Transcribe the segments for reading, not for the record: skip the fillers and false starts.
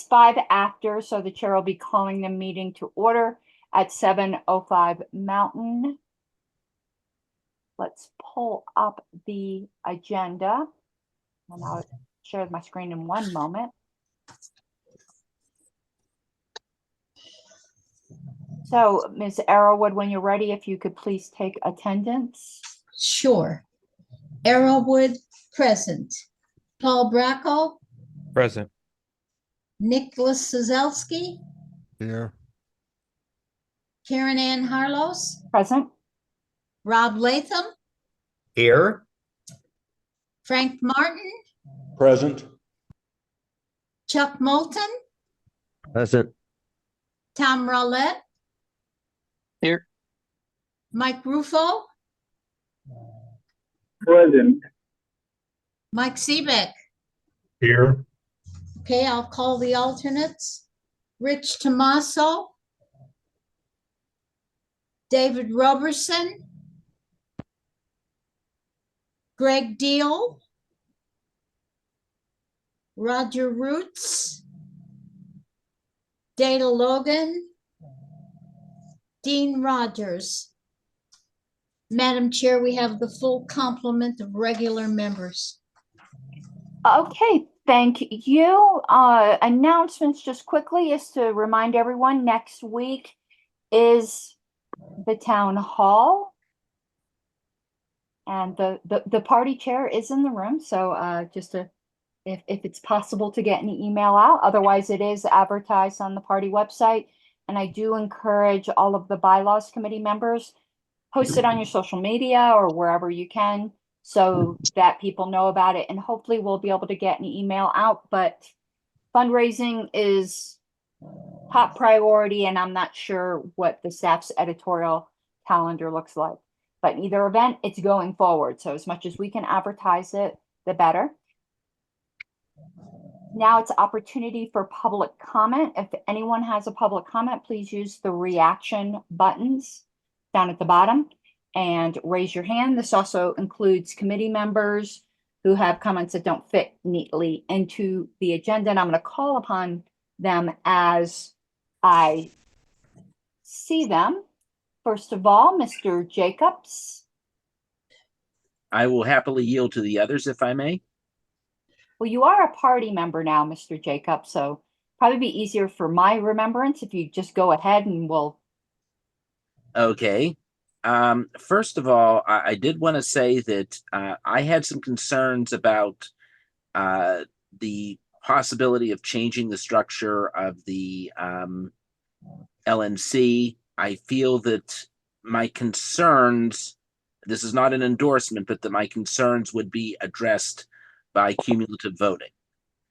5 after, so the chair will be calling the meeting to order at 7:05 Mountain. Let's pull up the agenda. And I'll share my screen in one moment. So, Ms. Arrowwood, when you're ready, if you could please take attendance. Sure. Arrowwood, present. Paul Bracco, Present. Nicholas Sozelski, Here. Karen Ann Harlos, Present. Rob Latham, Here. Frank Martin, Present. Chuck Moulton, Present. Tom Rowlett, Here. Mike Ruffo, Present. Mike Seebeck. Here. Okay, I'll call the alternates. Rich Tomaso, David Roberson, Greg Deal, Roger Roots, Dana Logan, Dean Rogers. Madam Chair, we have the full complement of regular members. Okay, thank you. Announcements just quickly is to remind everyone next week is the town hall. And the party chair is in the room. So just to, if it's possible to get an email out, otherwise it is advertised on the party website. And I do encourage all of the bylaws committee members, post it on your social media or wherever you can, so that people know about it, and hopefully we'll be able to get an email out. But fundraising is top priority, and I'm not sure what the staff's editorial calendar looks like. But in either event, it's going forward. So as much as we can advertise it, the better. Now it's opportunity for public comment. If anyone has a public comment, please use the reaction buttons down at the bottom and raise your hand. This also includes committee members who have comments that don't fit neatly into the agenda. And I'm going to call upon them as I see them. First of all, Mr. Jacobs. I will happily yield to the others if I may. Well, you are a party member now, Mr. Jacobs, so probably be easier for my remembrance if you just go ahead and we'll. Okay. First of all, I did want to say that I had some concerns about the possibility of changing the structure of the LNC. I feel that my concerns, this is not an endorsement, but that my concerns would be addressed by cumulative voting.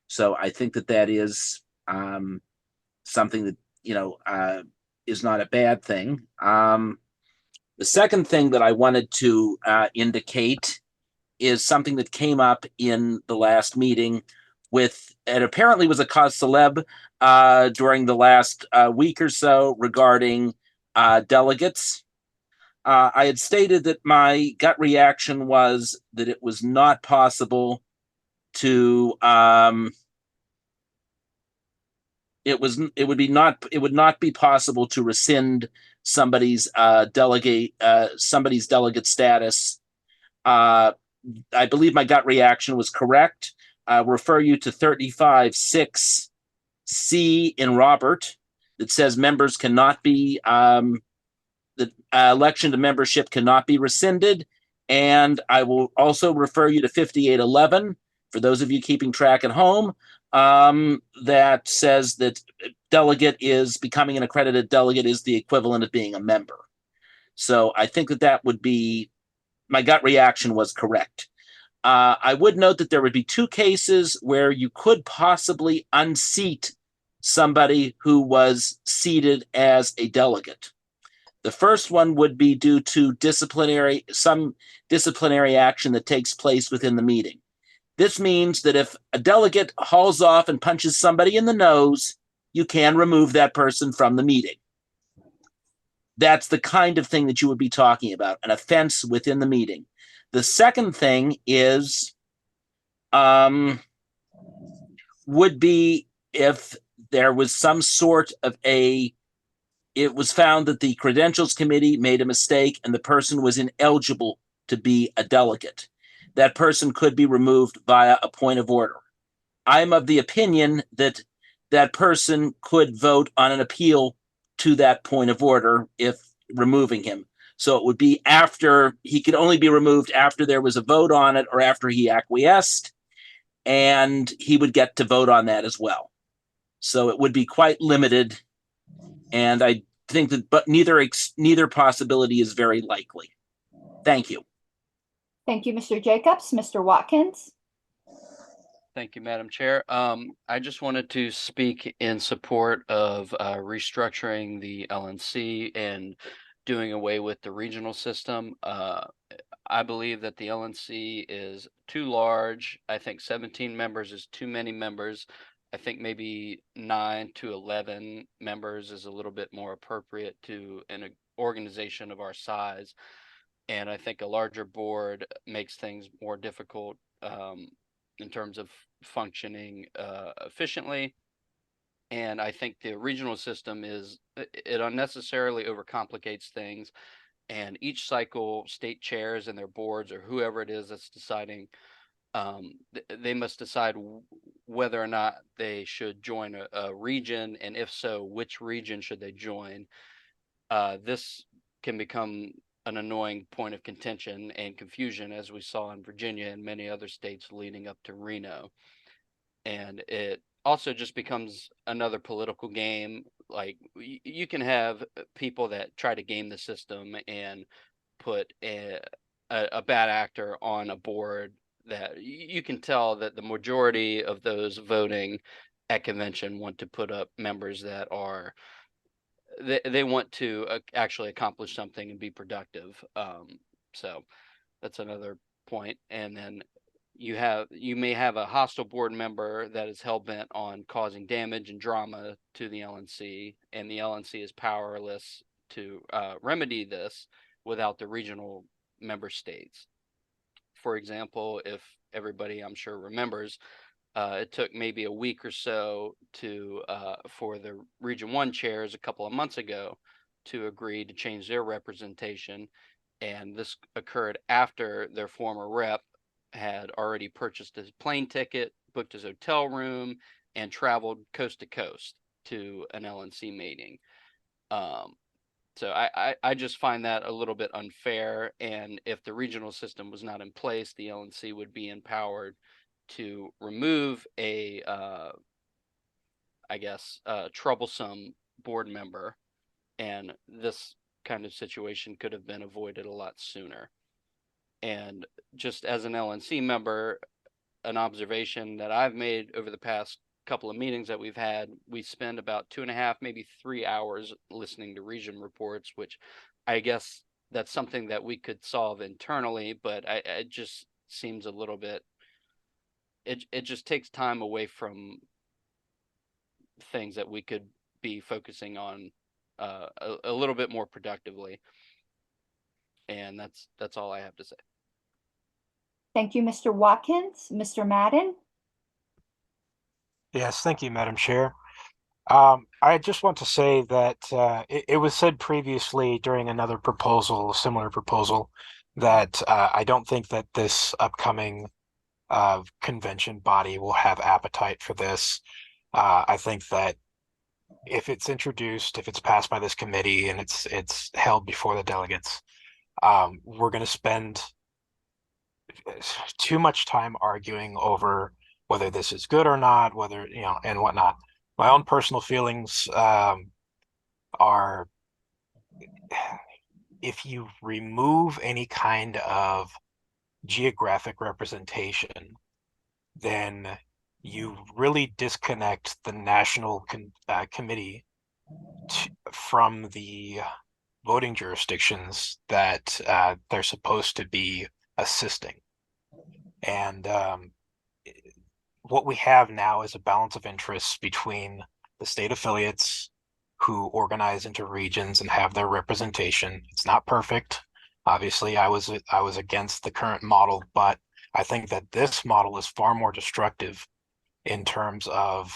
So I think that that is something that, is not a bad thing. The second thing that I wanted to indicate is something that came up in the last meeting with, it apparently was a cause célèbre during the last week or so regarding delegates. I had stated that my gut reaction was that it was not possible to it would not be possible to rescind somebody's delegate status. I believe my gut reaction was correct. Refer you to 35(6)(c) in Robert that says members cannot be the election to membership cannot be rescinded. And I will also refer you to 58(11) for those of you keeping track at home. That says that delegate is becoming an accredited delegate is the equivalent of being a member. So I think that that would be, my gut reaction was correct. I would note that there would be two cases where you could possibly unseat somebody who was seated as a delegate. The first one would be due to some disciplinary action that takes place within the meeting. This means that if a delegate hauls off and punches somebody in the nose, you can remove that person from the meeting. That's the kind of thing that you would be talking about, an offense within the meeting. The second thing is, would be if there was some sort of it was found that the credentials committee made a mistake and the person was ineligible to be a delegate. That person could be removed via a point of order. I'm of the opinion that that person could vote on an appeal to that point of order if removing him. So it would be after, he could only be removed after there was a vote on it or after he acquiesced, and he would get to vote on that as well. So it would be quite limited, and I think that, but neither possibility is very likely. Thank you. Thank you, Mr. Jacobs. Mr. Watkins? Thank you, Madam Chair. I just wanted to speak in support of restructuring the LNC and doing away with the regional system. I believe that the LNC is too large. I think 17 members is too many members. I think maybe 9 to 11 members is a little bit more appropriate to an organization of our size. And I think a larger board makes things more difficult in terms of functioning efficiently. And I think the regional system it unnecessarily overcomplicates things. And each cycle, state chairs and their boards, or whoever it is that's deciding, they must decide whether or not they should join a region, and if so, which region should they join. This can become an annoying point of contention and confusion, as we saw in Virginia and many other states leading up to Reno. And it also just becomes another political game. Like, you can have people that try to game the system and put a bad actor on a board that you can tell that the majority of those voting at convention want to put up members that are they want to actually accomplish something and be productive. So that's another point. And then you may have a hostile board member that is hell-bent on causing damage and drama to the LNC, and the LNC is powerless to remedy this without the regional member states. For example, if everybody, I'm sure, remembers, it took maybe a week or so for the Region 1 chairs a couple of months ago to agree to change their representation. And this occurred after their former rep had already purchased his plane ticket, booked his hotel room, and traveled coast to coast to an LNC meeting. So I just find that a little bit unfair. And if the regional system was not in place, the LNC would be empowered to remove a troublesome board member, and this kind of situation could have been avoided a lot sooner. And just as an LNC member, an observation that I've made over the past couple of meetings that we've had, we spend about 2.5, maybe 3 hours listening to region reports, which I guess that's something that we could solve internally, but it just seems a little bit, it just takes time away from things that we could be focusing on a little bit more productively. And that's all I have to say. Thank you, Mr. Watkins. Mr. Madden? Yes, thank you, Madam Chair. I just want to say that it was said previously during another proposal, a similar proposal, that I don't think that this upcoming convention body will have appetite for this. I think that if it's introduced, if it's passed by this committee and it's held before the delegates, we're going to spend too much time arguing over whether this is good or not, whether, and whatnot. My own personal feelings are, if you remove any kind of geographic representation, then you really disconnect the national committee from the voting jurisdictions that they're supposed to be assisting. And what we have now is a balance of interests between the state affiliates who organize into regions and have their representation. It's not perfect. Obviously, I was against the current model, but I think that this model is far more destructive in terms of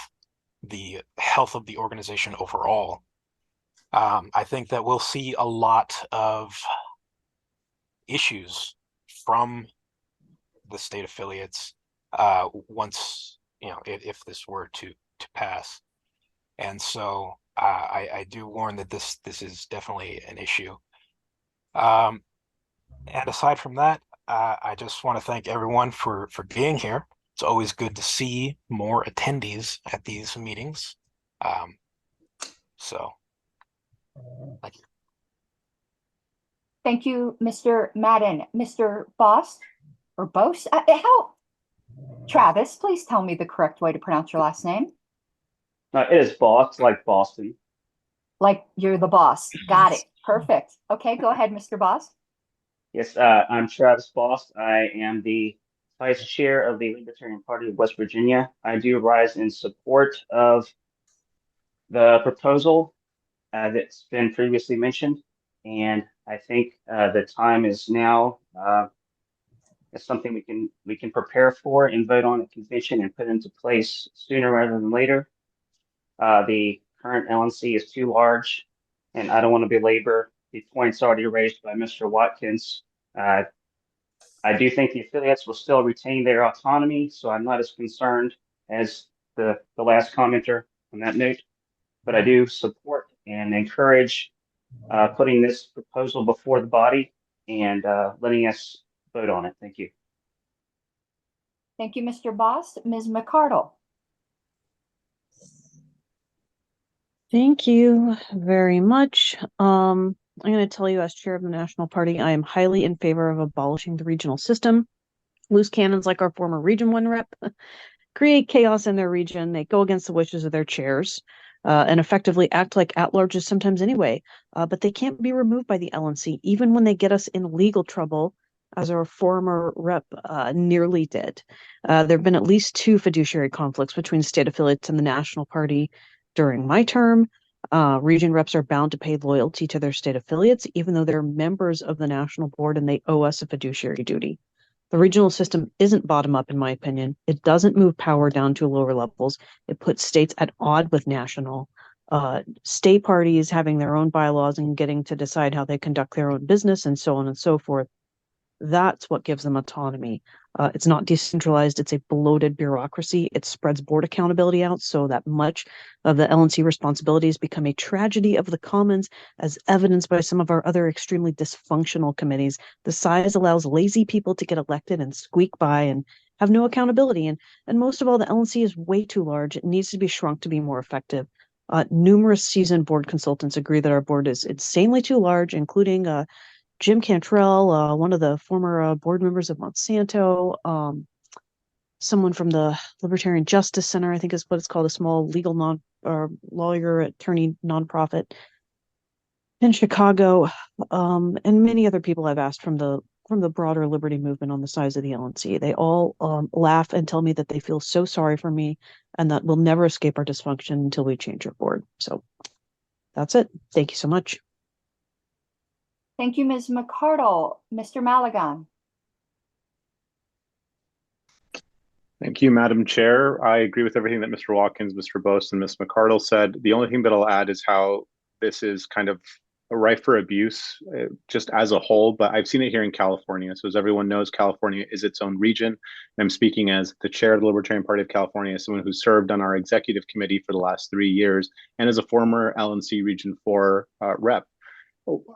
the health of the organization overall. I think that we'll see a lot of issues from the state affiliates once, if this were to pass. And so I do warn that this is definitely an issue. And aside from that, I just want to thank everyone for being here. It's always good to see more attendees at these meetings. So thank you. Thank you, Mr. Madden. Mr. Boss or Bose? How? Travis, please tell me the correct way to pronounce your last name. It is boss, like Boston. Like you're the boss. Got it. Perfect. Okay, go ahead, Mr. Boss. Yes, I'm Travis Boss. I am the Vice Chair of the Libertarian Party of West Virginia. I do rise in support of the proposal that's been previously mentioned, and I think the time is now. It's something we can prepare for and vote on at convention and put into place sooner rather than later. The current LNC is too large, and I don't want to belabor the points already raised by Mr. Watkins. I do think the affiliates will still retain their autonomy, so I'm not as concerned as the last commenter on that note. But I do support and encourage putting this proposal before the body and letting us vote on it. Thank you. Thank you, Mr. Boss. Ms. McCardle. Thank you very much. I'm going to tell you, as chair of the National Party, I am highly in favor of abolishing the regional system. Loose cannons like our former Region 1 rep create chaos in their region. They go against the wishes of their chairs and effectively act like at-larges sometimes anyway. But they can't be removed by the LNC, even when they get us in legal trouble, as our former rep nearly did. There have been at least 2 fiduciary conflicts between state affiliates and the National Party during my term. Region reps are bound to pay loyalty to their state affiliates, even though they're members of the national board and they owe us a fiduciary duty. The regional system isn't bottom up, in my opinion. It doesn't move power down to lower levels. It puts states at odds with national. State parties having their own bylaws and getting to decide how they conduct their own business and so on and so forth. That's what gives them autonomy. It's not decentralized. It's a bloated bureaucracy. It spreads board accountability out so that much of the LNC responsibilities become a tragedy of the commons, as evidenced by some of our other extremely dysfunctional committees. The size allows lazy people to get elected and squeak by and have no accountability. And most of all, the LNC is way too large. It needs to be shrunk to be more effective. Numerous seasoned board consultants agree that our board is insanely too large, including Jim Cantrell, one of the former board members of Monsanto, someone from the Libertarian Justice Center, I think is what it's called, a small legal lawyer attorney nonprofit in Chicago, and many other people I've asked from the broader liberty movement on the size of the LNC. They all laugh and tell me that they feel so sorry for me and that we'll never escape our dysfunction until we change our board. So that's it. Thank you so much. Thank you, Ms. McCardle. Mr. Maligan. Thank you, Madam Chair. I agree with everything that Mr. Watkins, Mr. Bose, and Ms. McCardle said. The only thing that I'll add is how this is kind of rife for abuse just as a whole, but I've seen it here in California. So as everyone knows, California is its own region. And I'm speaking as the chair of the Libertarian Party of California, as someone who served on our executive committee for the last 3 years, and as a former LNC Region 4 rep.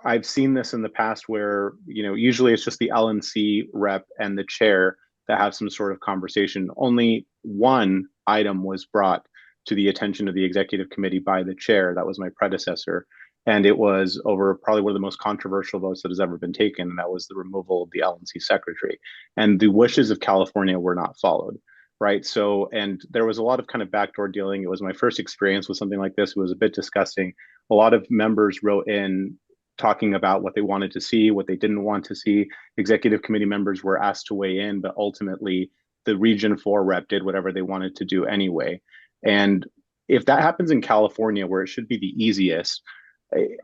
I've seen this in the past where, usually it's just the LNC rep and the chair that have some sort of conversation. Only one item was brought to the attention of the executive committee by the chair. That was my predecessor. And it was over probably one of the most controversial votes that has ever been taken. And that was the removal of the LNC secretary. And the wishes of California were not followed. Right. So, and there was a lot of kind of backdoor dealing. It was my first experience with something like this. It was a bit disgusting. A lot of members wrote in talking about what they wanted to see, what they didn't want to see. Executive committee members were asked to weigh in, but ultimately the Region 4 rep did whatever they wanted to do anyway. And if that happens in California, where it should be the easiest,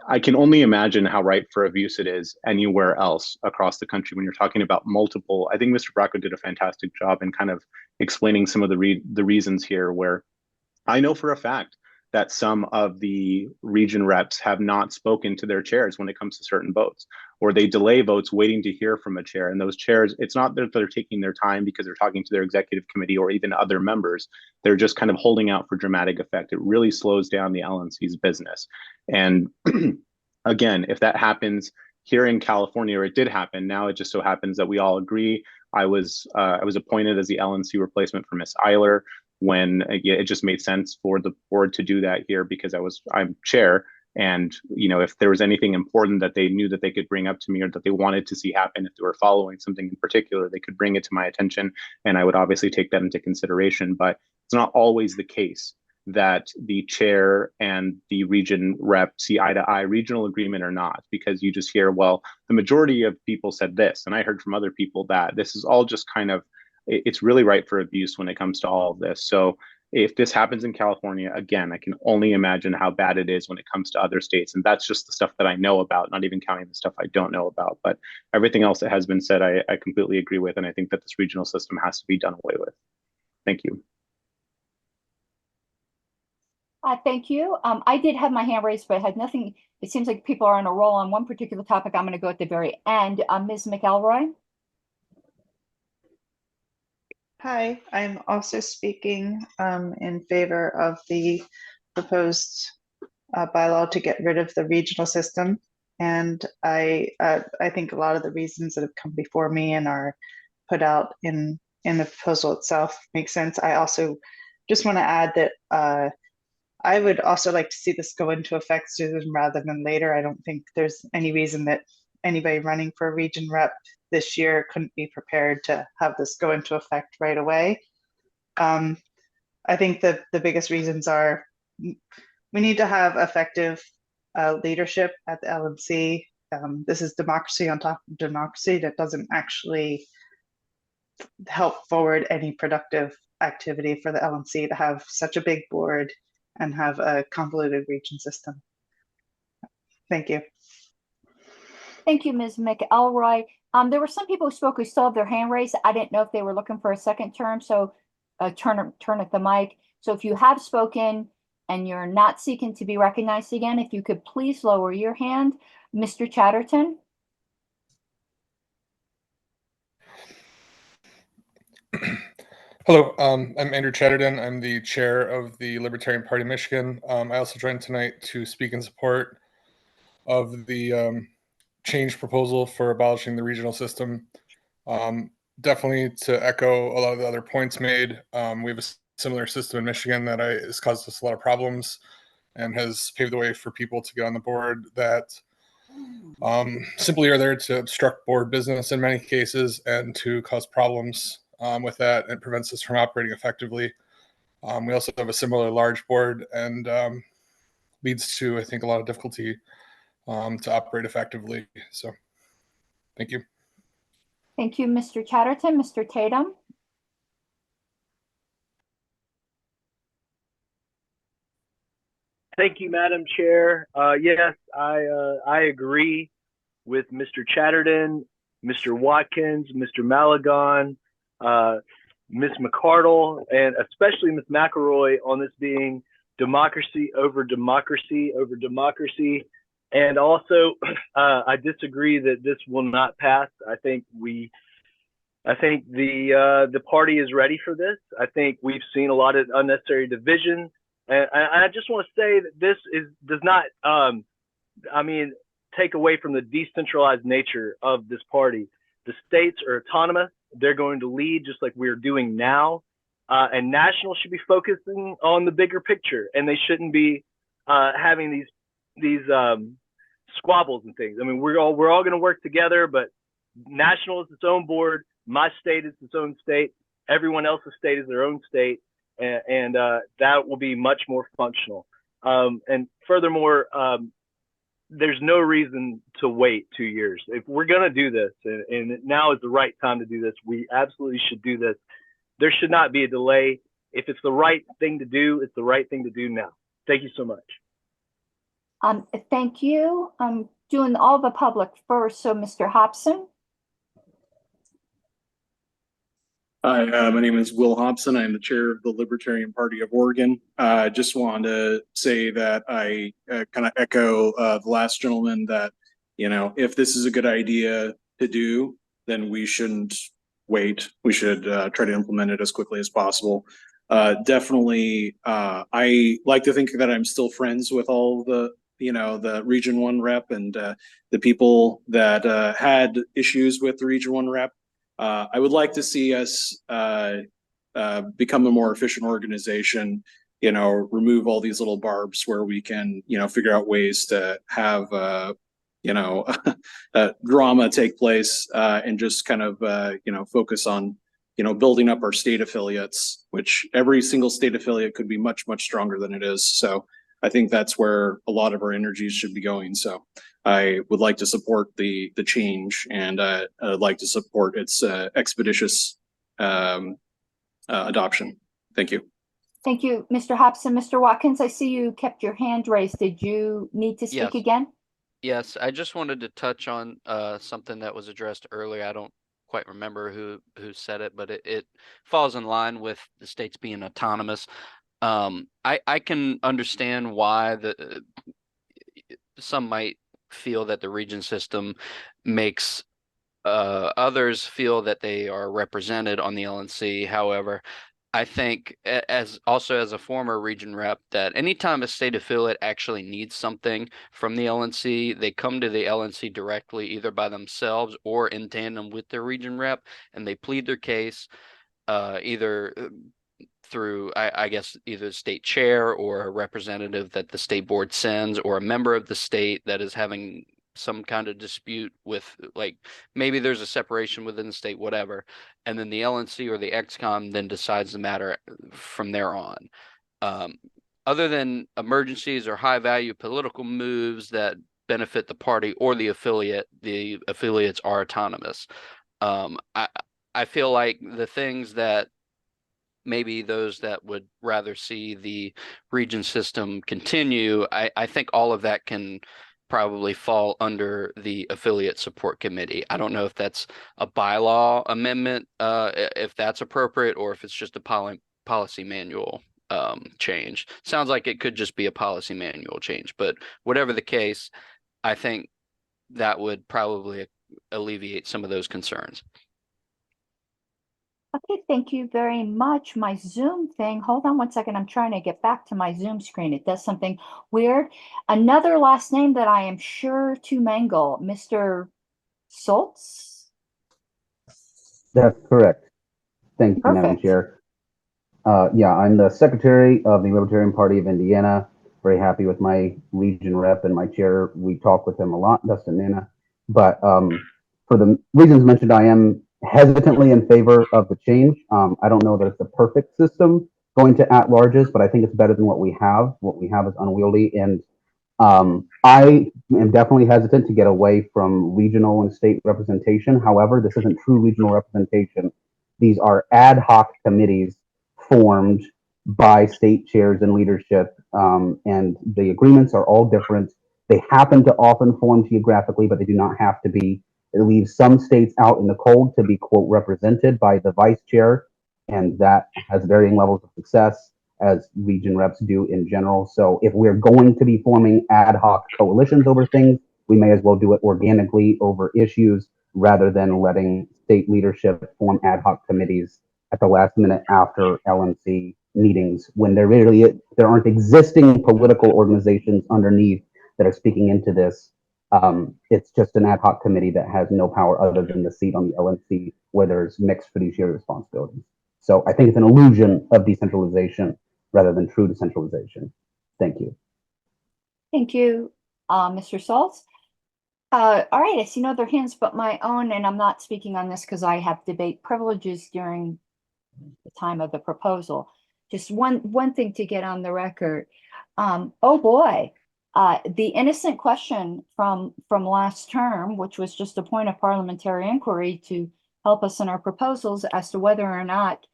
I can only imagine how ripe for abuse it is anywhere else across the country when you're talking about multiple. I think Mr. Bracco did a fantastic job in kind of explaining some of the reasons here where I know for a fact that some of the region reps have not spoken to their chairs when it comes to certain votes, or they delay votes waiting to hear from a chair. And those chairs, it's not that they're taking their time because they're talking to their executive committee or even other members. They're just kind of holding out for dramatic effect. It really slows down the LNC's business. And again, if that happens here in California, or it did happen, now it just so happens that we all agree. I was appointed as the LNC replacement for Miss Eiler, when it just made sense for the board to do that here because I'm chair. And, if there was anything important that they knew that they could bring up to me or that they wanted to see happen, if they were following something in particular, they could bring it to my attention. And I would obviously take that into consideration. But it's not always the case that the chair and the region rep see eye to eye, regional agreement or not, because you just hear, well, the majority of people said this, and I heard from other people that. This is all just kind of, it's really ripe for abuse when it comes to all of this. So if this happens in California, again, I can only imagine how bad it is when it comes to other states. And that's just the stuff that I know about, not even counting the stuff I don't know about. But everything else that has been said, I completely agree with. And I think that this regional system has to be done away with. Thank you. Thank you. I did have my hand raised, but I had nothing. It seems like people are on a roll on one particular topic. I'm going to go at the very end. Ms. McElroy. Hi, I'm also speaking in favor of the proposed bylaw to get rid of the regional system. And I think a lot of the reasons that have come before me and are put out in the proposal itself make sense. I also just want to add that I would also like to see this go into effect sooner rather than later. I don't think there's any reason that anybody running for a region rep this year couldn't be prepared to have this go into effect right away. I think that the biggest reasons are we need to have effective leadership at the LNC. This is democracy on top of democracy that doesn't actually help forward any productive activity for the LNC to have such a big board and have a convoluted region system. Thank you. Thank you, Ms. McElroy. There were some people who spoke who still have their hand raised. I didn't know if they were looking for a second term, so turn at the mic. So if you have spoken and you're not seeking to be recognized again, if you could please lower your hand. Mr. Chatterton. Hello, I'm Andrew Chatterton. I'm the chair of the Libertarian Party Michigan. I also joined tonight to speak in support of the change proposal for abolishing the regional system. Definitely to echo a lot of the other points made. We have a similar system in Michigan that has caused us a lot of problems and has paved the way for people to get on the board that simply are there to obstruct board business in many cases and to cause problems with that. It prevents us from operating effectively. We also have a similar large board and leads to, I think, a lot of difficulty to operate effectively. So thank you. Thank you, Mr. Chatterton. Mr. Tatum. Thank you, Madam Chair. Yes, I agree with Mr. Chatterton, Mr. Watkins, Mr. Malagon, Ms. McCardle, and especially Ms. McElroy on this being democracy over democracy over democracy. And also, I disagree that this will not pass. I think the party is ready for this. I think we've seen a lot of unnecessary divisions. And I just want to say that this does not, take away from the decentralized nature of this party. The states are autonomous. They're going to lead just like we're doing now. And national should be focusing on the bigger picture, and they shouldn't be having these squabbles and things. I mean, we're all going to work together, but national is its own board. My state is its own state. Everyone else's state is their own state. And that will be much more functional. And furthermore, there's no reason to wait 2 years. If we're going to do this, and now is the right time to do this, we absolutely should do this. There should not be a delay. If it's the right thing to do, it's the right thing to do now. Thank you so much. Thank you. I'm doing all the public first. So Mr. Hobson. Hi, my name is Will Hobson. I'm the chair of the Libertarian Party of Oregon. Just wanted to say that I kind of echo the last gentleman that, if this is a good idea to do, then we shouldn't wait. We should try to implement it as quickly as possible. Definitely, I like to think that I'm still friends with all the, the Region 1 rep and the people that had issues with the Region 1 rep. I would like to see us become a more efficient organization, remove all these little barbs where we can, figure out ways to have, drama take place and just kind of, focus on, building up our state affiliates, which every single state affiliate could be much, much stronger than it is. So I think that's where a lot of our energies should be going. So I would like to support the change, and I'd like to support its expeditious adoption. Thank you. Thank you, Mr. Hobson. Mr. Watkins, I see you kept your hand raised. Did you need to speak Yes. again? Yes, I just wanted to touch on something that was addressed earlier. I don't quite remember who said it, but it falls in line with the states being autonomous. I can understand why some might feel that the region system makes others feel that they are represented on the LNC. However, I think as a former region rep, that anytime a state affiliate actually needs something from the LNC, they come to the LNC directly, either by themselves or in tandem with their region rep, and they plead their case either through, I guess, either the state chair or a representative that the state board sends, or a member of the state that is having some kind of dispute with, like, maybe there's a separation within the state, whatever, and then the LNC or the XCOM then decides the matter from there on. Other than emergencies or high value political moves that benefit the party or the affiliates are autonomous. I feel like the things that maybe those that would rather see the region system continue, I think all of that can probably fall under the affiliate support committee. I don't know if that's a bylaw amendment, if that's appropriate, or if it's just a policy manual change. Sounds like it could just be a policy manual change, but whatever the case, I think that would probably alleviate some of those concerns. Okay, thank you very much. My Zoom thing, hold on one second. I'm trying to get back to my Zoom screen. It does something weird. Another last name that I am sure to mangle, Mr. Schultz? That's correct. Thank you, Madam Perfect. Chair. Yeah, I'm the secretary of the Libertarian Party of Indiana. Very happy with my region rep and my chair. We talk with him a lot, Dustin Nana. But for the reasons mentioned, I am hesitantly in favor of the change. I don't know that it's the perfect system going to at-larges, but I think it's better than what we have. What we have is unwieldy, and I am definitely hesitant to get away from regional and state representation. However, this isn't true regional representation. These are ad hoc committees formed by state chairs and leadership, and the agreements are all different. They happen to often form geographically, but they do not have to be. It leaves some states out in the cold to be, quote, represented by the vice chair, and that has varying levels of success, as region reps do in general. So if we're going to be forming ad hoc coalitions over things, we may as well do it organically over issues rather than letting state leadership form ad hoc committees at the last minute after LNC meetings when there aren't existing political organizations underneath that are speaking into this. It's just an ad hoc committee that has no power other than the seat on the LNC where there's mixed fiduciary responsibilities. So I think it's an illusion of decentralization rather than true decentralization. Thank you. Thank you, Mr. Schultz. All right, I see no other hands but my own, and I'm not speaking on this because I have debate privileges during the time of the proposal. Just one thing to get on the record. Oh boy, the innocent question from last term, which was just a point of parliamentary inquiry to help us in our proposals as to whether or not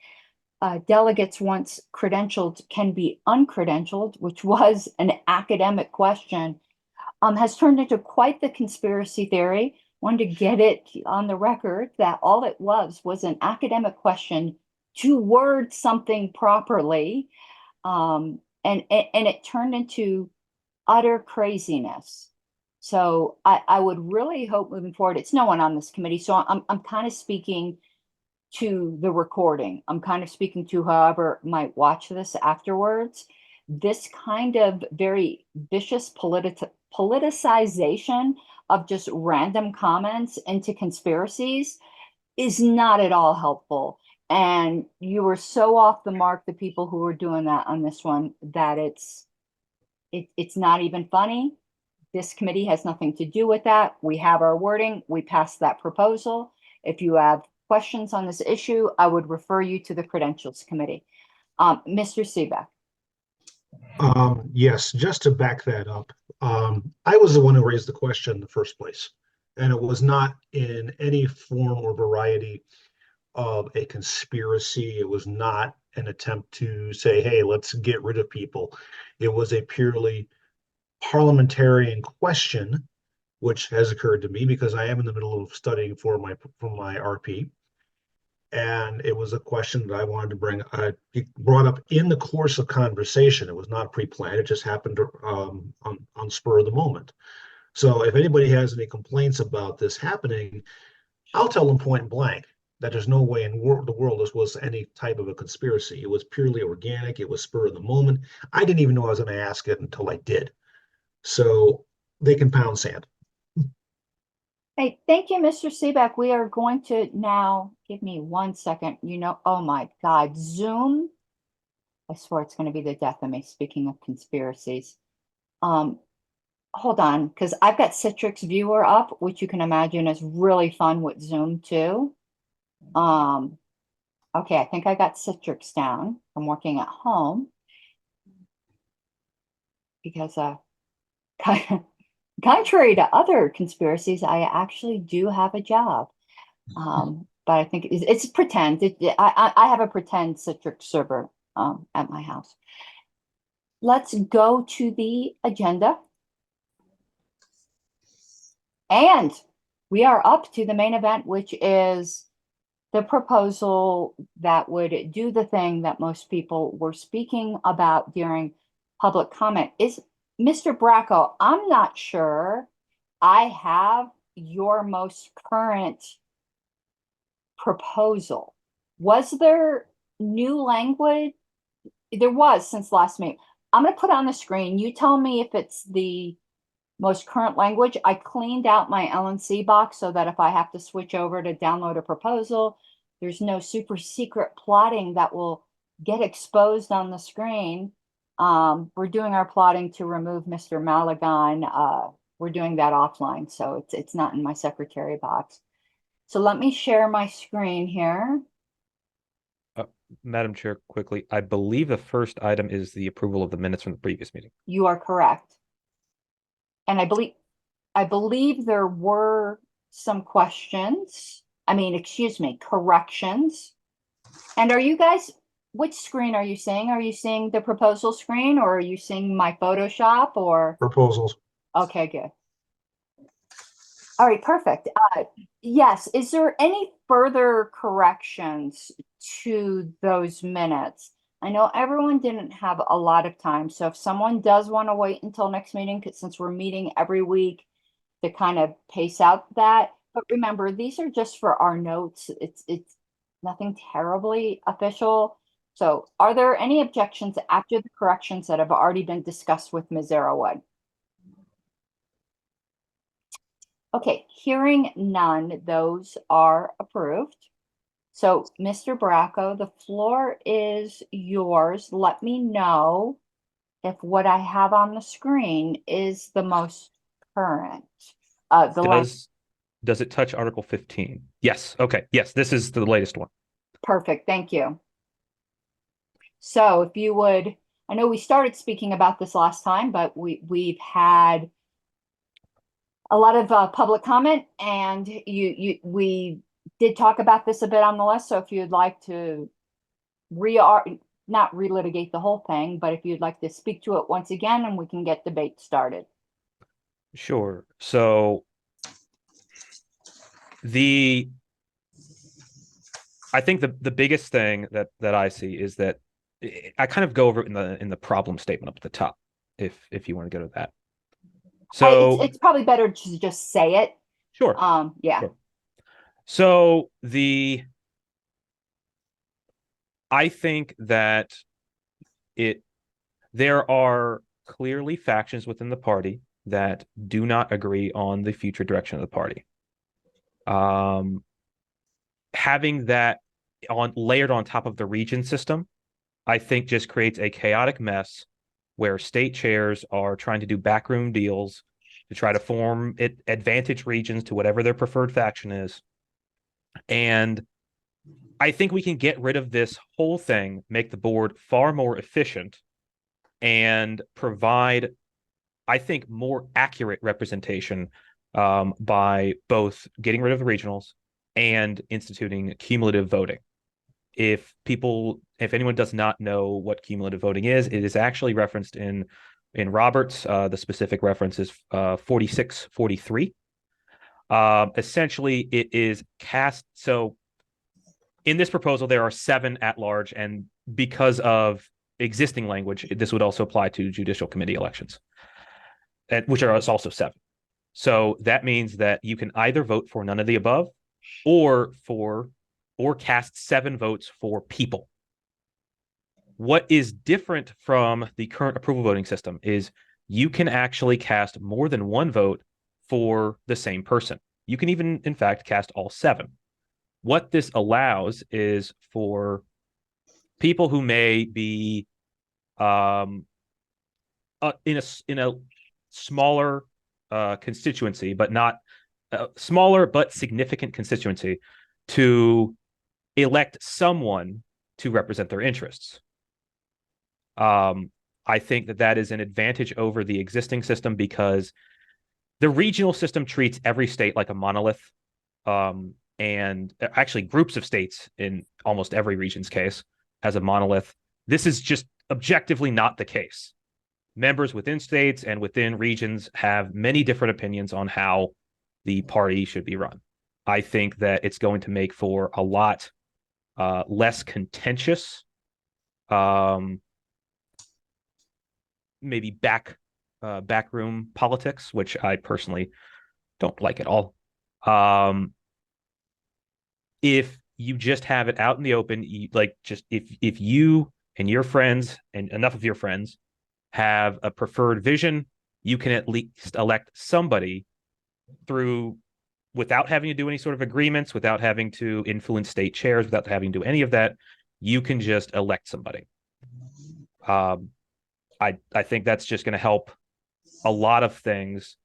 delegates once credentialed can be uncredentialed, which was an academic question, has turned into quite the conspiracy theory wanted to get it on the record that all it was an academic question to word something properly. And it turned into utter craziness. So I would really hope moving forward, it's no one on this committee. So I'm kind of speaking to the recording. I'm kind of speaking to whoever might watch this afterwards. This kind of very vicious politicization of just random comments into conspiracies is not at all helpful. And you were so off the mark, the people who were doing that on this one, that it's not even funny. This committee has nothing to do with that. We have our wording. We passed that proposal. If you have questions on this issue, I would refer you to the Credentials Committee. Mr. Seebeck. Yes, just to back that up, I was the one who raised the question in the first place, and it was not in any form or variety of a conspiracy. It was not an attempt to say, hey, let's get rid of people. It was a purely parliamentarian question, which has occurred to me because I am in the middle of studying for my RP. And it was a question that I wanted to bring. It brought up in the course of conversation. It was not pre-planned. It just happened on spur of the moment. So if anybody has any complaints about this happening, I'll tell them point blank that there's no way in the world this was any type of a conspiracy. It was purely organic. It was spur of the moment. I didn't even know I was going to ask it until I did. So they can pound sand. Hey, thank you, Mr. Seebeck. We are going to now, give me 1 second. Oh my God, Zoom. I swear it's going to be the death of me, speaking of conspiracies. Hold on, because I've got Citrix Viewer up, which you can imagine is really fun with Zoom too. Okay, I think I got Citrix down from working at home because contrary to other conspiracies, I actually do have a job. But I think it's pretend. I have a pretend Citrix server at my house. Let's go to the agenda. And we are up to the main event, which is the proposal that would do the thing that most people were speaking about during public comment. Is Mr. Bracco, I'm not sure I have your most current proposal. Was there new language? There was since last meeting. I'm going to put on the screen. You tell me if it's the most current language. I cleaned out my LNC box so that if I have to switch over to download a proposal, there's no super secret plotting that will get exposed on the screen. We're doing our plotting to remove Mr. Malagon. We're doing that offline, so it's not in my secretary box. So let me share my screen here. Madam Chair, quickly, I believe the first item is the approval of the minutes from the previous meeting. You are correct. And I believe there were some questions. Excuse me, corrections. And are you guys, which screen are you seeing? Are you seeing the proposal screen, or are you seeing my Photoshop or? Proposals. Okay, good. All right, perfect. Yes, is there any further corrections to those minutes? I know everyone didn't have a lot of time, so if someone does want to wait until next meeting, since we're meeting every week to kind of pace out that, but remember, these are just for our notes. It's nothing terribly official. So are there any objections after the corrections that have already been discussed with Ms. Arrowwood? Okay, hearing none, those are approved. So, Mr. Bracco, the floor is yours. Let me know if what I have on the screen is the most current. Does it touch Article 15? Yes. Okay. Yes, this is the latest one. Perfect. Thank you. So, if you would, I know we started speaking about this last time, but we've had a lot of public comment, and we did talk about this a bit on the list. So if you'd like to not relitigate the whole thing, but if you'd like to speak to it once again, and we can get debate started. Sure. So I think the biggest thing that I see is that I kind of go over it in the problem statement up at the top, if you want to go to that. So it's probably better to just say it. Sure. Yeah. Sure. So I think that there are clearly factions within the party that do not agree on the future direction of the party. Having that layered on top of the region system, I think just creates a chaotic mess where state chairs are trying to do backroom deals to try to form advantage regions to whatever their preferred faction is. And I think we can get rid of this whole thing, make the board far more efficient, and provide, I think, more accurate representation by both getting rid of the regionals and instituting cumulative voting. If anyone does not know what cumulative voting is, it is actually referenced in Roberts. The specific reference is 4643. Essentially, it is cast. So in this proposal, there are 7 at large, and because of existing language, this would also apply to judicial committee elections, which are also 7. So that means that you can either vote for none of the above, or cast 7 votes for people. What is different from the current approval voting system is you can actually cast more than 1 vote for the same person. You can even, in fact, cast all 7. What this allows is for people who may be in a smaller constituency, but not smaller but significant constituency, to elect someone to represent their interests. I think that is an advantage over the existing system because the regional system treats every state like a monolith, and actually groups of states in almost every region's case as a monolith. This is just objectively not the case. Members within states and within regions have many different opinions on how the party should be run. I think that it's going to make for a lot less contentious, maybe backroom politics, which I personally don't like at all. If you just have it out in the open, if you and your friends and enough of your friends have a preferred vision, you can at least elect somebody without having to do any sort of agreements, without having to influence state chairs, without having to do any of that. You can just elect somebody. I think that's just going to help a lot of things.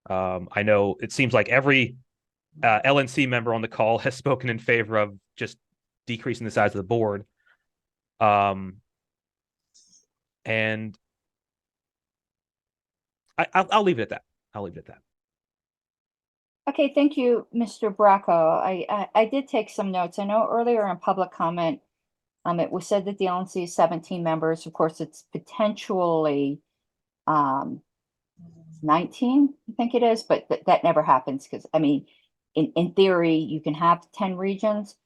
I know it seems like every LNC member on the call has spoken in favor of just decreasing the size of the board. And I'll leave it at that. Okay, thank you, Mr. Bracco. I did take some notes. I know earlier in public comment, it was said that the LNC is 17 members. Of course, it's potentially 19, I think it is, but that never happens because, I mean, in theory, you can have 10 regions.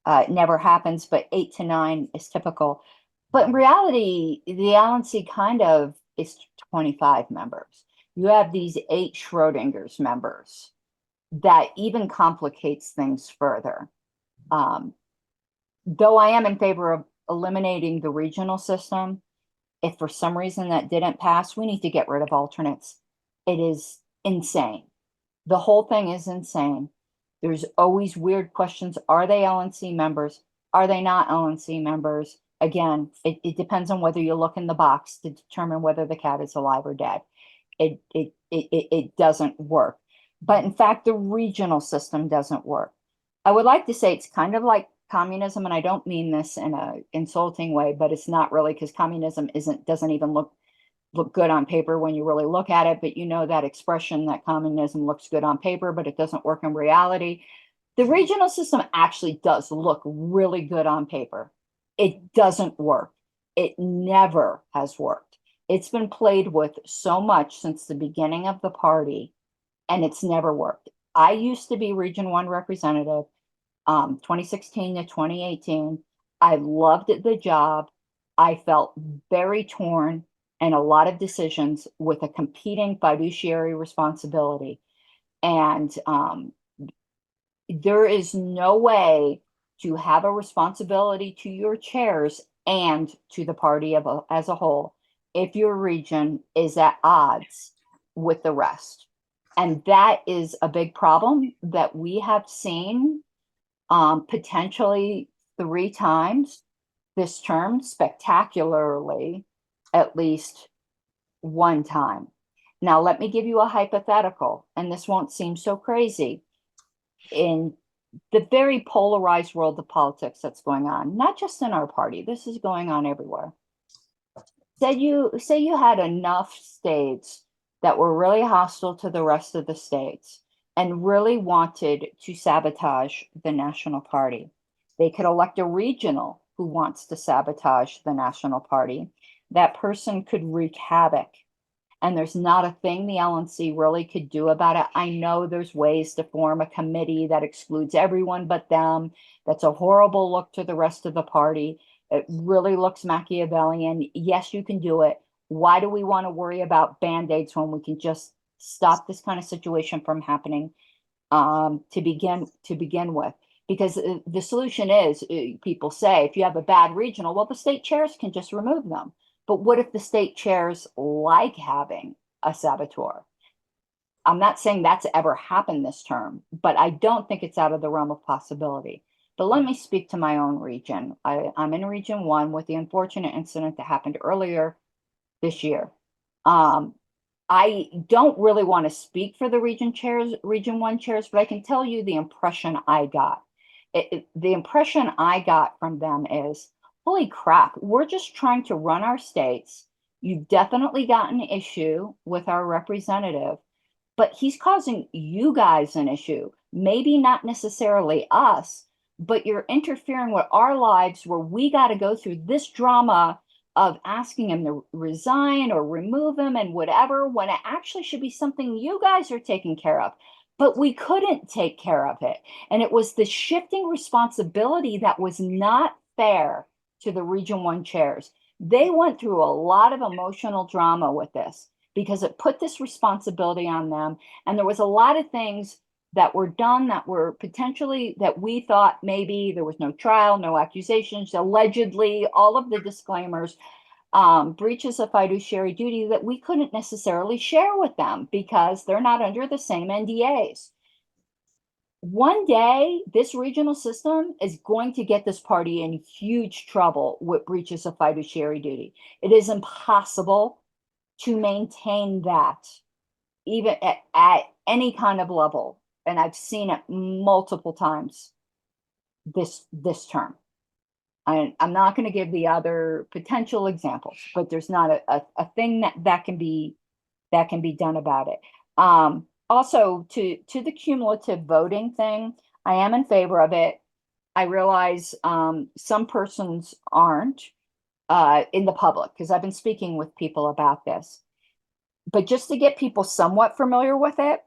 It never happens, but 8 to 9 is typical. But in reality, the LNC kind of is 25 members. You have these 8 Schrodinger's members. That even complicates things further. Though I am in favor of eliminating the regional system, if for some reason that didn't pass, we need to get rid of alternates. It is insane. The whole thing is insane. There's always weird questions. Are they LNC members? Are they not LNC members? Again, it depends on whether you look in the box to determine whether the cat is alive or dead. It doesn't work. But in fact, the regional system doesn't work. I would like to say it's kind of like communism, and I don't mean this in an insulting way, but it's not really, because communism doesn't even look good on paper when you really look at it. But you know that expression that communism looks good on paper, but it doesn't work in reality. The regional system actually does look really good on paper. It doesn't work. It never has worked. It's been played with so much since the beginning of the party, and it's never worked. I used to be Region 1 representative, 2016 to 2018. I loved the job. I felt very torn and a lot of decisions with a competing fiduciary responsibility. And there is no way to have a responsibility to your chairs and to the party as a whole if your region is at odds with the rest. And that is a big problem that we have seen potentially 3 times this term, spectacularly, at least 1 time. Now, let me give you a hypothetical, and this won't seem so crazy. In the very polarized world of politics that's going on, not just in our party, this is going on everywhere. Say you had enough states that were really hostile to the rest of the states and really wanted to sabotage the national party. They could elect a regional who wants to sabotage the national party. That person could wreak havoc. And there's not a thing the LNC really could do about it. I know there's ways to form a committee that excludes everyone but them. That's a horrible look to the rest of the party. It really looks Machiavellian. Yes, you can do it. Why do we want to worry about band-aids when we can just stop this kind of situation from happening to begin with? Because the solution is, people say, if you have a bad regional, well, the state chairs can just remove them. But what if the state chairs like having a saboteur? I'm not saying that's ever happened this term, but I don't think it's out of the realm of possibility. But let me speak to my own region. I'm in Region 1 with the unfortunate incident that happened earlier this year. I don't really want to speak for the Region 1 chairs, but I can tell you the impression I got. The impression I got from them is, holy crap, we're just trying to run our states. You've definitely got an issue with our representative, but he's causing you guys an issue. Maybe not necessarily us, but you're interfering with our lives where we got to go through this drama of asking him to resign or remove him and whatever, when it actually should be something you guys are taking care of. But we couldn't take care of it. And it was the shifting responsibility that was not fair to the Region 1 chairs. They went through a lot of emotional drama with this because it put this responsibility on them. And there was a lot of things that were done that were potentially, that we thought maybe there was no trial, no accusations, allegedly, all of the disclaimers, breaches of fiduciary duty that we couldn't necessarily share with them because they're not under the same NDAs. One day, this regional system is going to get this party in huge trouble with breaches of fiduciary duty. It is impossible to maintain that, even at any kind of level. And I've seen it multiple times this term. I'm not going to give the other potential examples, but there's not a thing that can be done about it. Also, to the cumulative voting thing, I am in favor of it. I realize some persons aren't in the public because I've been speaking with people about this. But just to get people somewhat familiar with it,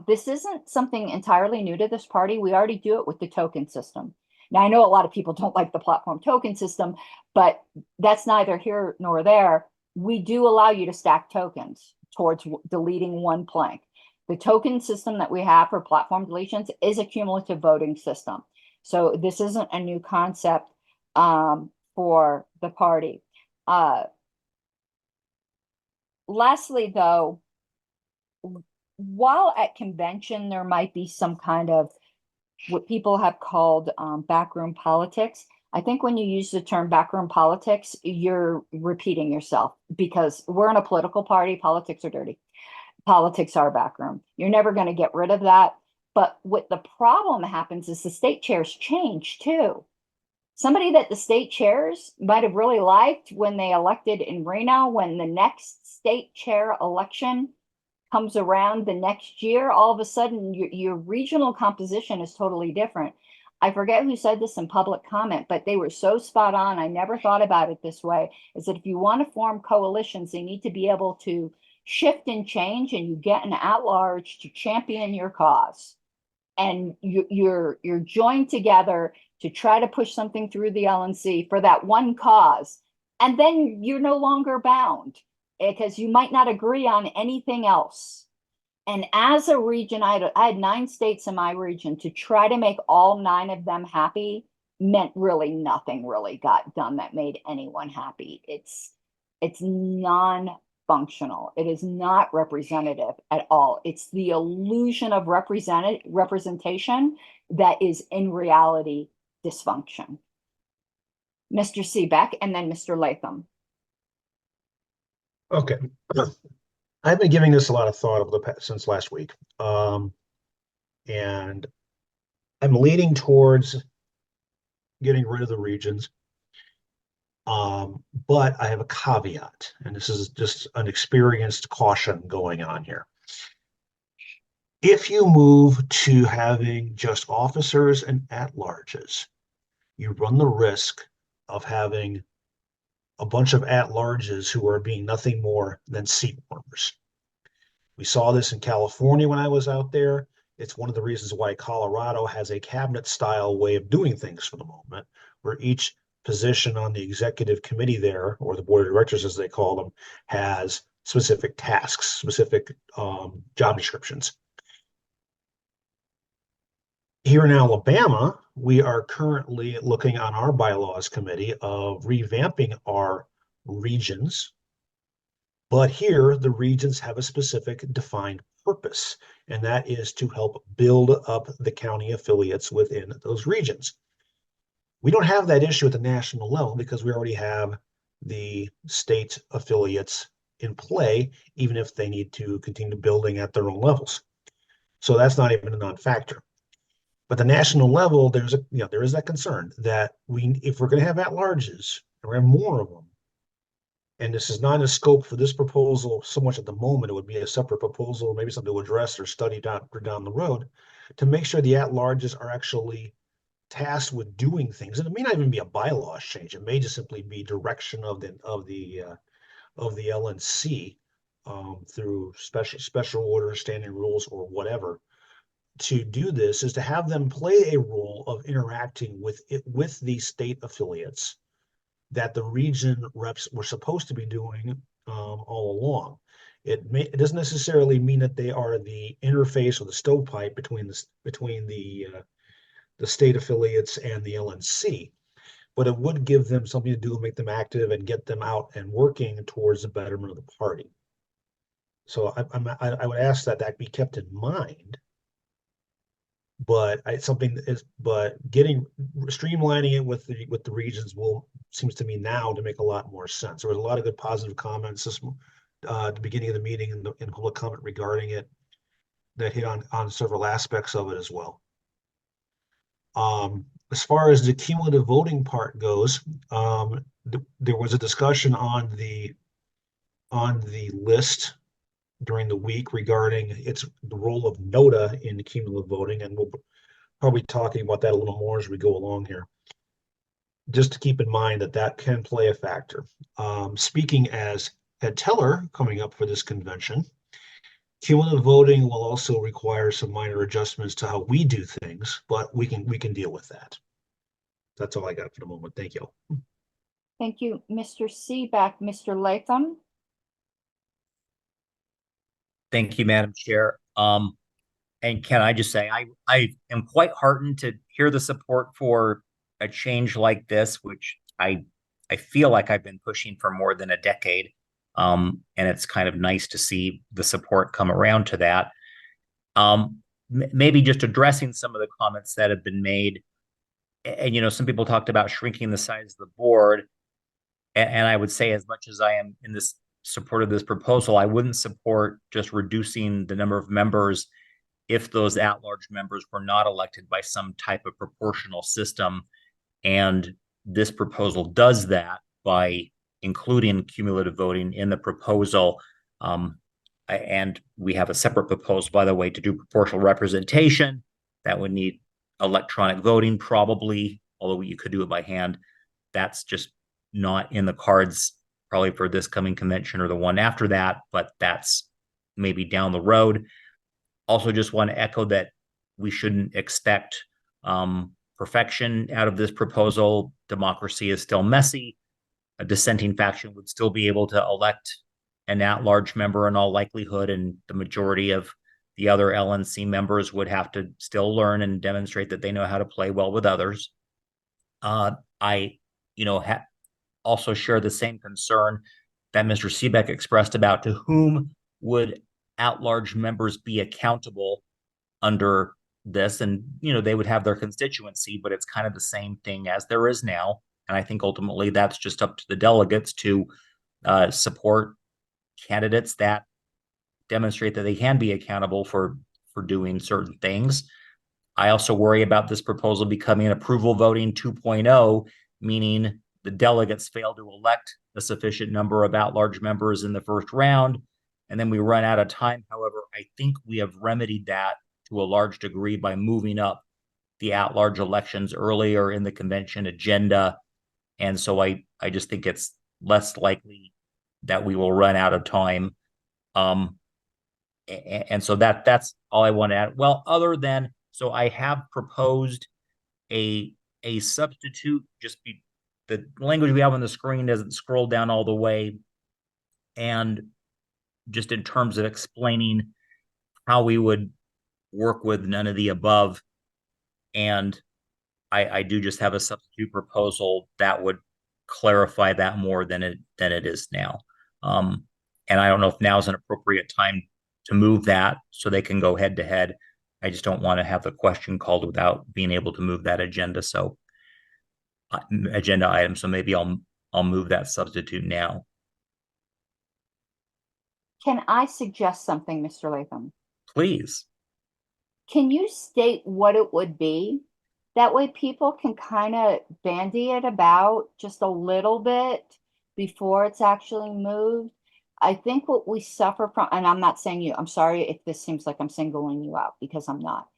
this isn't something entirely new to this party. We already do it with the token system. Now, I know a lot of people don't like the platform token system, but that's neither here nor there. We do allow you to stack tokens towards deleting one plank. The token system that we have for platform deletions is a cumulative voting system. So this isn't a new concept for the party. Lastly, though, while at convention, there might be some kind of what people have called backroom politics. I think when you use the term backroom politics, you're repeating yourself because we're in a political party. Politics are dirty. Politics are backroom. You're never going to get rid of that. But what the problem happens is the state chairs change too. Somebody that the state chairs might have really liked when they elected in Reno, when the next state chair election comes around the next year, all of a sudden your regional composition is totally different. I forget who said this in public comment, but they were so spot on. I never thought about it this way, is that if you want to form coalitions, they need to be able to shift and change and you get an at-large to champion your cause. And you're joined together to try to push something through the LNC for that one cause. And then you're no longer bound because you might not agree on anything else. And as a region, I had 9 states in my region. To try to make all 9 of them happy meant really nothing really got done that made anyone happy. It's non-functional. It is not representative at all. It's the illusion of representation that is in reality dysfunction. Mr. Seebeck and then Mr. Latham. Okay. I've been giving this a lot of thought over the past, since last week. And I'm leaning towards getting rid of the regions. But I have a caveat, and this is just an experienced caution going on here. If you move to having just officers and at-larges, you run the risk of having a bunch of at-larges who are being nothing more than seat warmers. We saw this in California when I was out there. It's one of the reasons why Colorado has a cabinet-style way of doing things for the moment, where each position on the executive committee there, or the board of directors as they call them, has specific tasks, specific job descriptions. Here in Alabama, we are currently looking on our bylaws committee of revamping our regions. But here, the regions have a specific defined purpose, and that is to help build up the county affiliates within those regions. We don't have that issue at the national level because we already have the state affiliates in play, even if they need to continue building at their own levels. So that's not even a non-factor. But the national level, there is that concern that if we're going to have at-larges, we're going to have more of them. And this is not in a scope for this proposal so much at the moment. It would be a separate proposal, maybe something to address or study down the road to make sure the at-larges are actually tasked with doing things. And it may not even be a bylaws change. It may just simply be direction of the LNC through special orders, standing rules, or whatever. To do this is to have them play a role of interacting with the state affiliates that the region reps were supposed to be doing all along. It doesn't necessarily mean that they are the interface or the stovepipe between the state affiliates and the LNC, but it would give them something to do, make them active, and get them out and working towards the betterment of the party. So I would ask that be kept in mind. But streamlining it with the regions seems to me now to make a lot more sense. There was a lot of good positive comments at the beginning of the meeting in public comment regarding it that hit on several aspects of it as well. As far as the cumulative voting part goes, there was a discussion on the list during the week regarding the role of NOTA in cumulative voting, and we'll probably be talking about that a little more as we go along here. Just to keep in mind that can play a factor. Speaking as head teller coming up for this convention, cumulative voting will also require some minor adjustments to how we do things, but we can deal with that. That's all I got for the moment. Thank you. Thank you, Mr. Seebeck. Mr. Latham. Thank you, Madam Chair. And can I just say, I am quite heartened to hear the support for a change like this, which I feel like I've been pushing for more than a decade. And it's kind of nice to see the support come around to that. Maybe just addressing some of the comments that have been made. And, some people talked about shrinking the size of the board. And I would say, as much as I am in this support of this proposal, I wouldn't support just reducing the number of members if those at-large members were not elected by some type of proportional system. And this proposal does that by including cumulative voting in the proposal. And we have a separate proposal, by the way, to do proportional representation. That would need electronic voting probably, although you could do it by hand. That's just not in the cards probably for this coming convention or the one after that, but that's maybe down the road. Also, just want to echo that we shouldn't expect perfection out of this proposal. Democracy is still messy. A dissenting faction would still be able to elect an at-large member in all likelihood, and the majority of the other LNC members would have to still learn and demonstrate that they know how to play well with others. I, also share the same concern that Mr. Seebeck expressed about to whom would at-large members be accountable under this. And, they would have their constituency, but it's kind of the same thing as there is now. And I think ultimately that's just up to the delegates to support candidates that demonstrate that they can be accountable for doing certain things. I also worry about this proposal becoming approval voting 2.0, meaning the delegates fail to elect a sufficient number of at-large members in the first round, and then we run out of time. However, I think we have remedied that to a large degree by moving up the at-large elections earlier in the convention agenda. And so I just think it's less likely that we will run out of time. And so that's all I want to add. Well, other than, so I have proposed a substitute, the language we have on the screen doesn't scroll down all the way. And just in terms of explaining how we would work with none of the above. And I do just have a substitute proposal that would clarify that more than it is now. And I don't know if now is an appropriate time to move that so they can go head to head. I just don't want to have the question called without being able to move that agenda. So agenda item. So maybe I'll move that substitute now. Can I suggest something, Mr. Latham? Please. Can you state what it would be? That way people can kind of bandy it about just a little bit before it's actually moved. I think what we suffer from, and I'm not saying you, I'm sorry if this seems like I'm singling you out, because I'm not.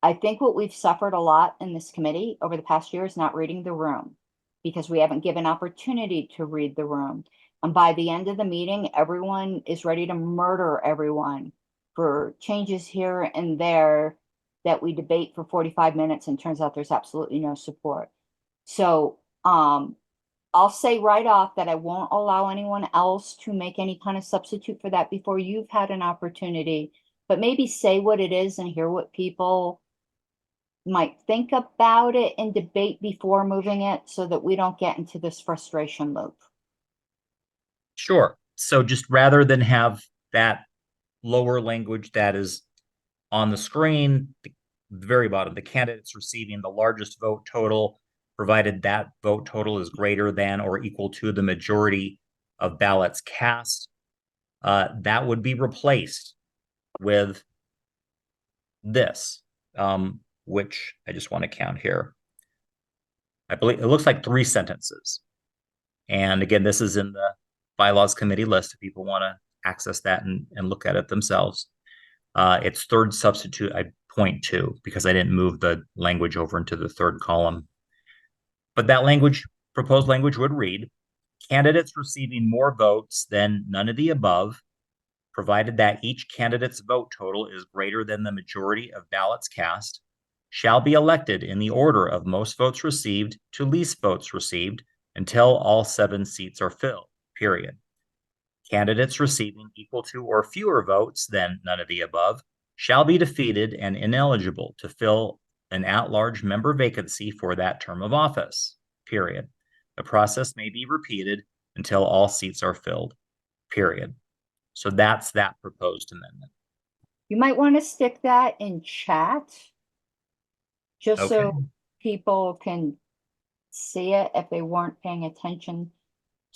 I think what we've suffered a lot in this committee over the past year is not reading the room, because we haven't given opportunity to read the room. And by the end of the meeting, everyone is ready to murder everyone for changes here and there that we debate for 45 minutes, and turns out there's absolutely no support. So I'll say right off that I won't allow anyone else to make any kind of substitute for that before you've had an opportunity, but maybe say what it is and hear what people might think about it and debate before moving it, so that we don't get into this frustration loop. Sure. So just rather than have that lower language that is on the screen, the very bottom, the candidates receiving the largest vote total, provided that vote total is greater than or equal to the majority of ballots cast, that would be replaced with this, which I just want to count here. I believe it looks like 3 sentences. And again, this is in the bylaws committee list if people want to access that and look at it themselves. It's third substitute, I point to, because I didn't move the language over into the third column. But that language, proposed language, would read, candidates receiving more votes than none of the above, provided that each candidate's vote total is greater than the majority of ballots cast, shall be elected in the order of most votes received to least votes received until all 7 seats are filled, period. Candidates receiving equal to or fewer votes than none of the above shall be defeated and ineligible to fill an at-large member vacancy for that term of office, period. The process may be repeated until all seats are filled, period. So that's that proposed amendment. You might want to stick that in chat, just so people can see it if they weren't paying attention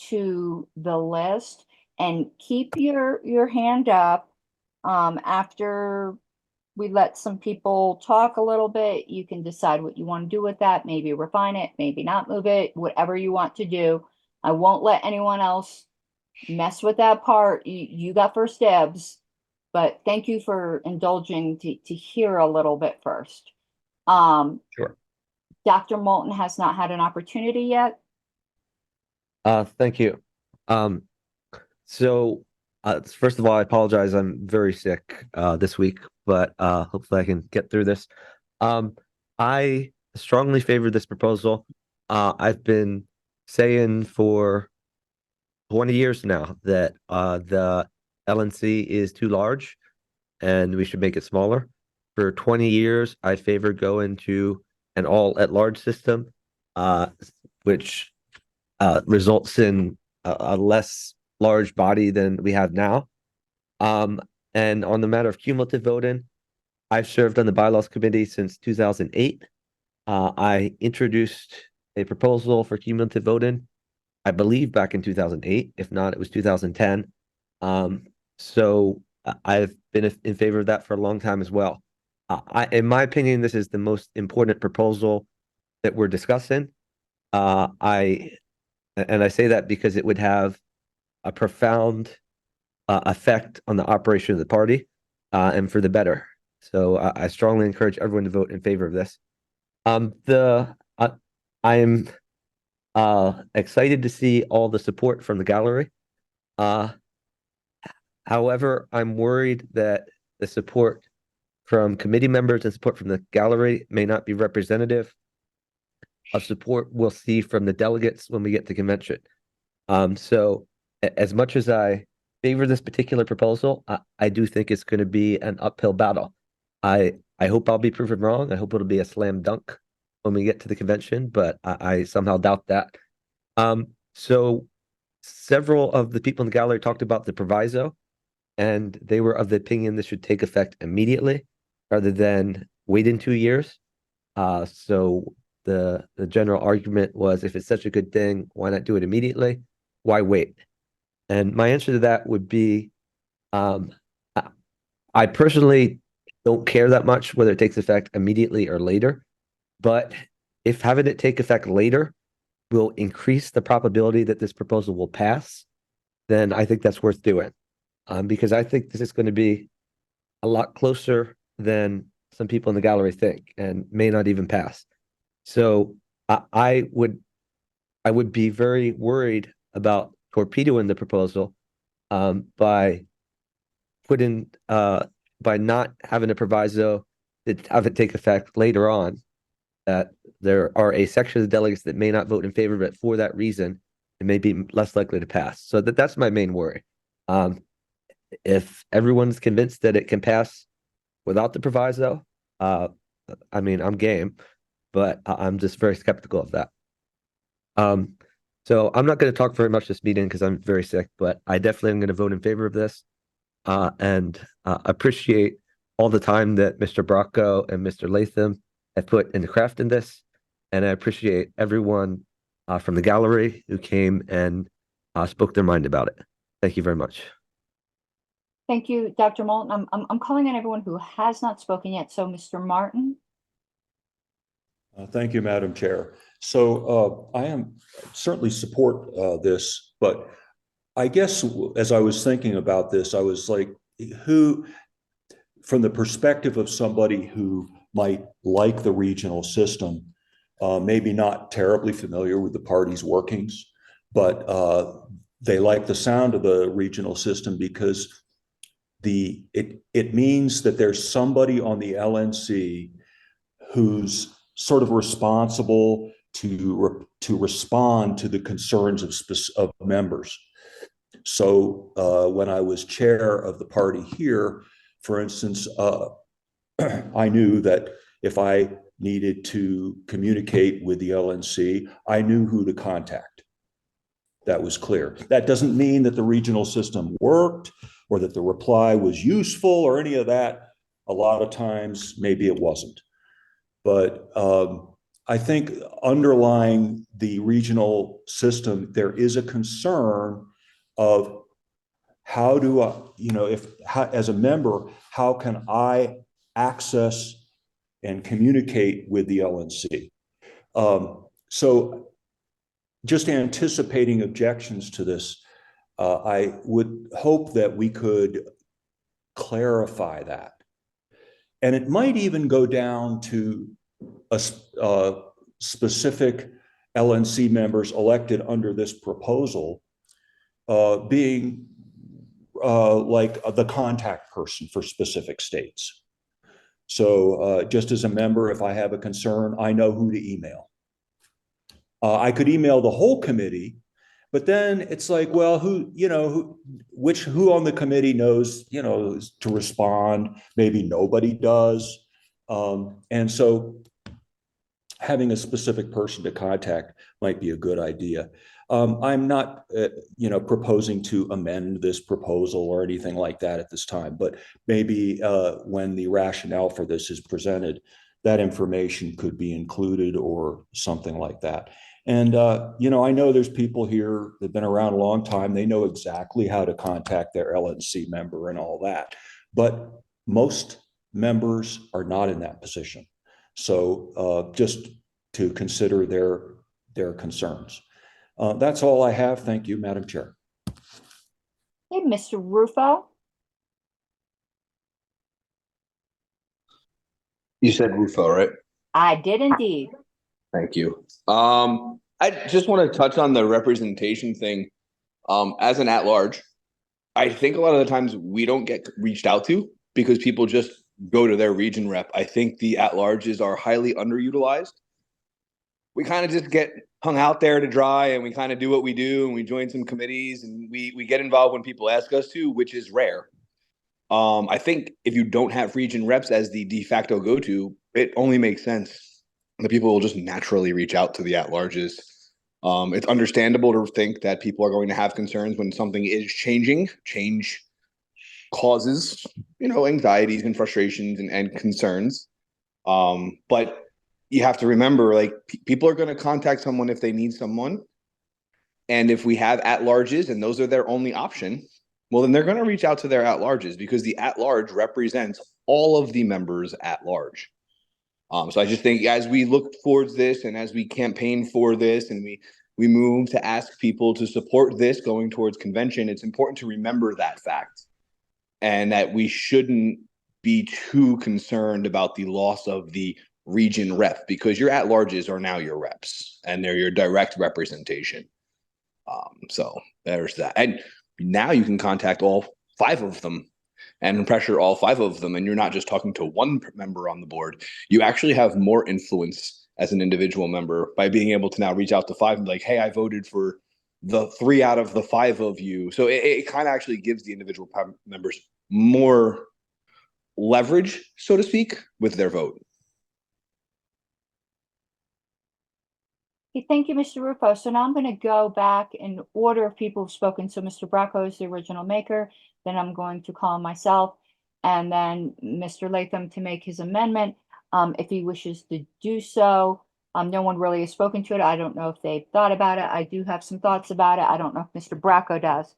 to the list. And keep your hand up. After we let some people talk a little bit, you can decide what you want to do with that. Maybe refine it, maybe not move it, whatever you want to do. I won't let anyone else mess with that part. You got first dibs, but thank you for indulging to hear a little bit first. Sure. Dr. Moulton has not had an opportunity yet. Thank you. So first of all, I apologize. I'm very sick this week, but hopefully I can get through this. I strongly favor this proposal. I've been saying for 20 years now that the LNC is too large and we should make it smaller. For 20 years, I favor going to an all at large system, which results in a less large body than we have now. And on the matter of cumulative voting, I've served on the bylaws committee since 2008. I introduced a proposal for cumulative voting, I believe back in 2008. If not, it was 2010. So I've been in favor of that for a long time as well. In my opinion, this is the most important proposal that we're discussing. I say that because it would have a profound effect on the operation of the party and for the better. So I strongly encourage everyone to vote in favor of this. I'm excited to see all the support from the gallery. However, I'm worried that the support from committee members and support from the gallery may not be representative of support we'll see from the delegates when we get to convention. So as much as I favor this particular proposal, I do think it's going to be an uphill battle. I hope I'll be proven wrong. I hope it'll be a slam dunk when we get to the convention, but I somehow doubt that. So several of the people in the gallery talked about the proviso, and they were of the opinion this should take effect immediately rather than wait in 2 years. So the general argument was, if it's such a good thing, why not do it immediately? Why wait? And my answer to that would be, I personally don't care that much whether it takes effect immediately or later, but if having it take effect later will increase the probability that this proposal will pass, then I think that's worth doing. Because I think this is going to be a lot closer than some people in the gallery think and may not even pass. So I would be very worried about torpedoing the proposal by not having a proviso that have it take effect later on, that there are a section of the delegates that may not vote in favor of it for that reason, it may be less likely to pass. So that's my main worry. If everyone's convinced that it can pass without the proviso, I mean, I'm game, but I'm just very skeptical of that. So I'm not going to talk very much this meeting because I'm very sick, but I definitely am going to vote in favor of this, and appreciate all the time that Mr. Bracco and Mr. Latham have put into crafting this. And I appreciate everyone from the gallery who came and spoke their mind about it. Thank you very much. Thank you, Dr. Moulton. I'm calling on everyone who has not spoken yet. So Mr. Martin. Thank you, Madam Chair. So I am certainly support this, but I guess as I was thinking about this, I was like, who, from the perspective of somebody who might like the regional system, maybe not terribly familiar with the party's workings, but they like the sound of the regional system because it means that there's somebody on the LNC who's sort of responsible to respond to the concerns of members. So when I was chair of the party here, for instance, I knew that if I needed to communicate with the LNC, I knew who to contact. That was clear. That doesn't mean that the regional system worked or that the reply was useful or any of that. A lot of times, maybe it wasn't. But I think underlying the regional system, there is a concern of how do I, as a member, how can I access and communicate with the LNC? So just anticipating objections to this, I would hope that we could clarify that. And it might even go down to a specific LNC members elected under this proposal being like the contact person for specific states. So just as a member, if I have a concern, I know who to email. I could email the whole committee, but then it's like, well, who on the committee knows, to respond? Maybe nobody does. And so having a specific person to contact might be a good idea. I'm not, proposing to amend this proposal or anything like that at this time, but maybe when the rationale for this is presented, that information could be included or something like that. And, I know there's people here that have been around a long time. They know exactly how to contact their LNC member and all that. But most members are not in that position. So just to consider their concerns. That's all I have. Thank you, Madam Chair. Hey, Mr. Rufo. You said Rufo, right? I did indeed. Thank you. I just want to touch on the representation thing. As an at-large, I think a lot of the times we don't get reached out to because people just go to their region rep. I think the at-larges are highly underutilized. We kind of just get hung out there to dry and we kind of do what we do and we join some committees and we get involved when people ask us to, which is rare. I think if you don't have region reps as the de facto go-to, it only makes sense that people will just naturally reach out to the at-larges. It's understandable to think that people are going to have concerns when something is changing. Change causes, anxieties and frustrations and concerns. But you have to remember, like, people are going to contact someone if they need someone. And if we have at-larges and those are their only option, well, then they're going to reach out to their at-larges because the at-large represents all of the members at large. So I just think as we look towards this and as we campaign for this and we move to ask people to support this going towards convention, it's important to remember that fact and that we shouldn't be too concerned about the loss of the region rep because your at-larges are now your reps and they're your direct representation. So there's that. And now you can contact all 5 of them and pressure all 5 of them. And you're not just talking to one member on the board. You actually have more influence as an individual member by being able to now reach out to 5 and be like, hey, I voted for the 3 out of the 5 of you. So it kind of actually gives the individual members more leverage, so to speak, with their vote. Okay, thank you, Mr. Rufo. So now I'm going to go back in order of people who've spoken. So Mr. Bracco is the original maker. Then I'm going to call myself and then Mr. Latham to make his amendment. If he wishes to do so, no one really has spoken to it. I don't know if they've thought about it. I do have some thoughts about it. I don't know if Mr. Bracco does.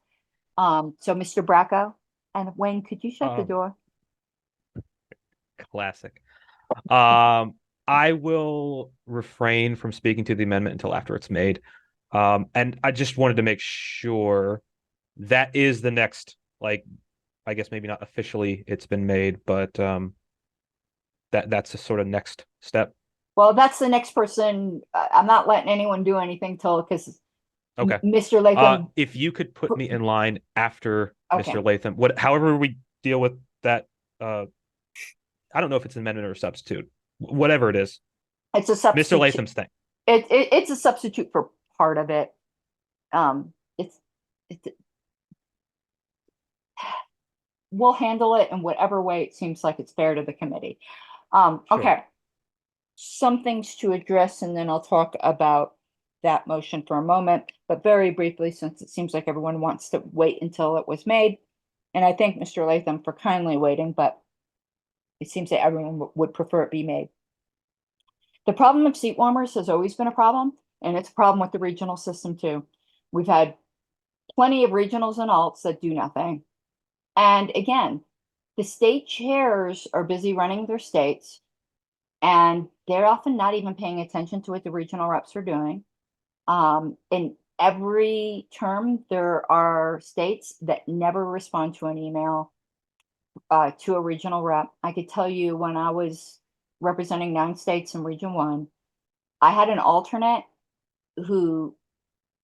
So Mr. Bracco, and Wayne, could you shut the door? Classic. I will refrain from speaking to the amendment until after it's made. And I just wanted to make sure that is the next, like, I guess maybe not officially it's been made, but that's the sort of next step. Well, that's the next person. I'm not letting anyone do anything till because Okay. Mr. Latham. If you could put me in line after Okay. Mr. Latham, however we deal with that, I don't know if it's an amendment or a substitute. Whatever it is, It's a substitute. Mr. Latham's thing. It's a substitute for part of it. It's we'll handle it in whatever way it seems like it's fair to the committee. Okay. Some things to address, and then I'll talk about that motion for a moment, but very briefly, since it seems like everyone wants to wait until it was made. And I thank Mr. Latham for kindly waiting, but it seems that everyone would prefer it be made. The problem of seat warmers has always been a problem, and it's a problem with the regional system too. We've had plenty of regionals and alts that do nothing. And again, the state chairs are busy running their states, and they're often not even paying attention to what the regional reps are doing. In every term, there are states that never respond to an email to a regional rep. I could tell you when I was representing 9 states in Region 1, I had an alternate who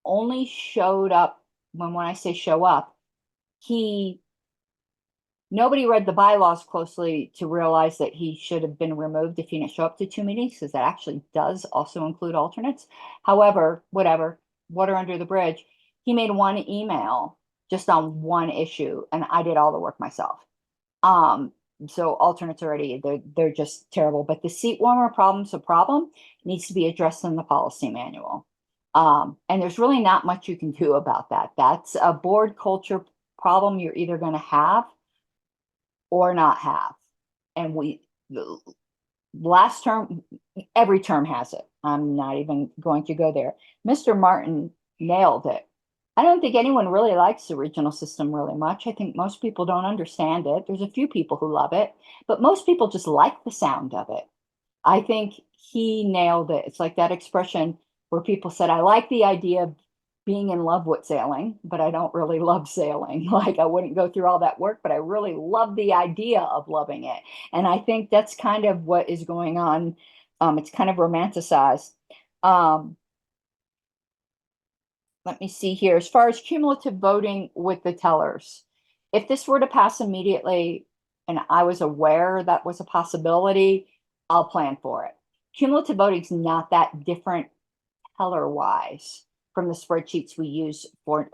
only showed up when I say show up, nobody read the bylaws closely to realize that he should have been removed if he didn't show up to 2 meetings, because that actually does also include alternates. However, whatever, water under the bridge. He made one email just on one issue, and I did all the work myself. So alternates already, they're just terrible. But the seat warmer problem's a problem, needs to be addressed in the policy manual. And there's really not much you can do about that. That's a board culture problem you're either going to have or not have. And last term, every term has it. I'm not even going to go there. Mr. Martin nailed it. I don't think anyone really likes the regional system really much. I think most people don't understand it. There's a few people who love it, but most people just like the sound of it. I think he nailed it. It's like that expression where people said, I like the idea of being in love with sailing, but I don't really love sailing. Like, I wouldn't go through all that work, but I really love the idea of loving it. And I think that's kind of what is going on. It's kind of romanticized. Let me see here. As far as cumulative voting with the tellers, if this were to pass immediately and I was aware that was a possibility, I'll plan for it. Cumulative voting is not that different teller-wise from the spreadsheets we use for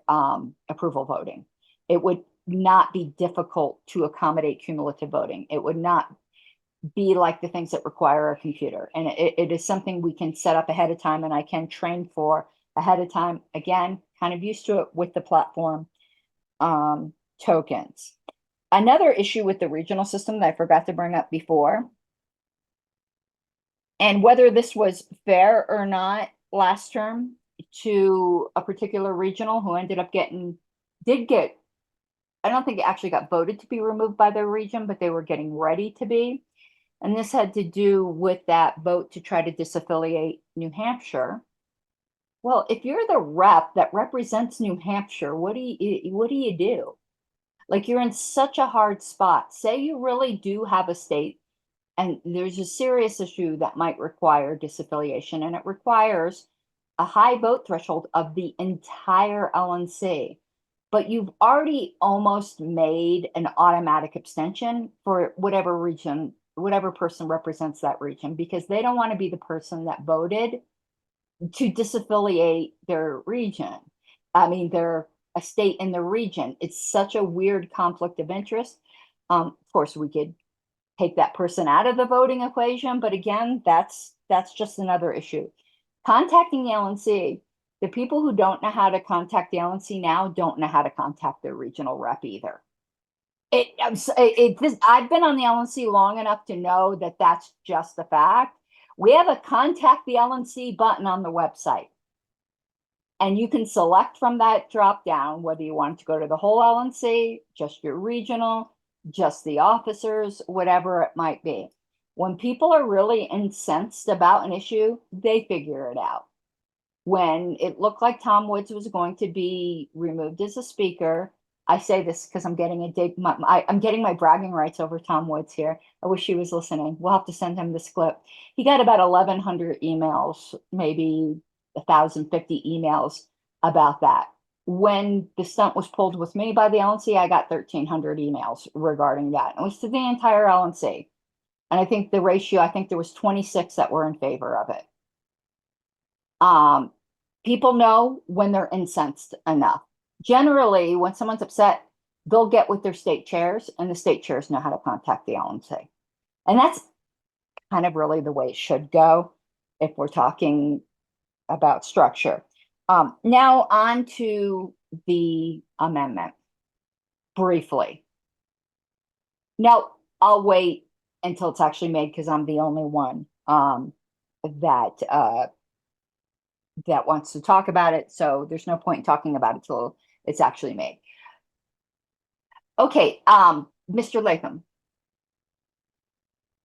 approval voting. It would not be difficult to accommodate cumulative voting. It would not be like the things that require a computer. And it is something we can set up ahead of time and I can train for ahead of time. Again, kind of used to it with the platform tokens. Another issue with the regional system that I forgot to bring up before, and whether this was fair or not last term to a particular regional who ended up I don't think it actually got voted to be removed by their region, but they were getting ready to be. And this had to do with that vote to try to disaffiliate New Hampshire. Well, if you're the rep that represents New Hampshire, what do you do? Like, you're in such a hard spot. Say you really do have a state and there's a serious issue that might require disaffiliation, and it requires a high vote threshold of the entire LNC. But you've already almost made an automatic abstention for whatever region, whatever person represents that region, because they don't want to be the person that voted to disaffiliate their region. I mean, they're a state in the region. It's such a weird conflict of interest. Of course, we could take that person out of the voting equation, but again, that's just another issue. Contacting the LNC, the people who don't know how to contact the LNC now don't know how to contact their regional rep either. I've been on the LNC long enough to know that that's just a fact. We have a contact the LNC button on the website. And you can select from that drop down whether you want to go to the whole LNC, just your regional, just the officers, whatever it might be. When people are really incensed about an issue, they figure it out. When it looked like Tom Woods was going to be removed as a speaker, I say this because I'm getting I'm getting my bragging rights over Tom Woods here. I wish he was listening. We'll have to send him this clip. He got about 1,100 emails, maybe 1,050 emails about that. When the stunt was pulled with me by the LNC, I got 1,300 emails regarding that. It was to the entire LNC. And I think the ratio, I think there was 26 that were in favor of it. People know when they're incensed enough. Generally, when someone's upset, they'll get with their state chairs, and the state chairs know how to contact the LNC. And that's kind of really the way it should go if we're talking about structure. Now on to the amendment briefly. Now, I'll wait until it's actually made because I'm the only one that wants to talk about it. So there's no point in talking about it till it's actually made. Okay, Mr. Latham.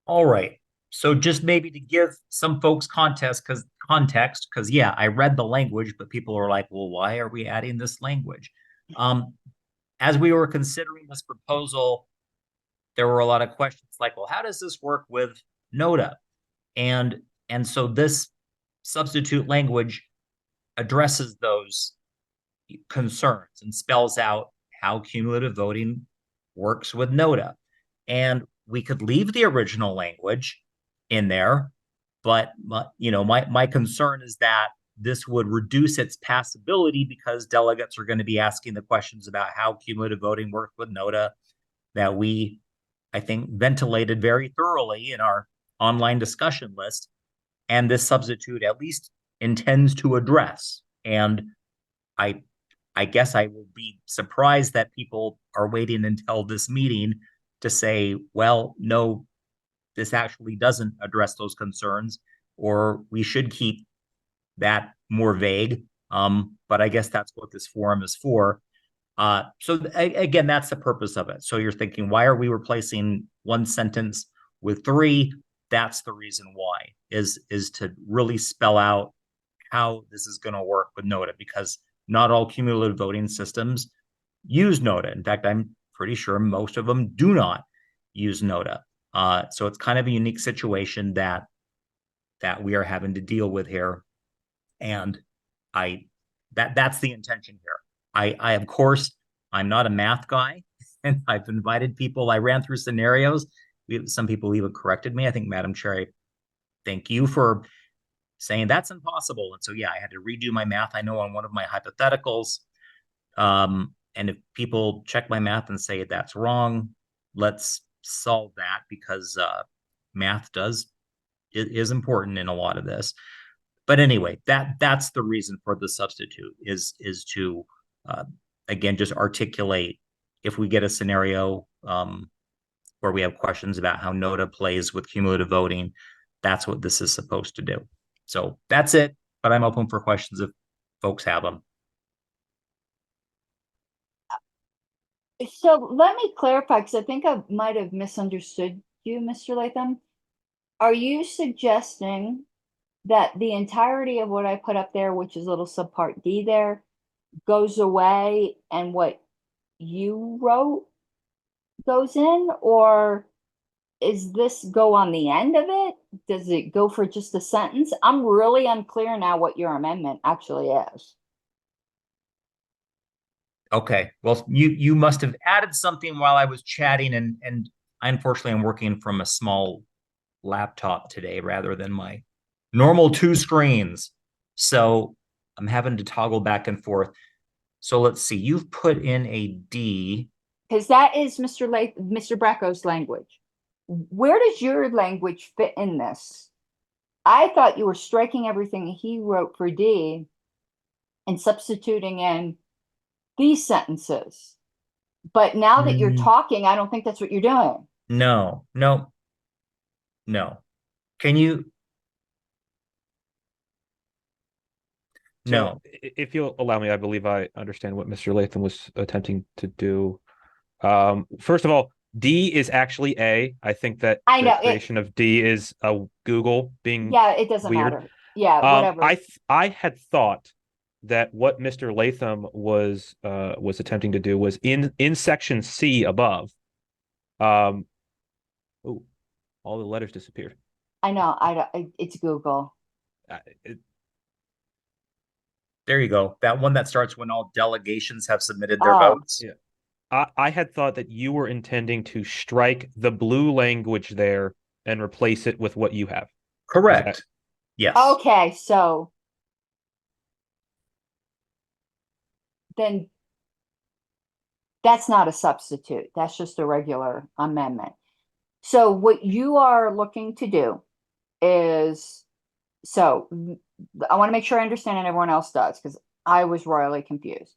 All right. So just maybe to give some folks context, because yeah, I read the language, but people are like, well, why are we adding this language? As we were considering this proposal, there were a lot of questions like, well, how does this work with NODA? And so this substitute language addresses those concerns and spells out how cumulative voting works with NOTA. And we could leave the original language in there, but my concern is that this would reduce its passability because delegates are going to be asking the questions about how cumulative voting works with NOTA that we, I think, ventilated very thoroughly in our online discussion list. And this substitute at least intends to address. And I guess I will be surprised that people are waiting until this meeting to say, well, no, this actually doesn't address those concerns, or we should keep that more vague. But I guess that's what this forum is for. Again, that's the purpose of it. So you're thinking, why are we replacing one sentence with three? That's the reason why, is to really spell out how this is going to work with NOTA, because not all cumulative voting systems use NOTA. In fact, I'm pretty sure most of them do not use NOTA. So it's kind of a unique situation that we are having to deal with here. And that's the intention here. I of course, I'm not a math guy, and I've invited people. I ran through scenarios. Some people even corrected me. I think, Madam Chair, I thank you for saying that's impossible. And so, yeah, I had to redo my math. I know on one of my hypotheticals. And if people check my math and say that's wrong, let's solve that, because math is important in a lot of this. But anyway, that's the reason for the substitute is to again just articulate if we get a scenario where we have questions about how NOTA plays with cumulative voting, that's what this is supposed to do. So that's it, but I'm open for questions if folks have them. So let me clarify, because I think I might have misunderstood you, Mr. Latham. Are you suggesting that the entirety of what I put up there, which is little subpart D there, goes away and what you wrote goes in? Or is this go on the end of it? Does it go for just a sentence? I'm really unclear now what your amendment actually is. Okay, well, you must have added something while I was chatting, and I unfortunately am working from a small laptop today rather than my normal 2 screens. So I'm having to toggle back and forth. So let's see, you've put in a D. Because that is Mr. Bracco's language. Where does your language fit in this? I thought you were striking everything he wrote for D and substituting in these sentences. But now that you're talking, I don't think that's what you're doing. No. Can you? No. So if you'll allow me, I believe I understand what Mr. Latham was attempting to do. First of all, D is actually A. I think that the creation of D is a Google being it doesn't weird. matter. Yeah, whatever. I had thought that what Mr. Latham was attempting to do was in section C above. All the letters disappeared. I know. It's Google. There you go. That one that starts when all delegations have submitted their votes. Yeah. I had thought that you were intending to strike the blue language there and replace it with what you have. Correct. Yes. Okay, so then that's not a substitute. That's just a regular amendment. So what you are looking to do is, so I want to make sure I understand and everyone else does, because I was royally confused.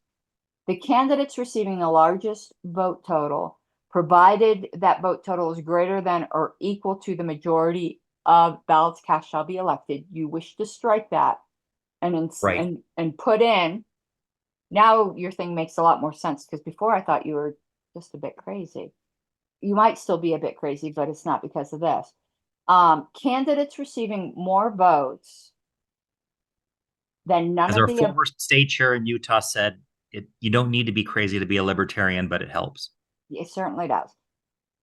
The candidates receiving the largest vote total, provided that vote total is greater than or equal to the majority of ballots cast, shall be elected. You wish to strike that and put in. Now your thing makes a lot more sense, because before I thought you were just a bit crazy. You might still be a bit crazy, but it's not because of this. Candidates receiving more votes than none As of our the former state chair in Utah said, you don't need to be crazy to be a libertarian, but it helps. It certainly does.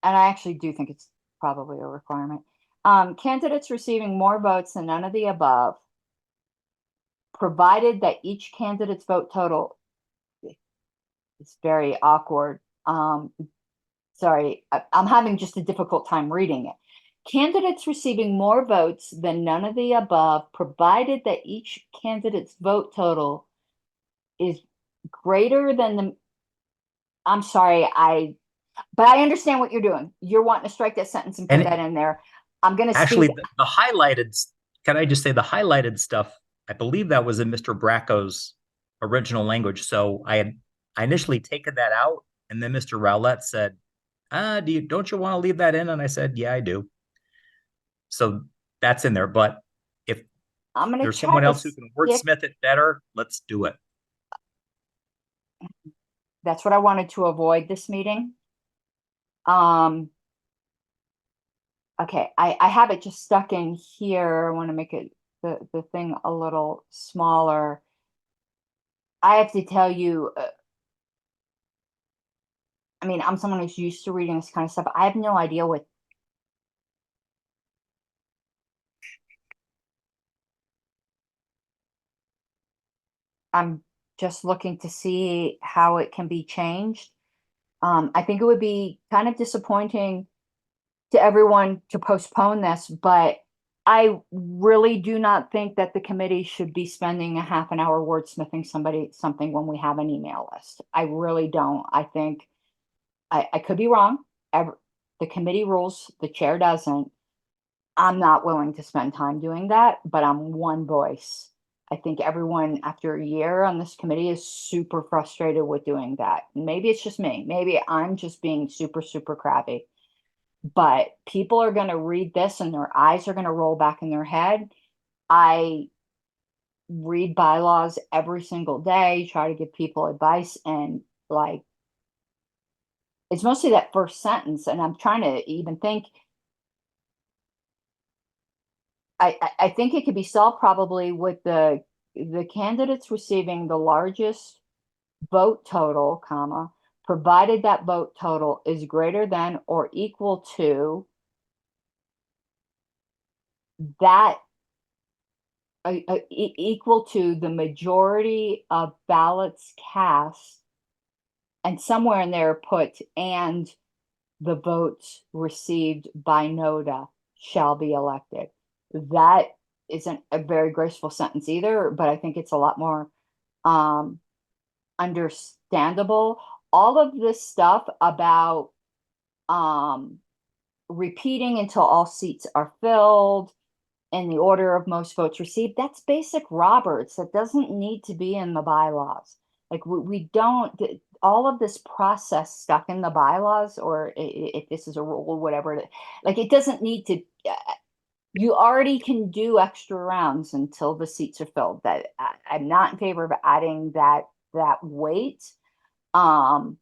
And I actually do think it's probably a requirement. Candidates receiving more votes than none of the above, provided that each candidate's vote total it's very awkward. Sorry, I'm having just a difficult time reading it. Candidates receiving more votes than none of the above, provided that each candidate's vote total is greater than the, I'm sorry, but I understand what you're doing. You're wanting to strike that sentence and put that in there. I'm going to Actually, speak. the highlighted, can I just say the highlighted stuff? I believe that was in Mr. Bracco's original language. So I initially taken that out, and then Mr. Rowlett said, don't you want to leave that in? And I said, yeah, I do. So that's in there. But if I'm going to there's try someone to else who can wordsmith it better, let's do it. That's what I wanted to avoid this meeting. Okay, I have it just stuck in here. I want to make it the thing a little smaller. I have to tell you, I mean, I'm someone who's used to reading this kind of stuff. I have no idea what. I'm just looking to see how it can be changed. I think it would be kind of disappointing to everyone to postpone this, but I really do not think that the committee should be spending a half an hour wordsmithing something when we have an email list. I really don't. I think I could be wrong. The committee rules, the chair doesn't. I'm not willing to spend time doing that, but I'm one voice. I think everyone after a year on this committee is super frustrated with doing that. Maybe it's just me. Maybe I'm just being super, super crabby. But people are going to read this and their eyes are going to roll back in their head. I read bylaws every single day, try to give people advice, and like, it's mostly that first sentence. And I'm trying to even think. I think it could be solved probably with the candidates receiving the largest vote total, comma, provided that vote total is greater than or equal to that equal to the majority of ballots cast, and somewhere in there put and the votes received by NODA shall be elected. That isn't a very graceful sentence either, but I think it's a lot more understandable. All of this stuff about repeating until all seats are filled in the order of most votes received, that's basic Roberts. That doesn't need to be in the bylaws. Like we don't, all of this process stuck in the bylaws, or if this is a rule or whatever, like it doesn't need to, you already can do extra rounds until the seats are filled. That I'm not in favor of adding that weight. I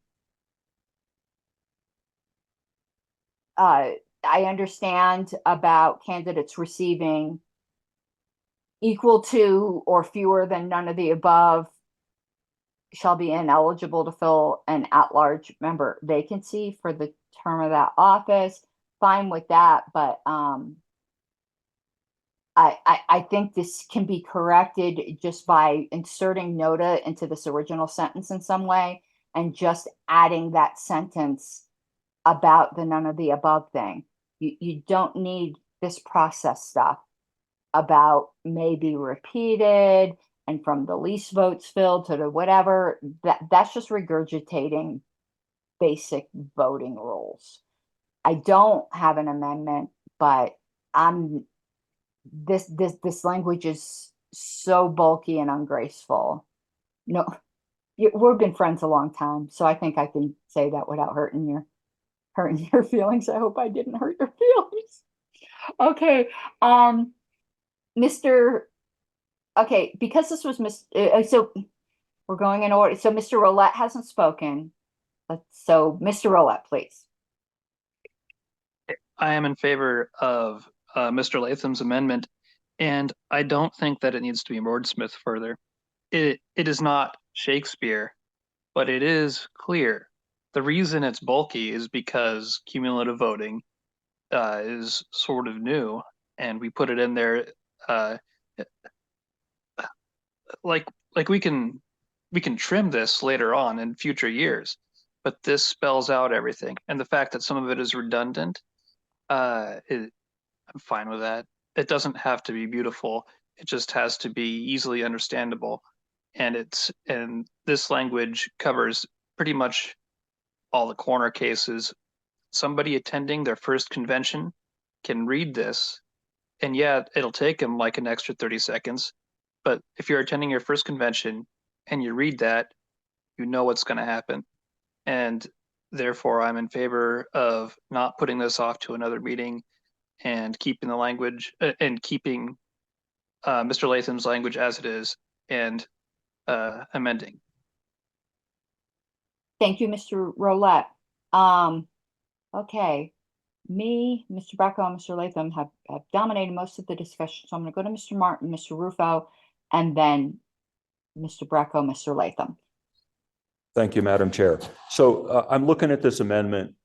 understand about candidates receiving equal to or fewer than none of the above shall be ineligible to fill an at-large member vacancy for the term of that office. Fine with that, but I think this can be corrected just by inserting NODA into this original sentence in some way and just adding that sentence about the none of the above thing. You don't need this process stuff about maybe repeated and from the least votes filled to the whatever. That's just regurgitating basic voting rules. I don't have an amendment, but this language is so bulky and ungraceful. No, we've been friends a long time, so I think I can say that without hurting your feelings. I hope I didn't hurt your feelings. Okay, okay, because this was so we're going in order. So Mr. Roulette hasn't spoken. So Mr. Roulette, please. I am in favor of Mr. Latham's amendment, and I don't think that it needs to be wordsmithed further. It is not Shakespeare, but it is clear. The reason it's bulky is because cumulative voting is sort of new, and we put it in there like we can we can trim this later on in future years, but this spells out everything. And the fact that some of it is redundant, I'm fine with that. It doesn't have to be beautiful. It just has to be easily understandable. And this language covers pretty much all the corner cases. Somebody attending their first convention can read this, and yeah, it'll take them like an extra 30 seconds. But if you're attending your first convention and you read that, you know what's going to happen. And therefore, I'm in favor of not putting this off to another meeting and keeping the language and keeping Mr. Latham's language as it is and amending. Thank you, Mr. Rolette. Okay, Mr. Bracco, and Mr. Latham have dominated most of the discussion. So I'm going to go to Mr. Martin, Mr. Rufo, and then Mr. Bracco, Mr. Latham. Thank you, Madam Chair. So I'm looking at this amendment,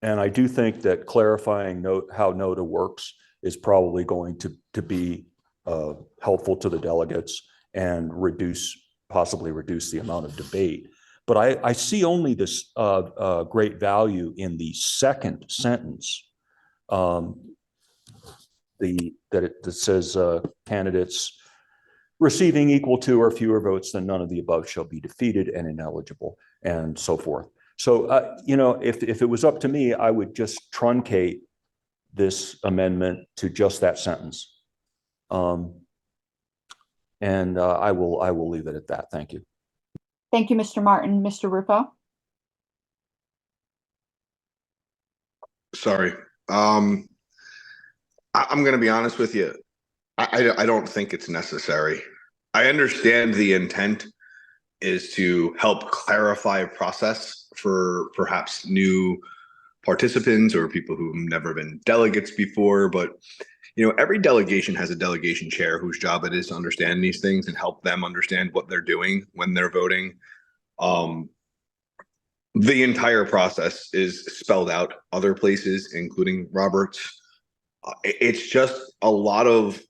and I do think that clarifying how NOTA works is probably going to be helpful to the delegates and possibly reduce the amount of debate. But I see only this great value in the second sentence that says candidates receiving equal to or fewer votes than none of the above shall be defeated and ineligible, and so forth. So, you know, if it was up to me, I would just truncate this amendment to just that sentence. And I will leave it at that. Thank you. Thank you, Mr. Martin. Mr. Rufo? Sorry. I'm going to be honest with you. I don't think it's necessary. I understand the intent is to help clarify a process for perhaps new participants or people who've never been delegates before. But, you know, every delegation has a delegation chair whose job it is to understand these things and help them understand what they're doing when they're voting. The entire process is spelled out other places, including Roberts. It's just a lot of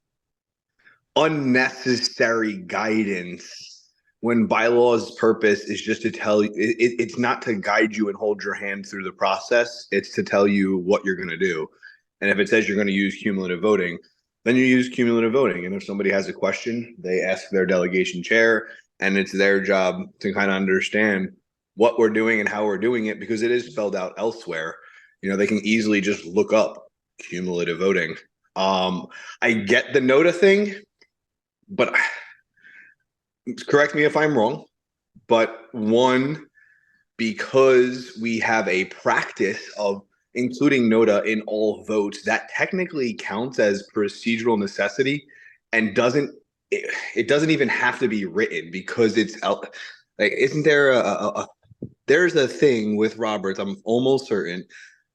unnecessary guidance when bylaws purpose is just to tell you, it's not to guide you and hold your hand through the process. It's to tell you what you're going to do. And if it says you're going to use cumulative voting, then you use cumulative voting. And if somebody has a question, they ask their delegation chair, and it's their job to kind of understand what we're doing and how we're doing it, because it is spelled out elsewhere. You know, they can easily just look up cumulative voting. I get the NOTA thing, but correct me if I'm wrong, but one, because we have a practice of including NOTA in all votes, that technically counts as procedural necessity and it doesn't even have to be written, because it's out. Like, isn't there there's a thing with Roberts, I'm almost certain,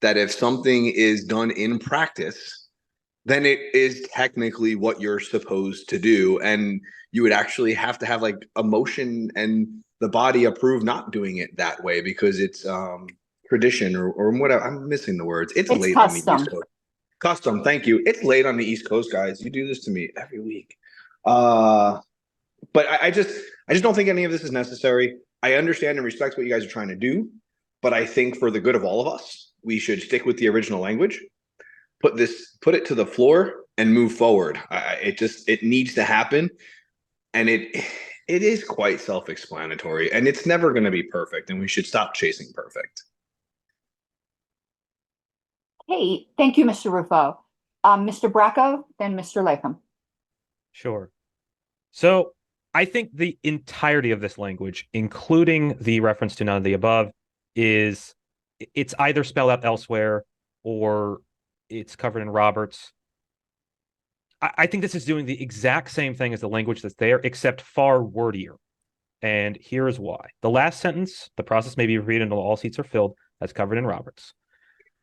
that if something is done in practice, then it is technically what you're supposed to do. And you would actually have to have like a motion and the body approve not doing it that way, because it's tradition or whatever. I'm missing the words. It's late custom. on the East Coast. Custom, thank you. It's late on the East Coast, guys. You do this to me every week. But I just don't think any of this is necessary. I understand and respect what you guys are trying to do, but I think for the good of all of us, we should stick with the original language, put it to the floor and move forward. It needs to happen. And it is quite self-explanatory, and it's never going to be perfect, and we should stop chasing perfect. Hey, thank you, Mr. Rufo. Mr. Bracco, then Mr. Latham. Sure. So I think the entirety of this language, including the reference to none of the above, it's either spelled out elsewhere or it's covered in Roberts. I think this is doing the exact same thing as the language that's there, except far wordier. And here's why. The last sentence, the process may be repeated until all seats are filled, that's covered in Roberts.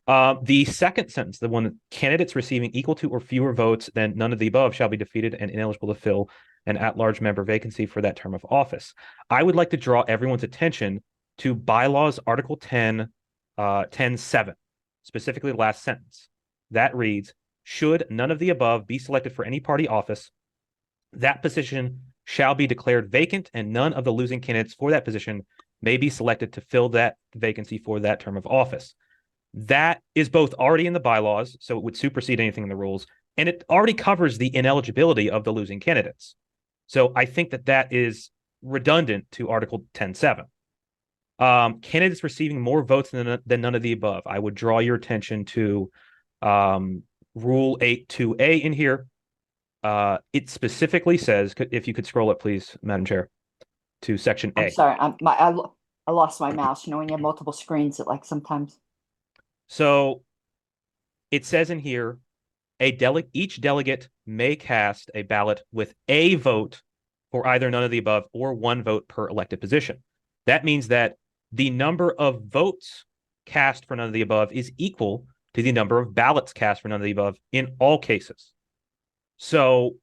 The second sentence, the one that candidates receiving equal to or fewer votes than none of the above shall be defeated and ineligible to fill an at-large member vacancy for that term of office. I would like to draw everyone's attention to Bylaws Article 10, 10.7, specifically the last sentence. That reads, should none of the above be selected for any party office, that position shall be declared vacant, and none of the losing candidates for that position may be selected to fill that vacancy for that term of office. That is both already in the bylaws, so it would supersede anything in the rules, and it already covers the ineligibility of the losing candidates. So I think that that is redundant to Article 10.7. Candidates receiving more votes than none of the above. I would draw your attention to Rule 8.2a in here. It specifically says, if you could scroll it, please, Madam Chair, to Section A. I'm sorry, I lost my mouse. You know, when you have multiple screens, it like sometimes. So it says in here, each delegate may cast a ballot with a vote for either none of the above or one vote per elected position. That means that the number of votes cast for none of the above is equal to the number of ballots cast for none of the above in all cases. So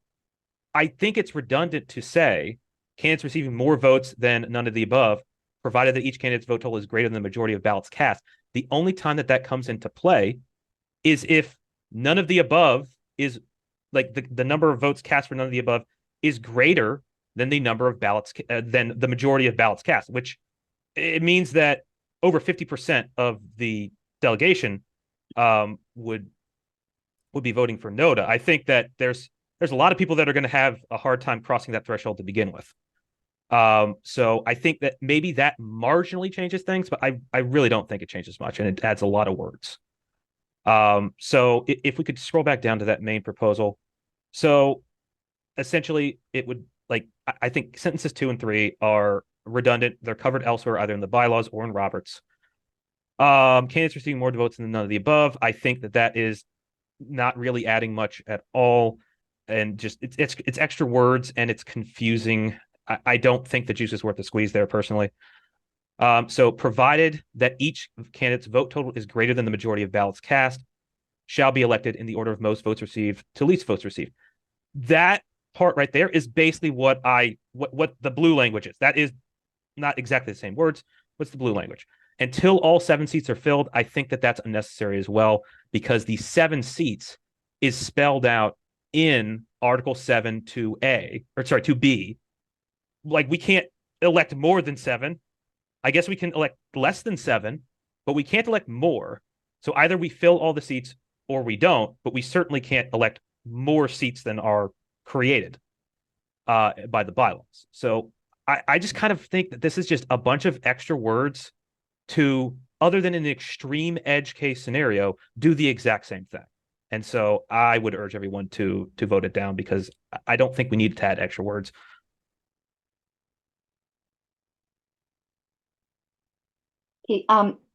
I think it's redundant to say candidates receiving more votes than none of the above, provided that each candidate's vote total is greater than the majority of ballots cast. The only time that that comes into play is if none of the above is like the number of votes cast for none of the above is greater than the number of ballots, than the majority of ballots cast, which it means that over 50% of the delegation would be voting for NOTA. I think that there's a lot of people that are going to have a hard time crossing that threshold to begin with. So I think that maybe that marginally changes things, but I really don't think it changes much, and it adds a lot of words. So if we could scroll back down to that main proposal. So essentially it would, like, I think sentences 2 and 3 are redundant. They're covered elsewhere, either in the bylaws or in Roberts. Candidates receiving more votes than none of the above. I think that is not really adding much at all, and just it's extra words and it's confusing. I don't think the juice is worth the squeeze there, personally. So provided that each candidate's vote total is greater than the majority of ballots cast, shall be elected in the order of most votes received to least votes received. That part right there is basically what the blue language is. That is not exactly the same words. What's the blue language? Until all 7 seats are filled, I think that that's unnecessary as well, because the 7 seats is spelled out in Article 7 2B. Like, we can't elect more than 7. I guess we can elect less than 7, but we can't elect more. So either we fill all the seats or we don't, but we certainly can't elect more seats than are created by the bylaws. So I just kind of think that this is just a bunch of extra words to, other than an extreme edge case scenario, do the exact same thing. And so I would urge everyone to vote it down, because I don't think we need to add extra words. Okay,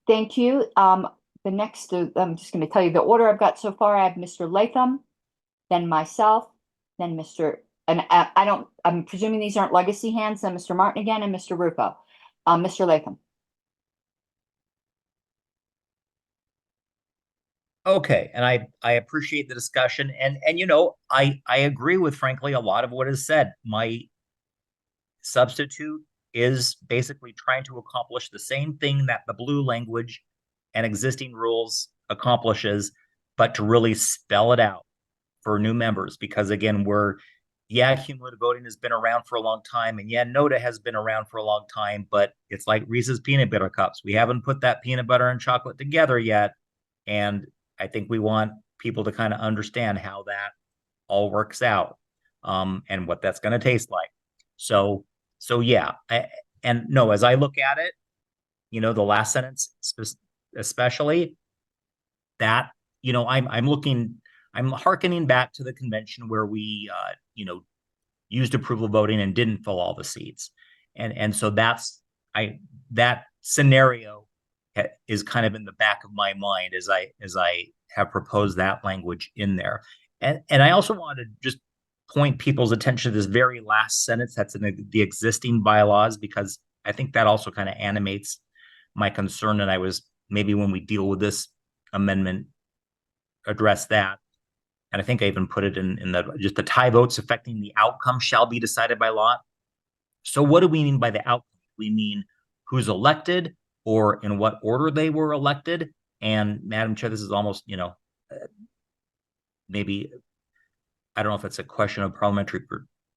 thank you. The next, I'm just going to tell you the order I've got so far. I have Mr. Latham, then myself, then I'm presuming these aren't legacy hands, then Mr. Martin again, and Mr. Rufo. Mr. Latham. Okay, and I appreciate the discussion, and I agree with, frankly, a lot of what is said. My substitute is basically trying to accomplish the same thing that the blue language and existing rules accomplishes, but to really spell it out for new members. Because again, cumulative voting has been around for a long time, and NOTA has been around for a long time, but it's like Reese's peanut butter cups. We haven't put that peanut butter and chocolate together yet, and I think we want people to kind of understand how that all works out, and what that's going to taste like. So yeah, as I look at it, the last sentence especially, that I'm hearkening back to the convention where we used approval voting and didn't fill all the seats, and so that scenario is kind of in the back of my mind as I have proposed that language in there, and I also wanted to just point people's attention to this very last sentence that's in the existing bylaws, because I think that also kind of animates my concern, and I was, maybe when we deal with this amendment, address that. And I think I even put it in just the tie votes affecting the outcome shall be decided by lot. So what do we mean by the outcome? We mean who's elected or in what order they were elected. And Madam Chair, this is almost, maybe, I don't know if it's a question of parliamentary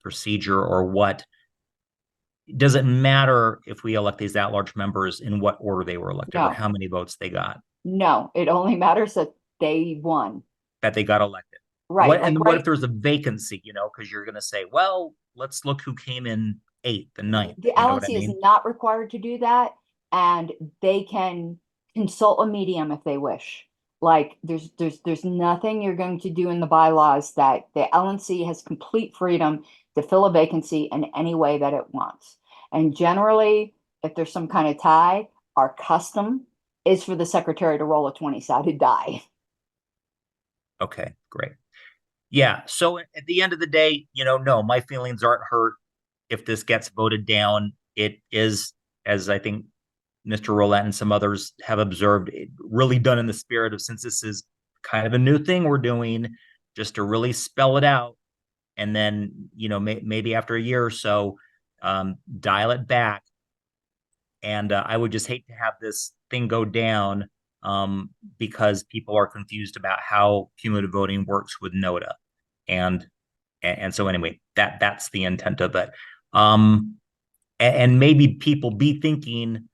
procedure or what? Does it matter if we elect these at-large members in what order they were elected or No. how many votes they got? No, it only matters that they won. That they got elected. Right. What, like and right, what if there's a vacancy, because you're going to say, well, let's look who came in 8th and 9th. the You know what I LNC is mean? not required to do that, and they can consult a medium if they wish. Like there's nothing you're going to do in the bylaws that the LNC has complete freedom to fill a vacancy in any way that it wants. And generally, if there's some kind of tie, our custom is for the secretary to roll a 20-sided die. Okay, great. Yeah. So at the end of the day, no, my feelings aren't hurt if this gets voted down. It is, as I think Mr. Roulette and some others have observed, it really done in the spirit of, since this is kind of a new thing we're doing, just to really spell it out. And then, maybe after a year or so, dial it back. And I would just hate to have this thing go down because people are confused about how cumulative voting works with NOTA. And so anyway, that's the intent of it. And maybe people be thinking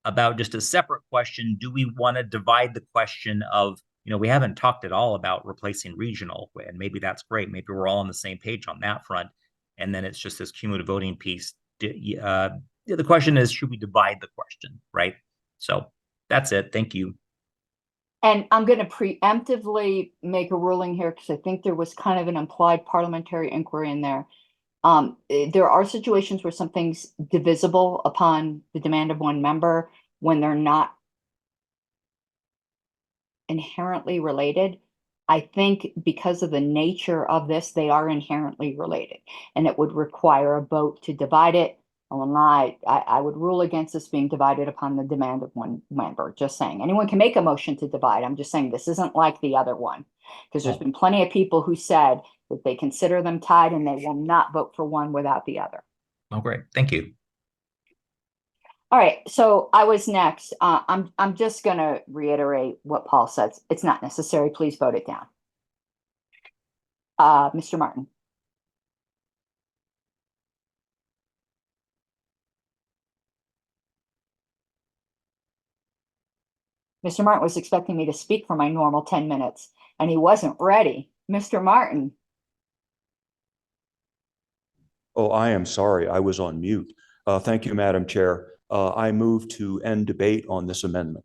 about just a separate question. Do we want to divide the question of, we haven't talked at all about replacing regional, and maybe that's great. Maybe we're all on the same page on that front. And then it's just this cumulative voting piece. The question is, should we divide the question, right? So that's it. Thank you. And I'm going to preemptively make a ruling here because I think there was kind of an implied parliamentary inquiry in there. There are situations where something's divisible upon the demand of one member when they're not inherently related. I think because of the nature of this, they are inherently related, and it would require a vote to divide it. I would rule against this being divided upon the demand of one member. Just saying, anyone can make a motion to divide. I'm just saying this isn't like the other one, because there's been plenty of people who said that they consider them tied and they will not vote for one without the other. Oh, great. Thank you. All right, so I was next. I'm just going to reiterate what Paul said. It's not necessary. Please vote it down. Mr. Martin. Mr. Martin was expecting me to speak for my normal 10 minutes, and he wasn't ready. Mr. Martin. Oh, I am sorry. I was on mute. Thank you, Madam Chair. I move to end debate on this amendment.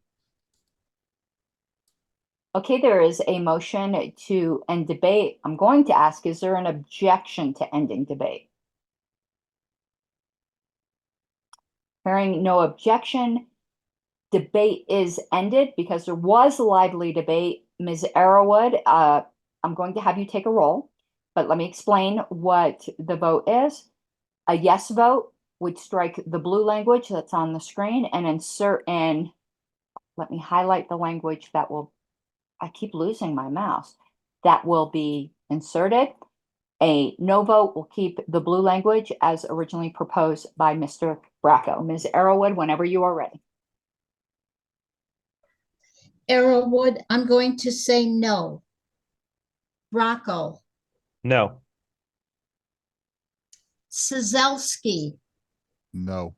Okay, there is a motion to end debate. I'm going to ask, is there an objection to ending debate? Hearing no objection, debate is ended because there was a lively debate. Ms. Arrowood, I'm going to have you take a roll, but let me explain what the vote is. A yes vote would strike the blue language that's on the screen and insert in, let me highlight the language that will, I keep losing my mouse, that will be inserted. A no vote will keep the blue language as originally proposed by Mr. Bracco. Ms. Arrowood, whenever you are ready. Arrowood, I'm going to say no. Bracco. No. Szelski. No.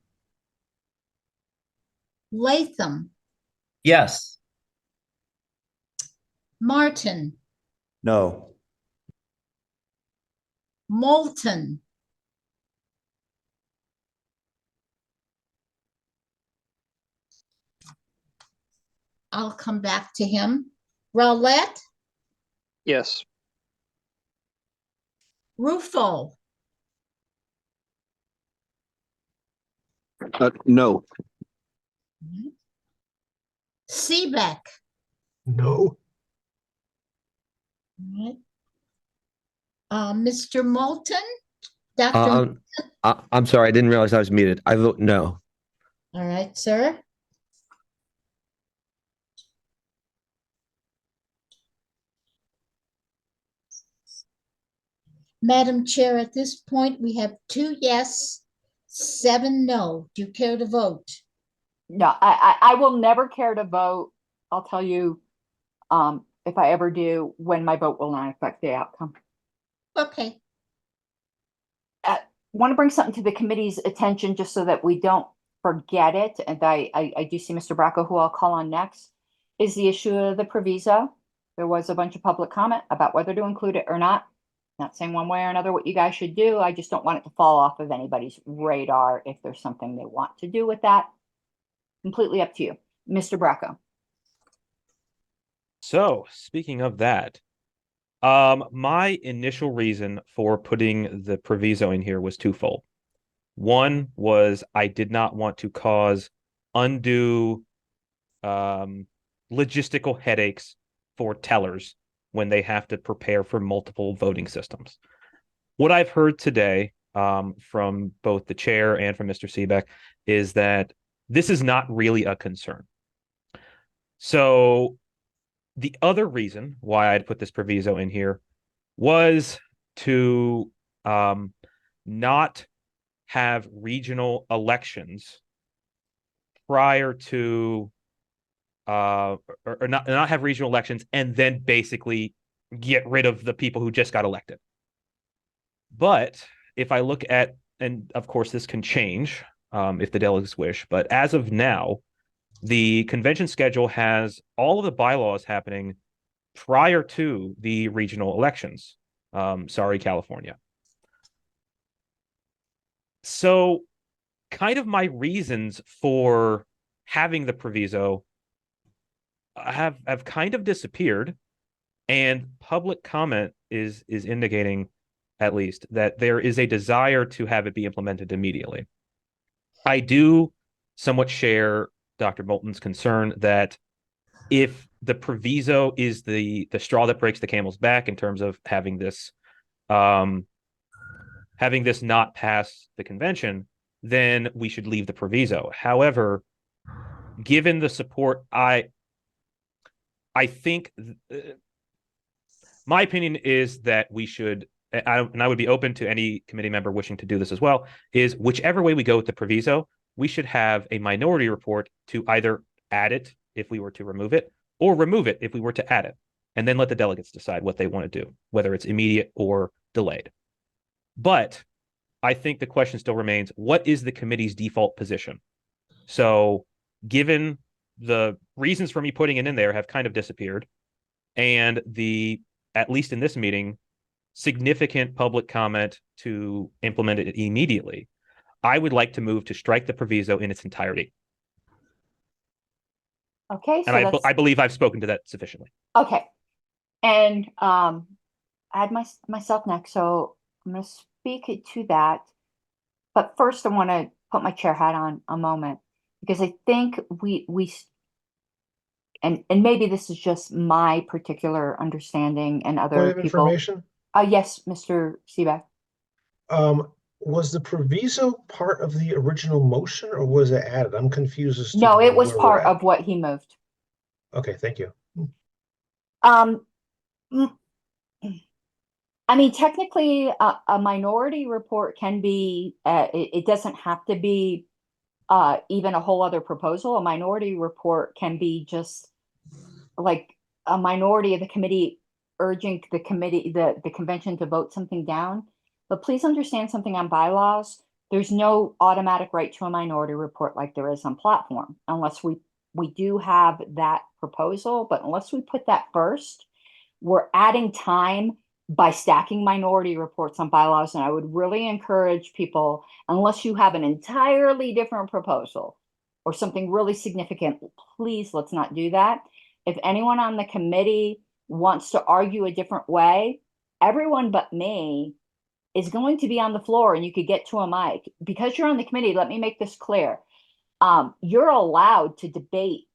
Latham. Yes. Martin. No. Moulton. I'll come back to him. Rowlett. Yes. Rufo. No. Seebeck. No. All right. Mr. Moulton? Dr. I'm sorry, I didn't realize I was muted. I vote no. All right, sir. Madam Chair, at this point, we have 2 yes, 7 no. Do you care to vote? No, I will never care to vote. I'll tell you if I ever do, when my vote will not affect the outcome. Okay. want to bring something to the committee's attention just so that we don't forget it. And I do see Mr. Bracco, who I'll call on next, is the issue of the proviso. There was a bunch of public comment about whether to include it or not. Not saying one way or another what you guys should do. I just don't want it to fall off of anybody's radar if there's something they want to do with that. Completely up to you. Mr. Bracco. So, speaking of that, my initial reason for putting the proviso in here was twofold. One was I did not want to cause undue logistical headaches for tellers when they have to prepare for multiple voting systems. What I've heard today from both the chair and from Mr. Seebeck is that this is not really a concern. So the other reason why I'd put this proviso in here was to not have regional elections prior to or not have regional elections and then basically get rid of the people who just got elected. But if I look at, and of course this can change if the delegates wish, but as of now, the convention schedule has all of the bylaws happening prior to the regional elections. Sorry, California. So kind of my reasons for having the proviso have kind of disappeared, and public comment is indicating at least that there is a desire to have it be implemented immediately. I do somewhat share Dr. Bolton's concern that if the proviso is the straw that breaks the camel's back in terms of having this not pass the convention, then we should leave the proviso. However, given the support, I think my opinion is that we should, and I would be open to any committee member wishing to do this as well, is whichever way we go with the proviso, we should have a minority report to either add it if we were to remove it, or remove it if we were to add it, and then let the delegates decide what they want to do, whether it's immediate or delayed. But I think the question still remains, what is the committee's default position? So given the reasons for me putting it in there have kind of disappeared, and at least in this meeting, significant public comment to implement it immediately, I would like to move to strike the proviso in its entirety. Okay, so And that's I believe I've spoken to that sufficiently. okay. And I had myself next, so I'm going to speak to that. But first, I want to put my chair hat on a moment, because I think and maybe this is just my particular understanding and other Point of people. information? Yes, Mr. Seebeck. Was the proviso part of the original motion or was it added? I'm confused as to No, it was where we're part at. of what he moved. Okay, thank you. I mean, technically, a minority report can be, it doesn't have to be even a whole other proposal. A minority report can be just like a minority of the committee urging the convention to vote something down. But please understand something on bylaws. There's no automatic right to a minority report like there is on platform, unless we do have that proposal. But unless we put that first, we're adding time by stacking minority reports on bylaws. And I would really encourage people, unless you have an entirely different proposal or something really significant, please let's not do that. If anyone on the committee wants to argue a different way, everyone but me is going to be on the floor and you could get to a mic. Because you're on the committee, let me make this clear. You're allowed to debate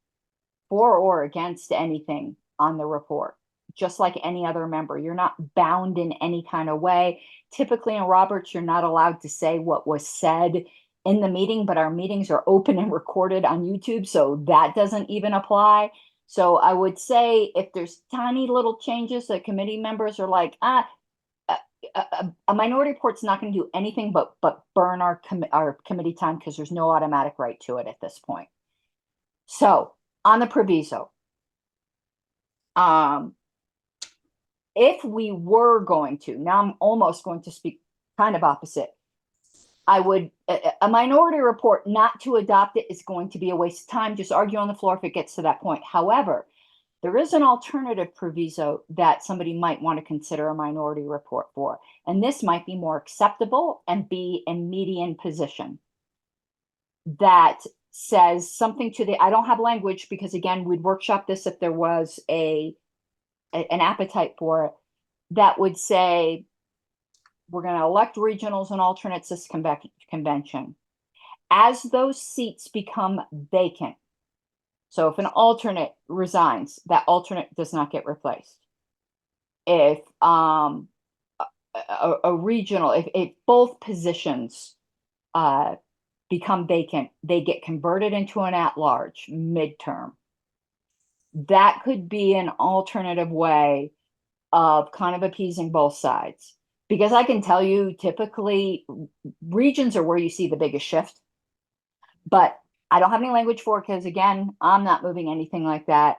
for or against anything on the report, just like any other member. You're not bound in any kind of way. Typically in Roberts, you're not allowed to say what was said in the meeting, but our meetings are open and recorded on YouTube, so that doesn't even apply. So I would say if there's tiny little changes that committee members are like, a minority report's not going to do anything but burn our committee time, because there's no automatic right to it at this point. So on the proviso, if we were going to, now I'm almost going to speak kind of opposite. I would, a minority report not to adopt it is going to be a waste of time. Just argue on the floor if it gets to that point. However, there is an alternative proviso that somebody might want to consider a minority report for, and this might be more acceptable and be a median position that says something to the, I don't have language because again, we'd workshop this if there was an appetite for it, that would say, we're going to elect regionals and alternates this convention. As those seats become vacant, so if an alternate resigns, that alternate does not get replaced. If a regional, if both positions become vacant, they get converted into an at-large midterm. That could be an alternative way of kind of appeasing both sides. Because I can tell you, typically, regions are where you see the biggest shift. But I don't have any language for it because, again, I'm not moving anything like that.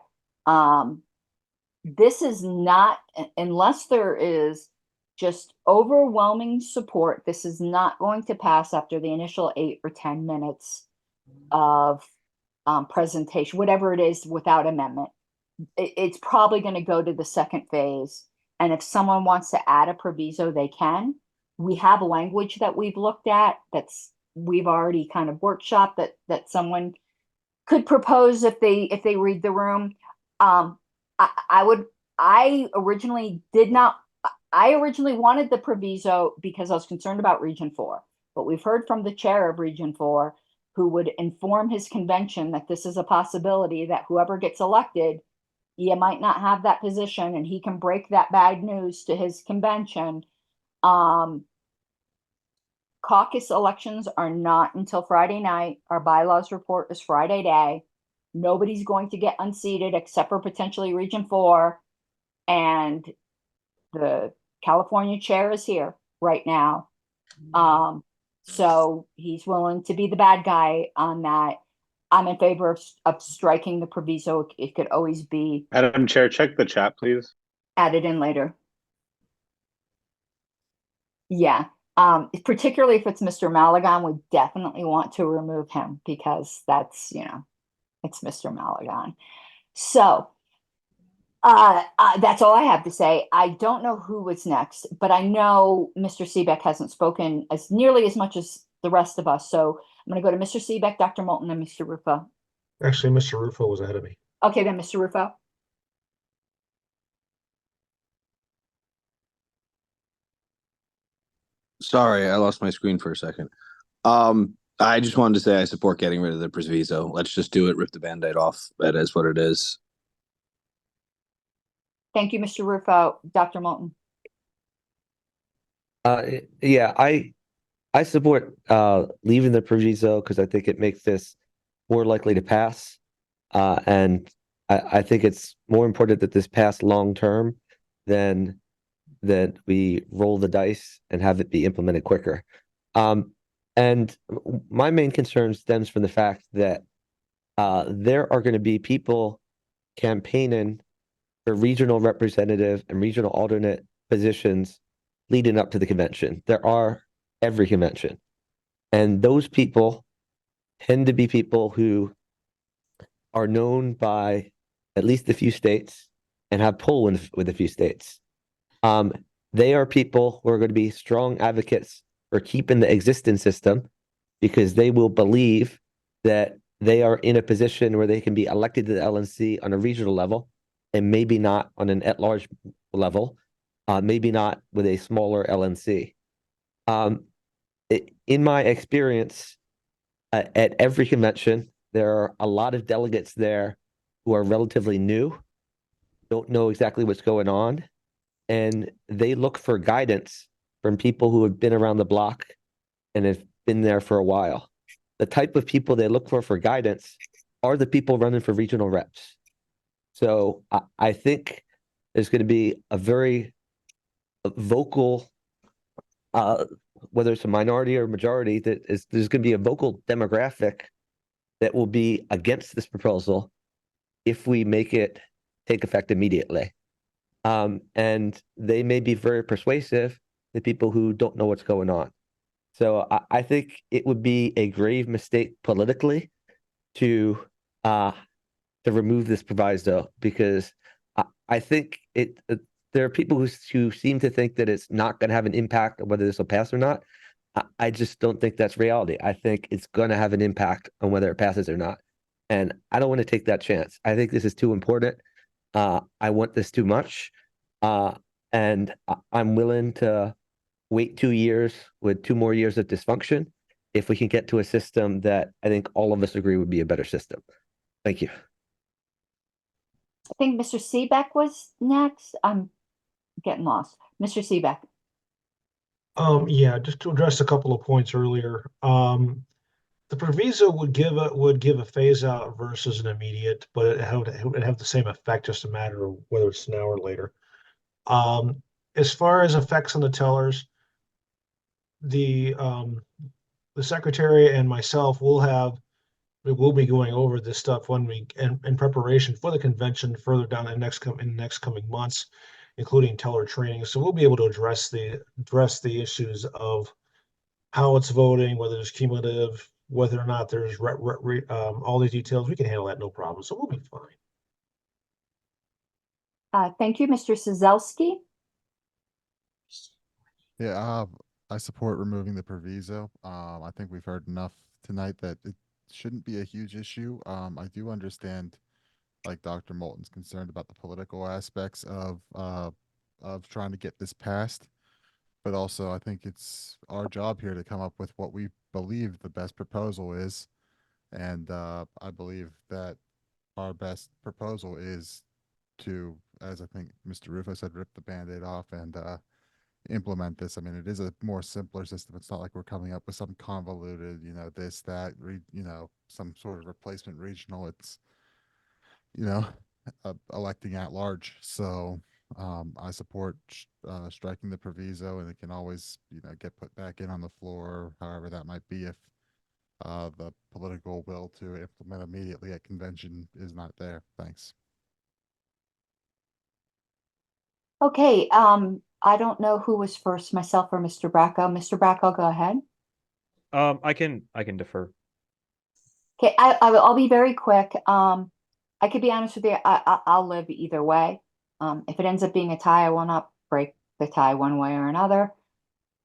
This is not, unless there is just overwhelming support, this is not going to pass after the initial 8 or 10 minutes of presentation, whatever it is, without amendment. It's probably going to go to the second phase. And if someone wants to add a proviso, they can. We have language that we've looked at we've already kind of workshopped that someone could propose if they read the room. I originally wanted the proviso because I was concerned about Region 4, but we've heard from the chair of Region 4 who would inform his convention that this is a possibility, that whoever gets elected, you might not have that position, and he can break that bad news to his convention. Caucus elections are not until Friday night. Our bylaws report is Friday day. Nobody's going to get unseated except for potentially Region 4. And the California chair is here right now. So he's willing to be the bad guy on that. I'm in favor of striking the proviso. It could always be Madam Chair, check the chat, please. added in later. Yeah. Particularly if it's Mr. Malagon, we definitely want to remove him because that's, it's Mr. Malagon. So that's all I have to say. I don't know who was next, but I know Mr. Seebeck hasn't spoken as nearly as much as the rest of us. So I'm going to go to Mr. Seebeck, Dr. Moulton, and Mr. Rufo. Actually, Mr. Rufo was ahead of me. Okay, then Mr. Rufo. Sorry, I lost my screen for a second. I just wanted to say I support getting rid of the proviso. Let's just do it. Rip the Band-Aid off. That is what it is. Thank you, Mr. Rufo. Dr. Moulton. Yeah, I support leaving the proviso because I think it makes this more likely to pass. And I think it's more important that this pass long term than that we roll the dice and have it be implemented quicker. And my main concern stems from the fact that there are going to be people campaigning for regional representative and regional alternate positions leading up to the convention. There are every convention. And those people tend to be people who are known by at least a few states and have pull with a few states. They are people who are going to be strong advocates for keeping the existing system because they will believe that they are in a position where they can be elected to the LNC on a regional level and maybe not on an at-large level, maybe not with a smaller LNC. In my experience, at every convention, there are a lot of delegates there who are relatively new, don't know exactly what's going on, and they look for guidance from people who have been around the block and have been there for a while. The type of people they look for guidance are the people running for regional reps. So I think there's going to be a very vocal, whether it's a minority or majority, there's going to be a vocal demographic that will be against this proposal if we make it take effect immediately. And they may be very persuasive to people who don't know what's going on. So I think it would be a grave mistake politically to remove this proviso, because I think there are people who seem to think that it's not going to have an impact on whether this will pass or not. I just don't think that's reality. I think it's going to have an impact on whether it passes or not. And I don't want to take that chance. I think this is too important. I want this too much. And I'm willing to wait 2 years with 2 more years of dysfunction if we can get to a system that I think all of us agree would be a better system. Thank you. I think Mr. Seebeck was next. I'm getting lost. Mr. Seebeck. Yeah, just to address a couple of points earlier. The proviso would give a phase out versus an immediate, but it would have the same effect, just a matter of whether it's now or later. As far as effects on the tellers, the secretary and myself we will be going over this stuff when we in preparation for the convention further down in the next coming months, including teller training. So we'll be able to address the issues of how it's voting, whether it's cumulative, whether or not there's all these details. We can handle that, no problem. So we'll be fine. Thank you, Mr. Sizelski. Yeah, I support removing the proviso. I think we've heard enough tonight that it shouldn't be a huge issue. I do understand, like Dr. Moulton's concerned about the political aspects of trying to get this passed, but also I think it's our job here to come up with what we believe the best proposal is, and I believe that our best proposal is to, as I think Mr. Rufo said, rip the Band-Aid off and implement this. I mean, it is a more simpler system. It's not like we're coming up with some convoluted, this, that, some sort of replacement regional. It's, electing at large. So I support striking the proviso, and it can always, get put back in on the floor, however that might be, if the political will to implement immediately at convention is not there. Thanks. Okay, I don't know who was first, myself or Mr. Bracco. Mr. Bracco, go ahead. I can defer. Okay, I'll be very quick. I could be honest with you, I'll live either way. If it ends up being a tie, I will not break the tie one way or another.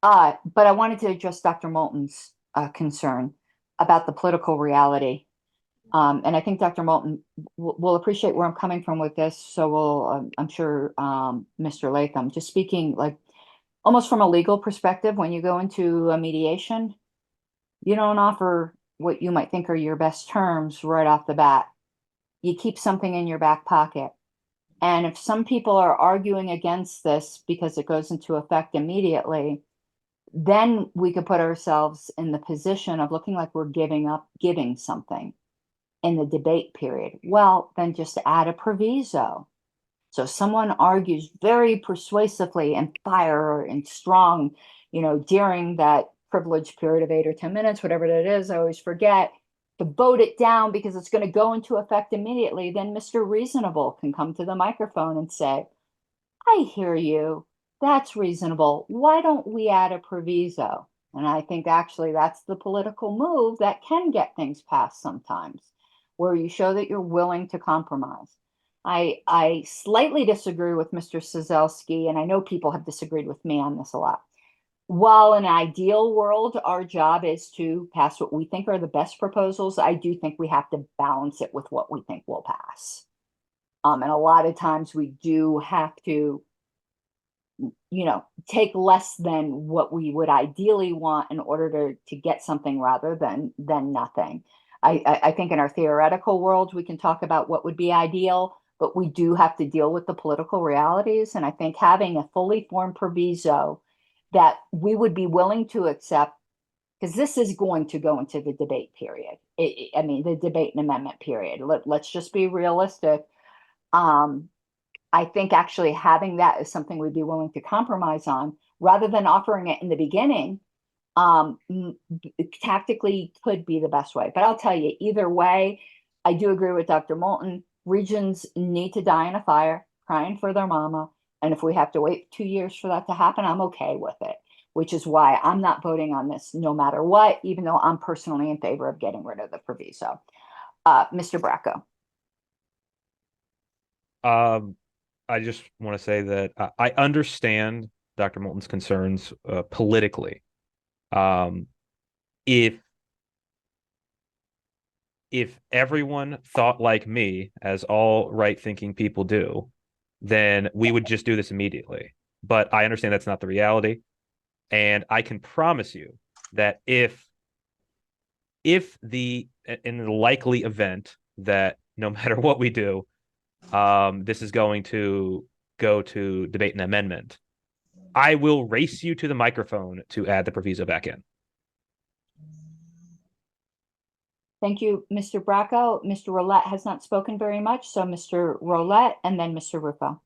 But I wanted to address Dr. Moulton's concern about the political reality. And I think Dr. Moulton will appreciate where I'm coming from with this. So will, I'm sure, Mr. Latham, just speaking like almost from a legal perspective, when you go into a mediation, you don't offer what you might think are your best terms right off the bat. You keep something in your back pocket. And if some people are arguing against this because it goes into effect immediately, then we could put ourselves in the position of looking like we're giving something in the debate period. Well, then just add a proviso. So someone argues very persuasively and fire and strong, during that privileged period of 8 or 10 minutes, whatever that is, I always forget, to vote it down because it's going to go into effect immediately. Then Mr. Reasonable can come to the microphone and say, I hear you. That's reasonable. Why don't we add a proviso? And I think actually that's the political move that can get things passed sometimes, where you show that you're willing to compromise. I slightly disagree with Mr. Sizelski, and I know people have disagreed with me on this a lot. While in an ideal world, our job is to pass what we think are the best proposals, I do think we have to balance it with what we think will pass. And a lot of times we do have to, take less than what we would ideally want in order to get something rather than nothing. I think in our theoretical world, we can talk about what would be ideal, but we do have to deal with the political realities. And I think having a fully formed proviso that we would be willing to accept, because this is going to go into the debate period. The debate and amendment period. Let's just be realistic. I think actually having that is something we'd be willing to compromise on rather than offering it in the beginning. Tactically could be the best way. But I'll tell you, either way, I do agree with Dr. Moulton. Regions need to die in a fire, crying for their mama. And if we have to wait 2 years for that to happen, I'm okay with it. which is why I'm not voting on this no matter what, even though I'm personally in favor of getting rid of the proviso. Mr. Bracco. I just want to say that I understand Dr. Moulton's concerns politically. If everyone thought like me, as all right-thinking people do, then we would just do this immediately. But I understand that's not the reality. And I can promise you that if in the likely event that no matter what we do, this is going to go to debate and amendment, I will race you to the microphone to add the proviso back in. Thank you, Mr. Bracco. Mr. Roulette has not spoken very much, so Mr. Roulette and then Mr. Rufo.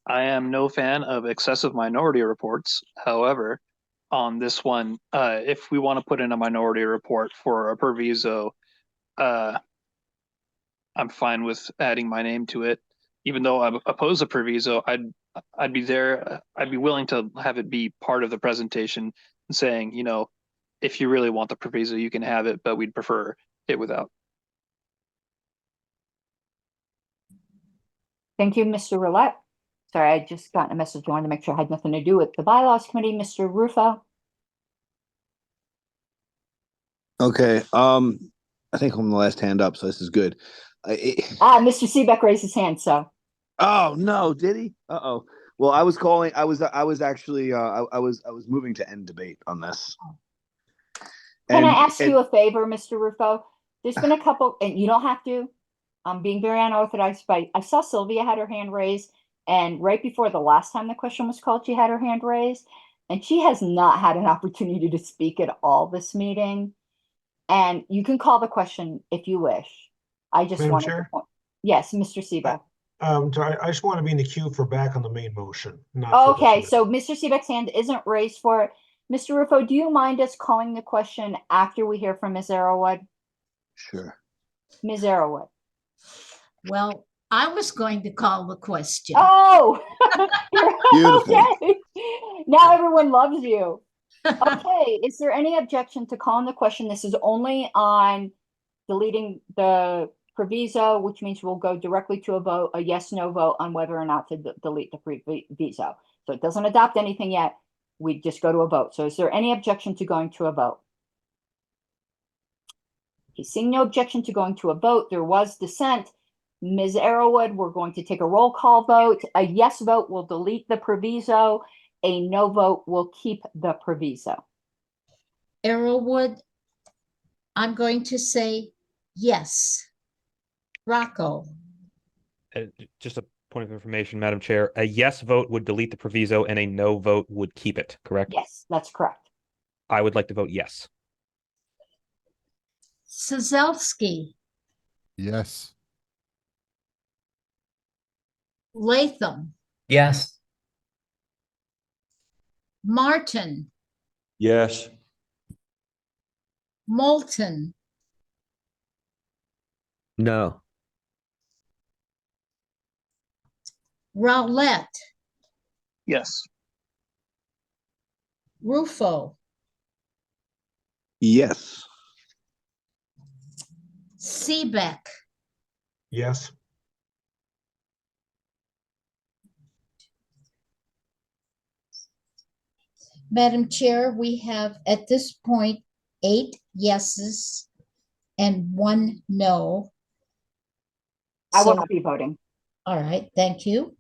I am no fan of excessive minority reports. However, on this one, if we want to put in a minority report for a proviso, I'm fine with adding my name to it. Even though I oppose a proviso, I'd be there. I'd be willing to have it be part of the presentation, saying, you know, if you really want the proviso, you can have it, but we'd prefer it without. Thank you, Mr. Roulette. Sorry, I just got a message. I wanted to make sure it had nothing to do with the bylaws committee. Mr. Rufo. Okay. I think I'm the last hand up, so this is good. Mr. Seebeck raised his hand, so. Oh no, did he? Uh-oh. Well, I was calling. I was actually. I was moving to end debate on this. Can I ask you a favor, Mr. Rufo? There's been a couple, and you don't have to. I'm being very unorthodox, but I saw Sylvia had her hand raised, and right before the last time the question was called, she had her hand raised, and she has not had an opportunity to speak at all this meeting. And you can call the question if you wish. I just want to point. Yes, Mr. Seebeck. I just want to be in the queue for back on the main motion. Not Okay, so Mr. Seebeck's hand isn't raised for it. Mr. Rufo, do you mind us calling the question after we hear from Ms. Arrowwood? Sure. Ms. Arrowwood. Well, I was going to call the question. Oh, Beautiful. Okay. Now everyone loves you. Okay, is there any objection to calling the question? This is only on deleting the proviso, which means we'll go directly to a vote, a yes/no vote on whether or not to delete the proviso. So it doesn't adopt anything yet. We just go to a vote. So is there any objection to going to a vote? Okay, seeing no objection to going to a vote, there was dissent. Ms. Arrowwood, we're going to take a roll call vote. A yes vote will delete the proviso. A no vote will keep the proviso. Arrowwood, I'm going to say yes. Rocco. Just a point of information, Madam Chair. A yes vote would delete the proviso and a no vote would keep it, correct? Yes, that's correct. I would like to vote yes. Sazelski. Yes. Latham. Yes. Martin. Yes. Moulton. No. Rowlett. Yes. Rufo. Yes. Seebeck. Yes. Madam Chair, we have at this point 8 yeses and 1 no. I will So- not be voting. All right, thank you.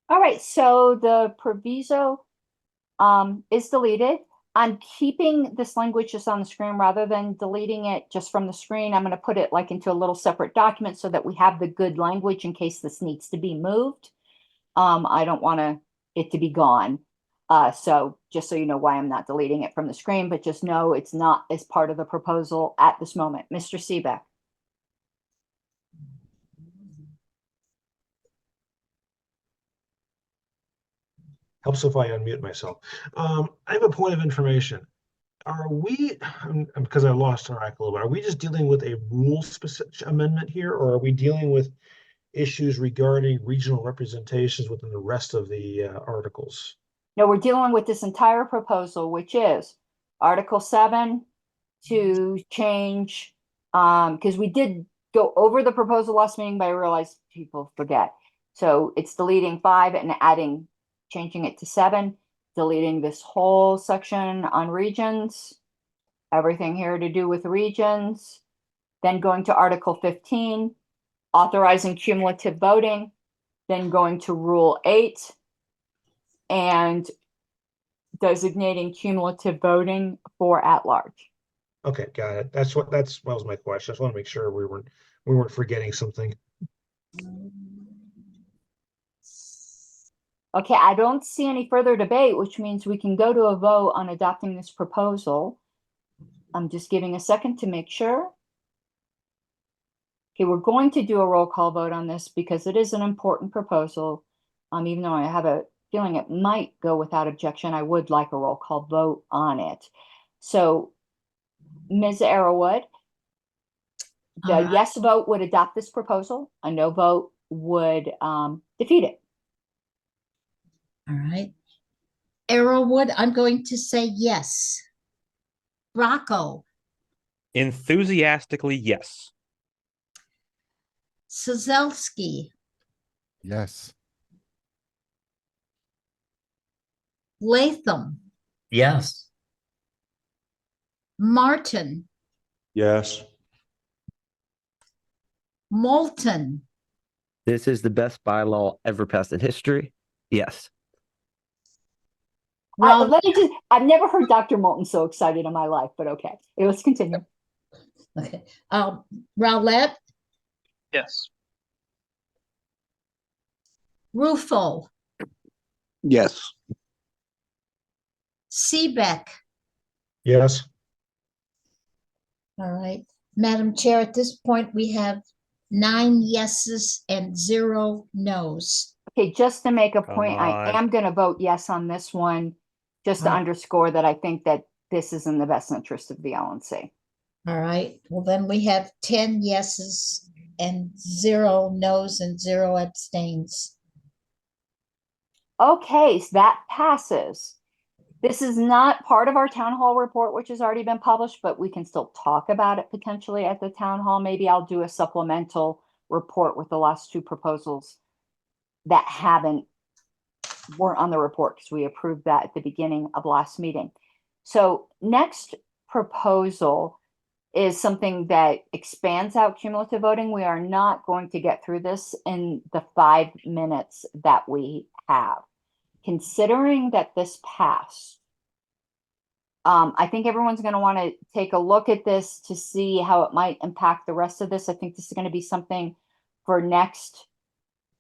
All right, so the proviso is deleted. I'm keeping this language just on the screen rather than deleting it just from the screen. I'm going to put it like into a little separate document so that we have the good language in case this needs to be moved. I don't want it to be gone. So just so you know why I'm not deleting it from the screen, but just know it's not as part of the proposal at this moment. Mr. Seebeck. Helps if I unmute myself. I have a point of information. Are we, because I lost track a little bit, are we just dealing with a rule specific amendment here, or are we dealing with issues regarding regional representations within the rest of the articles? No, we're dealing with this entire proposal, which is Article 7 to change, because we did go over the proposal last meeting, but I realized people forget. So it's deleting 5 and adding, changing it to 7, deleting this whole section on regions, everything here to do with regions, then going to Article 15, authorizing cumulative voting, then going to Rule 8, and designating cumulative voting for at-large. Okay, got it. That was my question. I just want to make sure we weren't forgetting something. Okay, I don't see any further debate, which means we can go to a vote on adopting this proposal. I'm just giving a second to make sure. Okay, we're going to do a roll call vote on this because it is an important proposal. Even though I have a feeling it might go without objection, I would like a roll call vote on it. So, Ms. Arrowood, the yes vote would adopt this proposal. A no vote would defeat it. All right. Arrowwood, I'm going to say yes. Rocco, Enthusiastically, yes. Sazelski, Yes. Latham, Yes. Martin, Yes. Moulton, This is the best bylaw ever passed in history. Yes. Let me just, I've never heard Dr. Moulton so excited in my life, but okay. Let's continue. Okay. Rowlett, Yes. Rufo, Yes. Seebeck. Yes. All right. Madam Chair, at this point, we have 9 yeses and 0 nos. Okay, just to make a Come point, I on. am going to vote yes on this one, just to Right. underscore that I think that this is in the best interest of the LNC. All right. Well, then we have 10 yeses and 0 nos and 0 abstains. Okay, so that passes. This is not part of our town hall report, which has already been published, but we can still talk about it potentially at the town hall. Maybe I'll do a supplemental report with the last 2 proposals that weren't on the report because we approved that at the beginning of last meeting. So next proposal is something that expands out cumulative voting. We are not going to get through this in the 5 minutes that we have. Considering that this passed, I think everyone's going to want to take a look at this to see how it might impact the rest of this. I think this is going to be something for next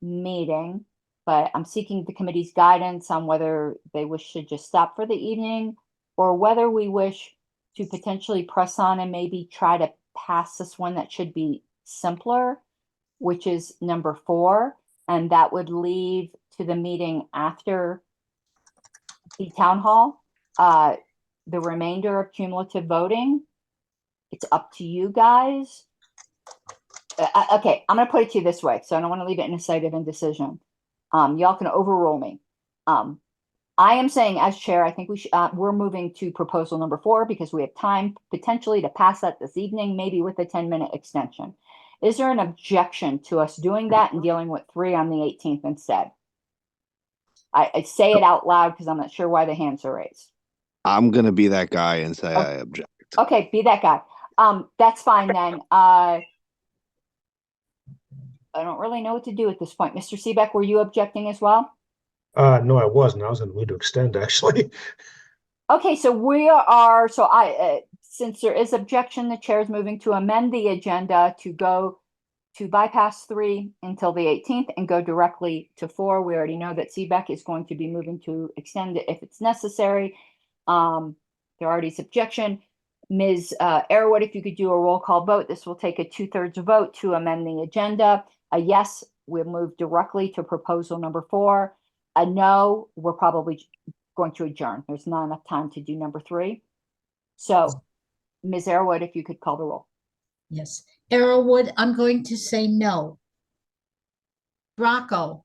meeting, but I'm seeking the committee's guidance on whether they wish to just stop for the evening or whether we wish to potentially press on and maybe try to pass this one that should be simpler, which is number 4. And that would leave to the meeting after the town hall, the remainder of cumulative voting. It's up to you guys. Okay, I'm going to put it to you this way, so I don't want to leave it in a state of indecision. Y'all can overrule me. I am saying as chair, I think we're moving to proposal number 4 because we have time potentially to pass that this evening, maybe with a 10-minute extension. Is there an objection to us doing that and dealing with 3 on the 18th instead? I say it out loud because I'm not sure why the hands are raised. I'm gonna be that guy and say I object. Okay, be that guy. That's fine then. I don't really know what to do at this point. Mr. Seebeck, were you objecting as well? No, I wasn't. I was going to move to extend, actually. Okay, so since there is objection, the chair is moving to amend the agenda to go to bypass 3 until the 18th and go directly to 4. We already know that Seebeck is going to be moving to extend it if it's necessary. There already is objection. Ms. Arrowwood, if you could do a roll call vote, this will take a 2/3 vote to amend the agenda. A yes, we'll move directly to proposal number 4. A no, we're probably going to adjourn. There's not enough time to do number 3. So, Ms. Arrowwood, if you could call the roll. Yes. Arrowwood, I'm going to say no. Bracco,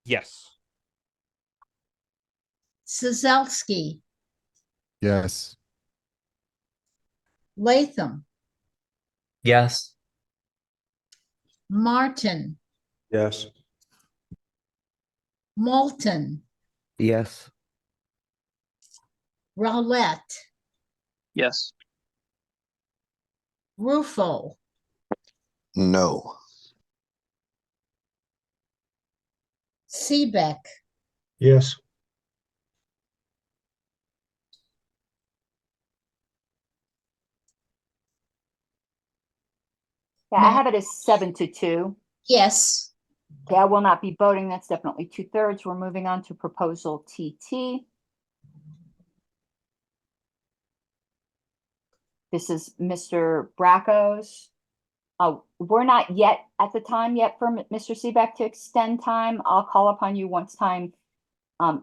Yes. Sazelsky, Yes. Latham, Yes. Martin, Yes. Moulton, Yes. Rowlett, Yes. Rufo, No. Seebeck, Yes. Yeah, I have it as 7-2. Yes. Okay, I will not be voting. That's definitely 2/3. We're moving on to proposal TT. This is Mr. Bracco's. We're not yet at the time yet for Mr. Seebeck to extend time. I'll call upon you once time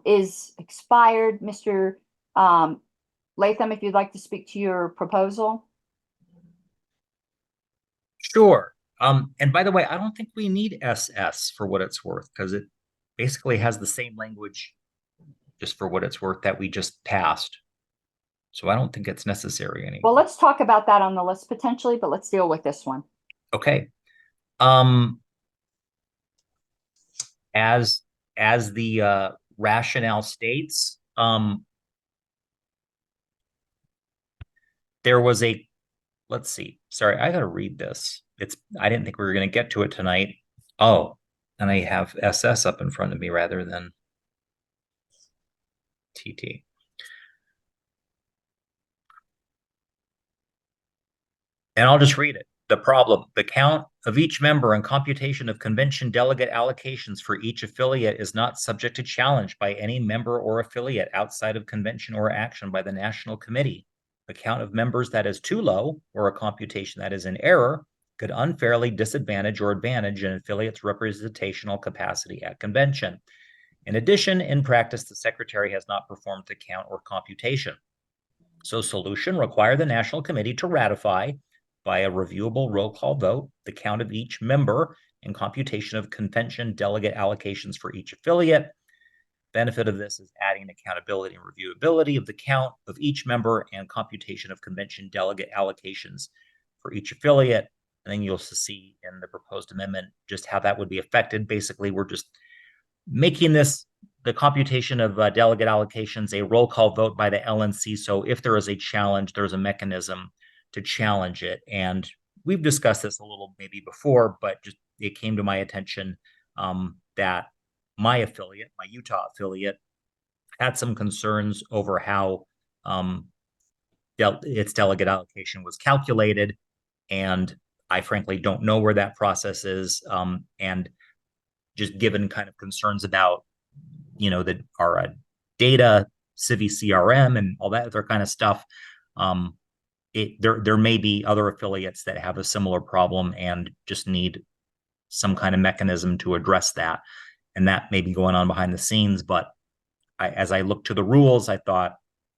is expired. Mr. Latham, if you'd like to speak to your proposal. Sure. And by the way, I don't think we need SS for what it's worth, because it basically has the same language, just for what it's worth, that we just passed. So I don't think it's necessary anymore. Well, let's talk about that on the list potentially, but let's deal with this one. Okay. As the rationale states, there was a, let's see, sorry, I gotta read this. I didn't think we were gonna get to it tonight. Oh, and I have SS up in front of me rather than TT. And I'll just read it. The problem, the count of each member and computation of convention delegate allocations for each affiliate is not subject to challenge by any member or affiliate outside of convention or action by the National Committee. A count of members that is too low or a computation that is in error could unfairly disadvantage or advantage an affiliate's representational capacity at convention. In addition, in practice, the secretary has not performed the count or computation. So solution, require the National Committee to ratify by a reviewable roll call vote the count of each member and computation of convention delegate allocations for each affiliate. Benefit of this is adding accountability and reviewability of the count of each member and computation of convention delegate allocations for each affiliate. And then you'll see in the proposed amendment just how that would be affected. Basically, we're just making this, the computation of delegate allocations, a roll call vote by the LNC. So if there is a challenge, there's a mechanism to challenge it. And we've discussed this a little maybe before, but just it came to my attention that my affiliate, my Utah affiliate, had some concerns over how its delegate allocation was calculated. And I frankly don't know where that process is. And just given kind of concerns about, that our data, Civi CRM and all that other kind of stuff, there may be other affiliates that have a similar problem and just need some kind of mechanism to address that. And that may be going on behind the scenes. But as I looked to the rules, I thought,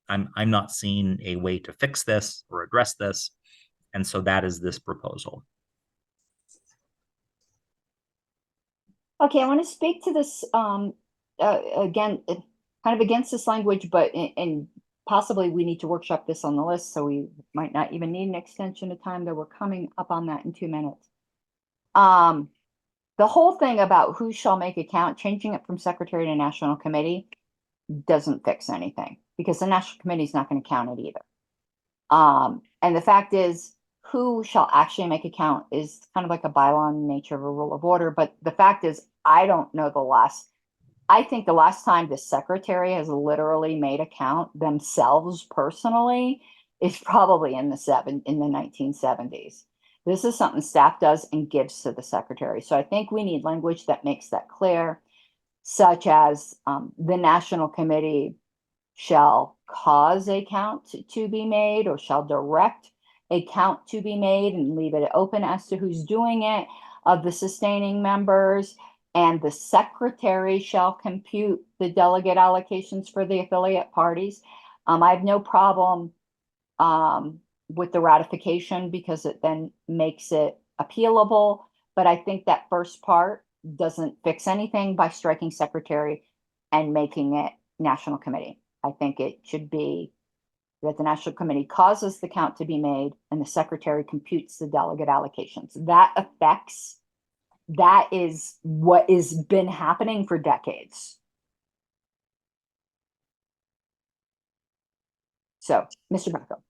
I'm not seeing a way to fix this or address this. And so that is this proposal. Okay, I want to speak to this again, kind of against this language, but and possibly we need to workshop this on the list, so we might not even need an extension of time, though we're coming up on that in 2 minutes. The whole thing about who shall make a count, changing it from secretary to national committee, doesn't fix anything because the national committee is not going to count it either. And the fact is, who shall actually make a count is kind of like a bylaw in the nature of a rule of order. But the fact is, I don't know I think the last time the secretary has literally made a count themselves personally is probably in the 1970s. This is something staff does and gives to the secretary. So I think we need language that makes that clear, such as the national committee shall cause a count to be made or shall direct a count to be made and leave it open as to who's doing it of the sustaining members, and the secretary shall compute the delegate allocations for the affiliate parties. I have no problem with the ratification because it then makes it appealable, but I think that first part doesn't fix anything by striking secretary and making it national committee. I think it should be that the national committee causes the count to be made and the secretary computes the delegate allocations. That is what has been happening for decades. So, Mr. Bracco.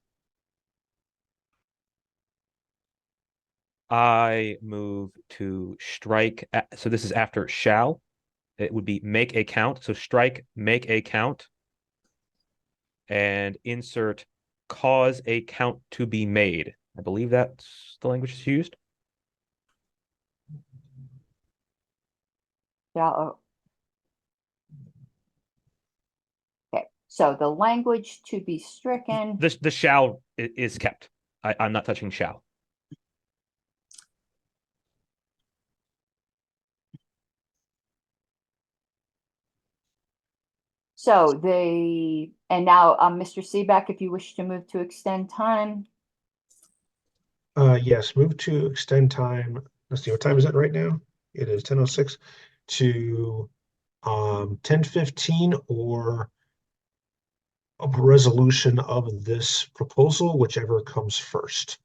I move to strike. So this is after shall. It would be make a count. So strike make a count and insert cause a count to be made. I believe that's the language that's used. Yeah. Okay. So the language to be stricken. The shall is kept. I'm not touching shall. So and now, Mr. Seebeck, if you wish to move to extend time. Yes, move to extend time. Let's see, what time is it right now? It is 10:06 to 10:15 or a resolution of this proposal, whichever comes first.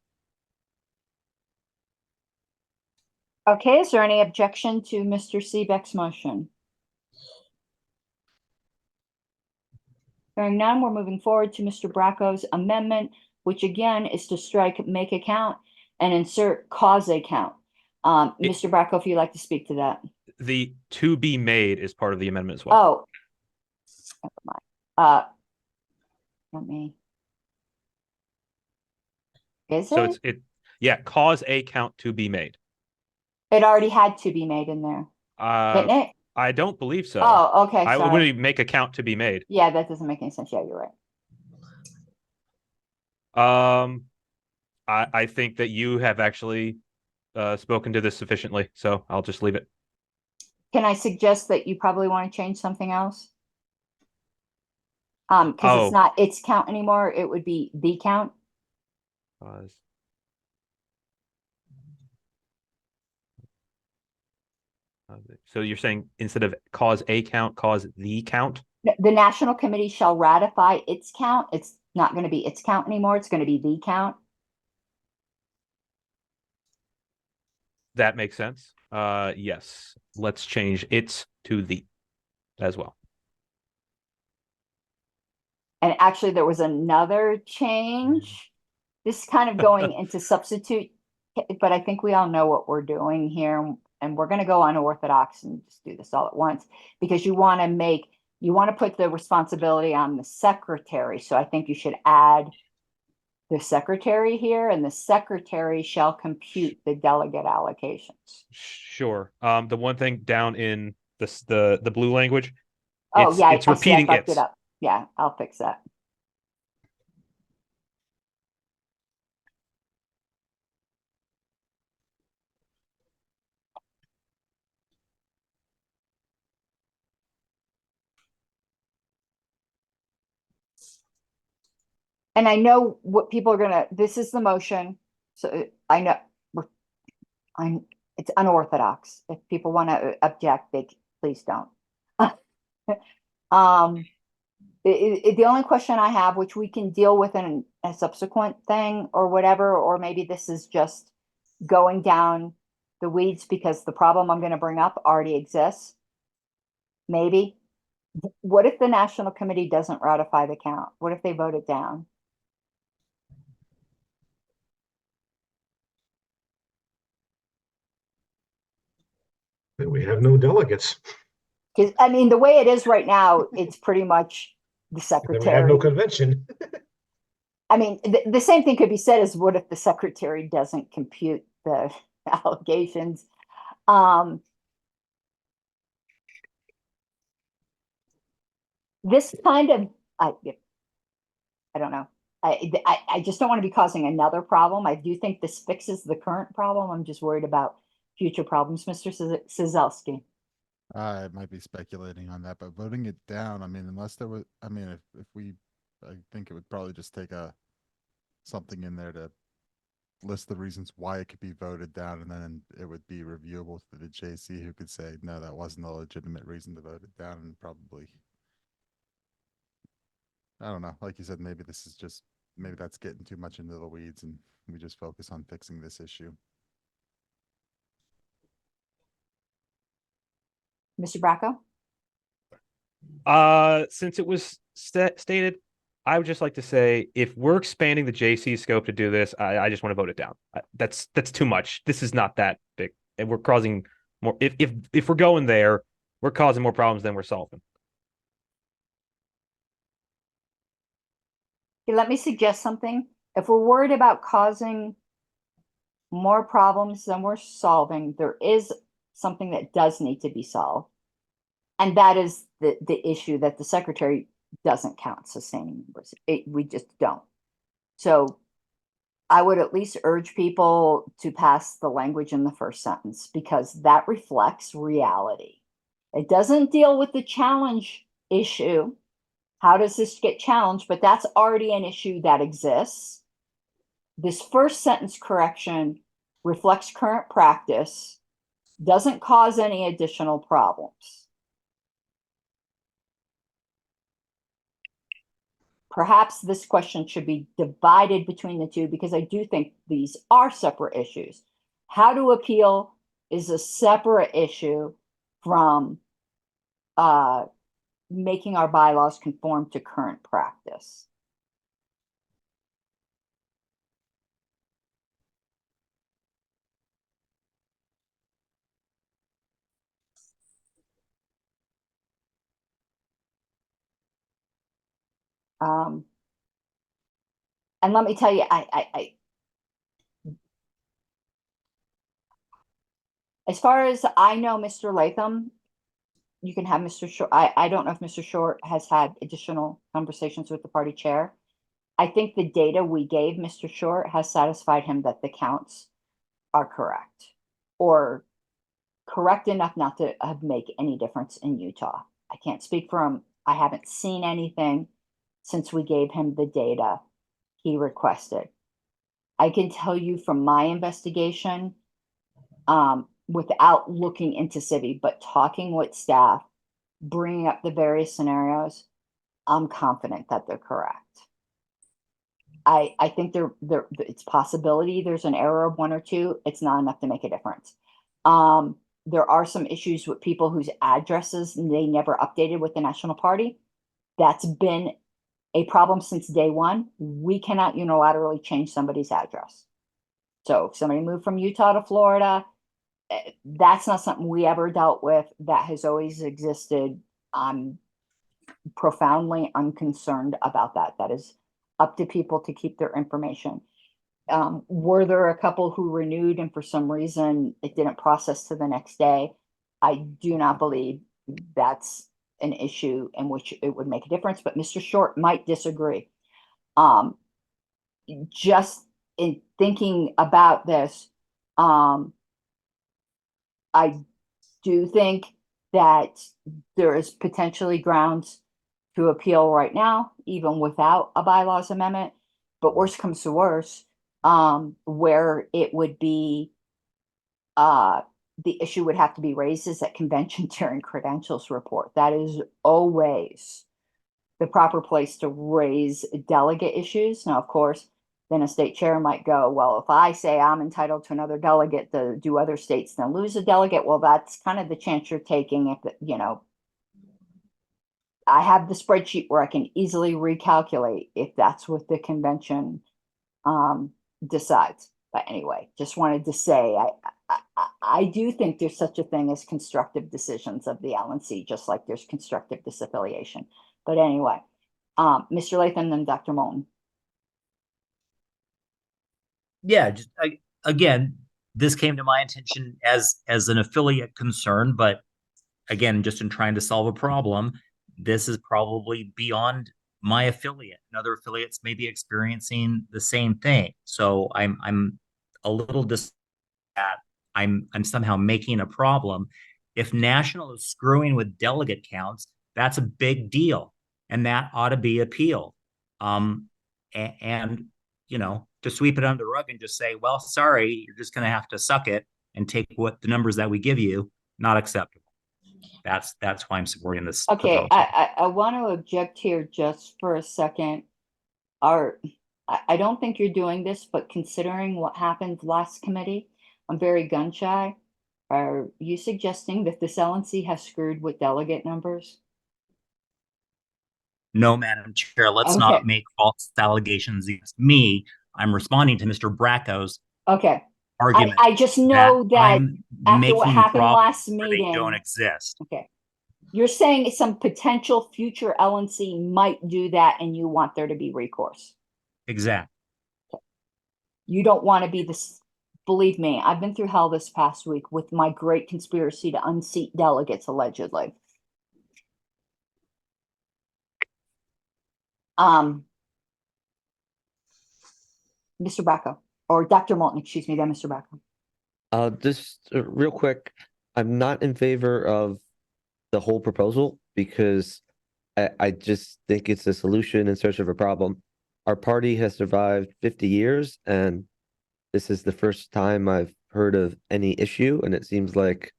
Okay, is there any objection to Mr. Seebeck's motion? Hearing none, we're moving forward to Mr. Bracco's amendment, which again is to strike make a count and insert cause a count. Mr. Bracco, if you'd like to speak to that. The to be made is part of the amendment as well. Oh, never mind. Let me. Is So it? yeah, cause a count to be made. It already had to be made in there. Didn't it? I don't believe so. Oh, okay. I Sorry. wouldn't make a count to be made. Yeah, that doesn't make any sense. Yeah, you're right. I think that you have actually spoken to this sufficiently, so I'll just leave it. Can I suggest that you probably want to change something else? Because it's not its count anymore. It would be the count. So you're saying instead of cause a count, cause the count? The National Committee shall ratify its count. It's not going to be its count anymore. It's going to be the count. That makes sense. Yes. Let's change its to the as well. And actually, there was another change. This is kind of going into substitute, but I think we all know what we're doing here. And we're going to go unorthodox and just do this all at once because you want to put the responsibility on the secretary. So I think you should add the secretary here, and the secretary shall compute the delegate allocations. Sure. The one thing down in the blue language. Oh, yeah, it's repeating I fucked it up. Yeah, I'll fix that. And I know what people are this is the motion. So I know it's unorthodox. If people want to object, please don't. The only question I have, which we can deal with in a subsequent thing or whatever, or maybe this is just going down the weeds because the problem I'm going to bring up already exists. Maybe. What if the National Committee doesn't ratify the count? What if they vote it down? We have no delegates. Because I mean, the way it is right now, it's pretty much the secretary. We have no convention. I mean, the same thing could be said as what if the secretary doesn't compute the allegations? This kind of, I don't know. I just don't want to be causing another problem. I do think this fixes the current problem. I'm just worried about future problems, Mr. Cizelski. I might be speculating on that, but voting it down, I mean, unless there was, I mean, if we, I think it would probably just take something in there to list the reasons why it could be voted down, and then it would be reviewable to the JC, who could say, no, that wasn't a legitimate reason to vote it down, and probably, I don't know, like you said, maybe this is just, maybe that's getting too much into the weeds, and we just focus on fixing this issue. Mr. Bracco? Since it was stated, I would just like to say, if we're expanding the JC scope to do this, I just want to vote it down. That's too much. This is not that big, and we're causing more. If we're going there, we're causing more problems than we're solving. Okay, let me suggest something. If we're worried about causing more problems than we're solving, there is something that does need to be solved. And that is the issue that the secretary doesn't count sustaining members. We just don't. So I would at least urge people to pass the language in the first sentence, because that reflects reality. It doesn't deal with the challenge issue. How does this get challenged? But that's already an issue that exists. This first sentence correction reflects current practice, doesn't cause any additional problems. Perhaps this question should be divided between the two, because I do think these are separate issues. How to appeal is a separate issue from making our bylaws conform to current practice. And let me tell you, as far as I know, Mr. Latham, you can have Mr. Short. I don't know if Mr. Short has had additional conversations with the party chair. I think the data we gave Mr. Short has satisfied him that the counts are correct, or correct enough not to make any difference in Utah. I can't speak for him. I haven't seen anything since we gave him the data he requested. I can tell you from my investigation, without looking into Civi, but talking with staff, bringing up the various scenarios, I'm confident that they're correct. I think it's possibility there's an error of 1 or 2. It's not enough to make a difference. There are some issues with people whose addresses they never updated with the national party. That's been a problem since day one. We cannot unilaterally change somebody's address. So if somebody moved from Utah to Florida, that's not something we ever dealt with. That has always existed. I'm profoundly unconcerned about that. That is up to people to keep their information. Were there a couple who renewed and for some reason it didn't process to the next day? I do not believe that's an issue in which it would make a difference, but Mr. Short might disagree. Just in thinking about this, I do think that there is potentially grounds to appeal right now, even without a bylaws amendment. But worse comes to worse, where it would be, the issue would have to be raised is at convention during credentials report. That is always the proper place to raise delegate issues. Now, of course, then a state chair might go, well, if I say I'm entitled to another delegate, do other states then lose a delegate? Well, that's kind of the chance you're taking. If I have the spreadsheet where I can easily recalculate if that's what the convention decides. But anyway, just wanted to say, I do think there's such a thing as constructive decisions of the LNC, just like there's constructive disaffiliation. But anyway, Mr. Latham and Dr. Moulton. Yeah, just again, this came to my attention as an affiliate concern, but again, just in trying to solve a problem, this is probably beyond my affiliate, and other affiliates may be experiencing the same thing. So I'm a little that I'm somehow making a problem. If national is screwing with delegate counts, that's a big deal, and that ought to be appealed. And to sweep it under the rug and just say, well, sorry, you're just going to have to suck it and take what the numbers that we give you, not acceptable. That's why I'm supporting this Okay, proposal. I want to object here just for a second. I don't think you're doing this, but considering what happened last committee, I'm very gun shy. Are you suggesting that this LNC has screwed with delegate numbers? No, Madam Chair, let's Okay. not make false allegations against me. I'm responding to Mr. Bracco's Okay. argument. I just know that I'm after what making happened problems last where meeting. they don't exist. Okay. You're saying some potential future LNC might do that and you want there to be recourse. Exactly. You don't want to be this. Believe me, I've been through hell this past week with my great conspiracy to unseat delegates, allegedly. Mr. Bracco, or Dr. Moulton, excuse me, then Mr. Bracco. Just real quick, I'm not in favor of the whole proposal because I just think it's a solution in search of a problem. Our party has survived 50 years, and this is the first time I've heard of any issue, and it seems like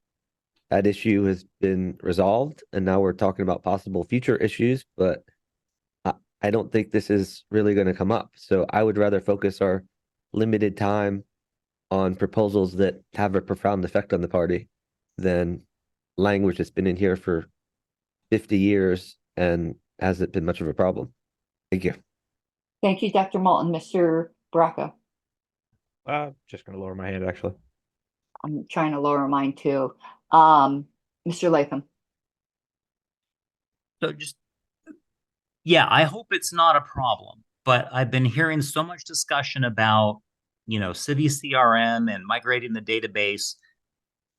that issue has been resolved, and now we're talking about possible future issues, but I don't think this is really going to come up. So I would rather focus our limited time on proposals that have a profound effect on the party than language that's been in here for 50 years and hasn't been much of a problem. Thank you. Thank you, Dr. Moulton. Mr. Bracco. Just going to lower my hand, actually. I'm trying to lower mine too. Mr. Latham. So yeah, I hope it's not a problem, but I've been hearing so much discussion about, Civi CRM and migrating the database.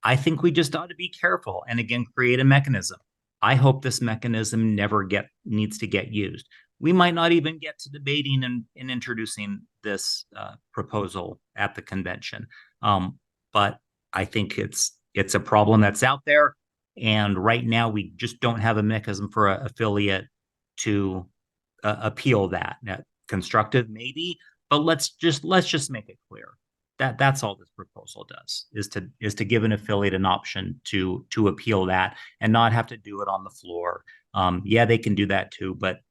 I think we just ought to be careful and again, create a mechanism. I hope this mechanism never needs to get used. We might not even get to debating and introducing this proposal at the convention. But I think it's a problem that's out there. And right now we just don't have a mechanism for an affiliate to appeal that. Now, constructive maybe, but let's just make it clear that that's all this proposal does is to give an affiliate an option to appeal that and not have to do it on the floor. Yeah, they can do that too, but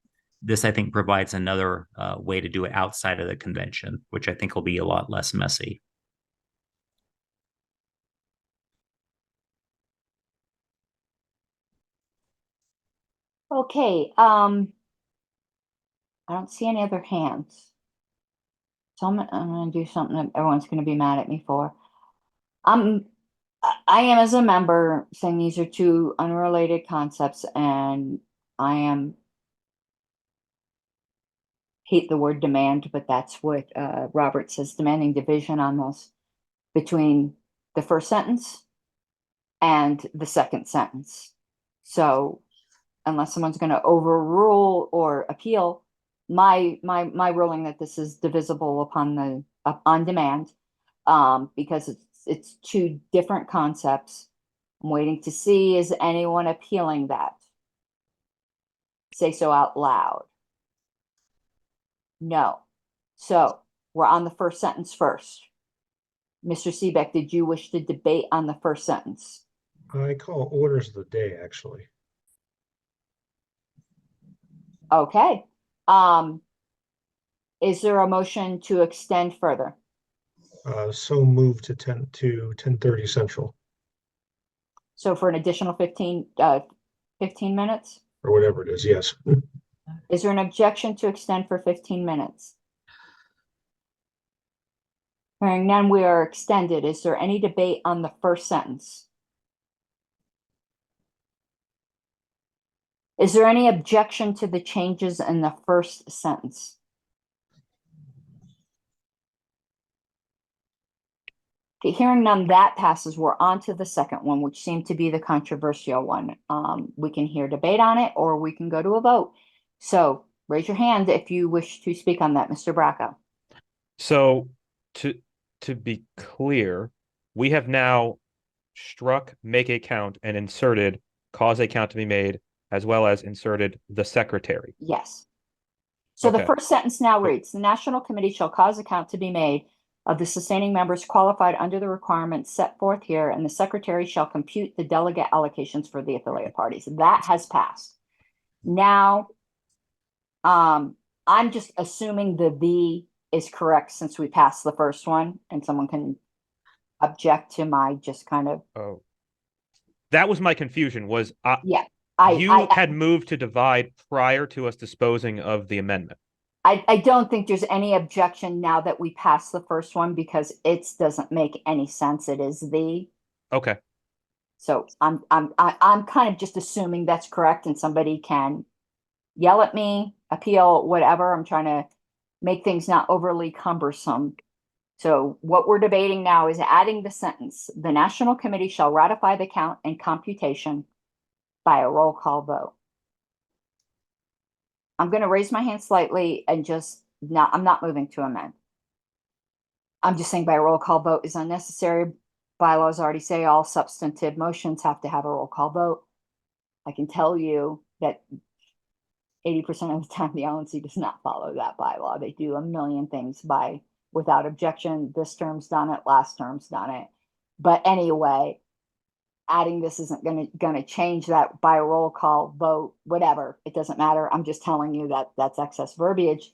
this I think provides another way to do it outside of the convention, which I think will be a lot less messy. Okay, I don't see any other hands. So I'm gonna do something that everyone's gonna be mad at me for. I am, as a member, saying these are two unrelated concepts, and I hate the word demand, but that's what Robert says, demanding division on this between the first sentence and the second sentence. So unless someone's going to overrule or appeal my ruling that this is divisible upon on demand, because it's two different concepts. I'm waiting to see, is anyone appealing that? Say so out loud. No. So we're on the first sentence first. Mr. Seebeck, did you wish to debate on the first sentence? I call orders of the day, actually. Okay. Is there a motion to extend further? So move to 10:30 Central, So for an additional 15 minutes? or whatever it is, yes. Is there an objection to extend for 15 minutes? Hearing none, we are extended. Is there any debate on the first sentence? Is there any objection to the changes in the first sentence? Okay, hearing none, that passes. We're on to the second one, which seemed to be the controversial one. We can hear debate on it, or we can go to a vote. So raise your hand if you wish to speak on that, Mr. Bracco. So to be clear, we have now struck make a count and inserted cause a count to be made, as well as inserted the secretary. Yes. So the Okay. first sentence now reads, the National Committee shall cause account to be made of the sustaining members qualified under the requirements set forth here, and the secretary shall compute the delegate allocations for the affiliate parties. That has passed. Now, I'm just assuming the is correct since we passed the first one, and someone can object to my just kind of. Oh, that was my confusion. Was Yeah, you had moved to divide prior to us disposing of the amendment? I don't think there's any objection now that we passed the first one because it doesn't make any sense. It is the. Okay. So I'm kind of just assuming that's correct, and somebody can yell at me, appeal, whatever. I'm trying to make things not overly cumbersome. So what we're debating now is adding the sentence, the National Committee shall ratify the count and computation by a roll call vote. I'm going to raise my hand slightly and I'm not moving to amend. I'm just saying by a roll call vote is unnecessary. Bylaws already say all substantive motions have to have a roll call vote. I can tell you that 80% of the time the LNC does not follow that bylaw. They do a million things without objection. This term's done it, last term's done it. But anyway, adding this isn't gonna change that by a roll call vote, whatever. It doesn't matter. I'm just telling you that that's excess verbiage.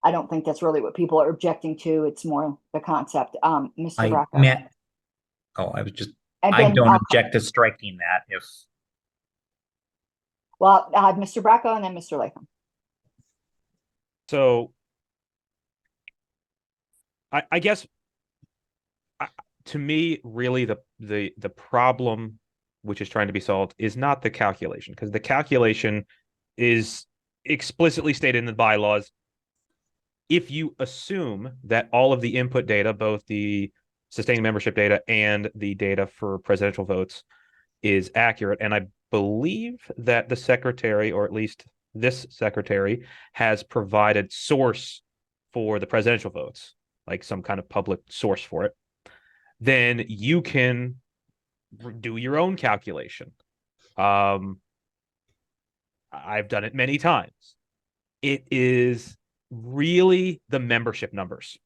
I don't think that's really what people are objecting to. It's more the concept. Mr. Bracco. I don't object to striking that if. Well, I have Mr. Bracco and then Mr. Latham. So I guess to me, really the problem which is trying to be solved is not the calculation, because the calculation is explicitly stated in the bylaws. If you assume that all of the input data, both the sustaining membership data and the data for presidential votes, is accurate, and I believe that the secretary, or at least this secretary, has provided source for the presidential votes, like some kind of public source for it, then you can do your own calculation. I've done it many times. It is really the membership numbers,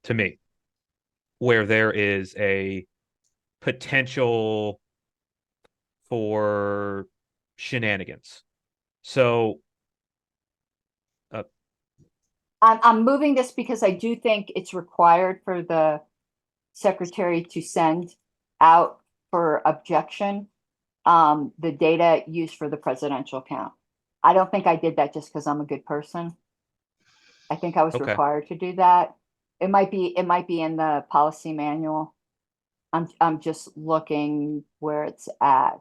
to me, where there is a potential for shenanigans. So I'm moving this because I do think it's required for the secretary to send out for objection the data used for the presidential count. I don't think I did that just because I'm a good person. I think I was required to do that. It might be in the policy manual. I'm just looking where it's at.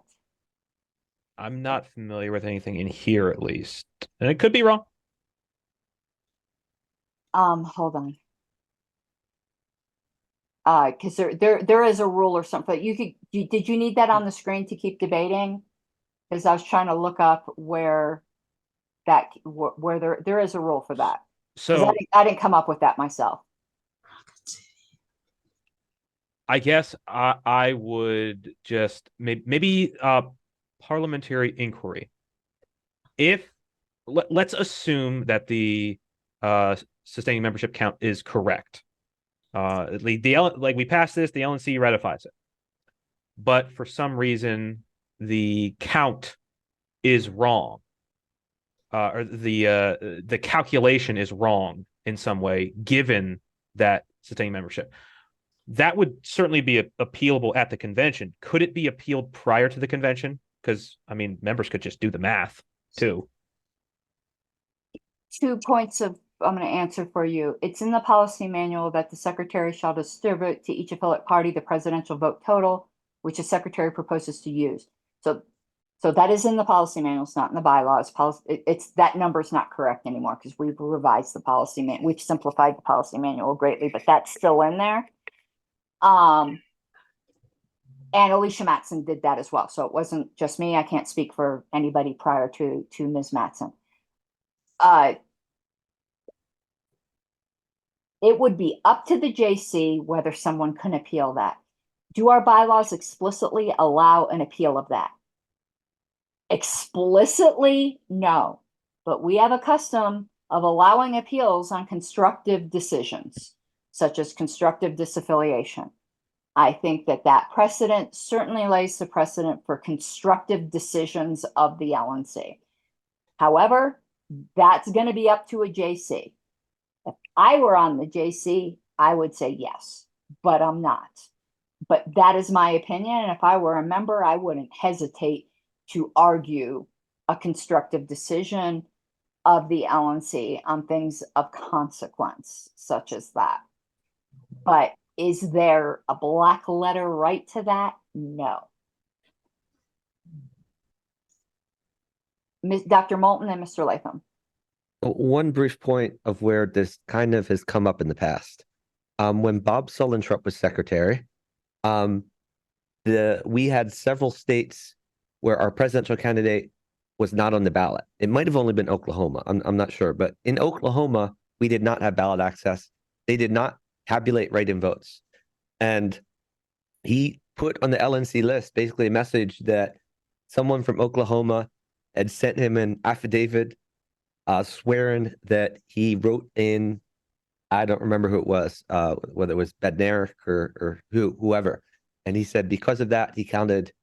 I'm not familiar with anything in here, at least, and it could be wrong. Hold on. Because there is a rule or something. Did you need that on the screen to keep debating? Because I was trying to look up where there is a rule for that. So I didn't come up with that myself. I guess I would just maybe parliamentary inquiry. Let's assume that the sustaining membership count is correct. Like we passed this, the LNC ratifies it, but for some reason the count is wrong, or the calculation is wrong in some way, given that sustaining membership. That would certainly be appealable at the convention. Could it be appealed prior to the convention? Because, I mean, members could just do the math, too. 2 points I'm going to answer for you. It's in the policy manual that the secretary shall distribute to each affiliate party the presidential vote total, which the secretary proposes to use. So that is in the policy manual. It's not in the bylaws. It's that number is not correct anymore because we've revised the policy manual. We've simplified the policy manual greatly, but that's still in there. And Alicia Matson did that as well. So it wasn't just me. I can't speak for anybody prior to Ms. Matson. It would be up to the JC whether someone can appeal that. Do our bylaws explicitly allow an appeal of that? Explicitly, no. But we have a custom of allowing appeals on constructive decisions, such as constructive disaffiliation. I think that that precedent certainly lays the precedent for constructive decisions of the LNC. However, that's going to be up to a JC. If I were on the JC, I would say yes, but I'm not. But that is my opinion. And if I were a member, I wouldn't hesitate to argue a constructive decision of the LNC on things of consequence, such as that. But is there a black letter right to that? No. Dr. Moulton and Mr. Latham. One brief point of where this kind of has come up in the past. When Bob Sullentrup was secretary, we had several states where our presidential candidate was not on the ballot. It might have only been Oklahoma. I'm not sure, but in Oklahoma, we did not have ballot access. They did not tabulate write-in votes, and he put on the LNC list basically a message that someone from Oklahoma had sent him an affidavit swearing that he wrote in, I don't remember who it was, whether it was Bednarik or whoever. And he said because of that, he counted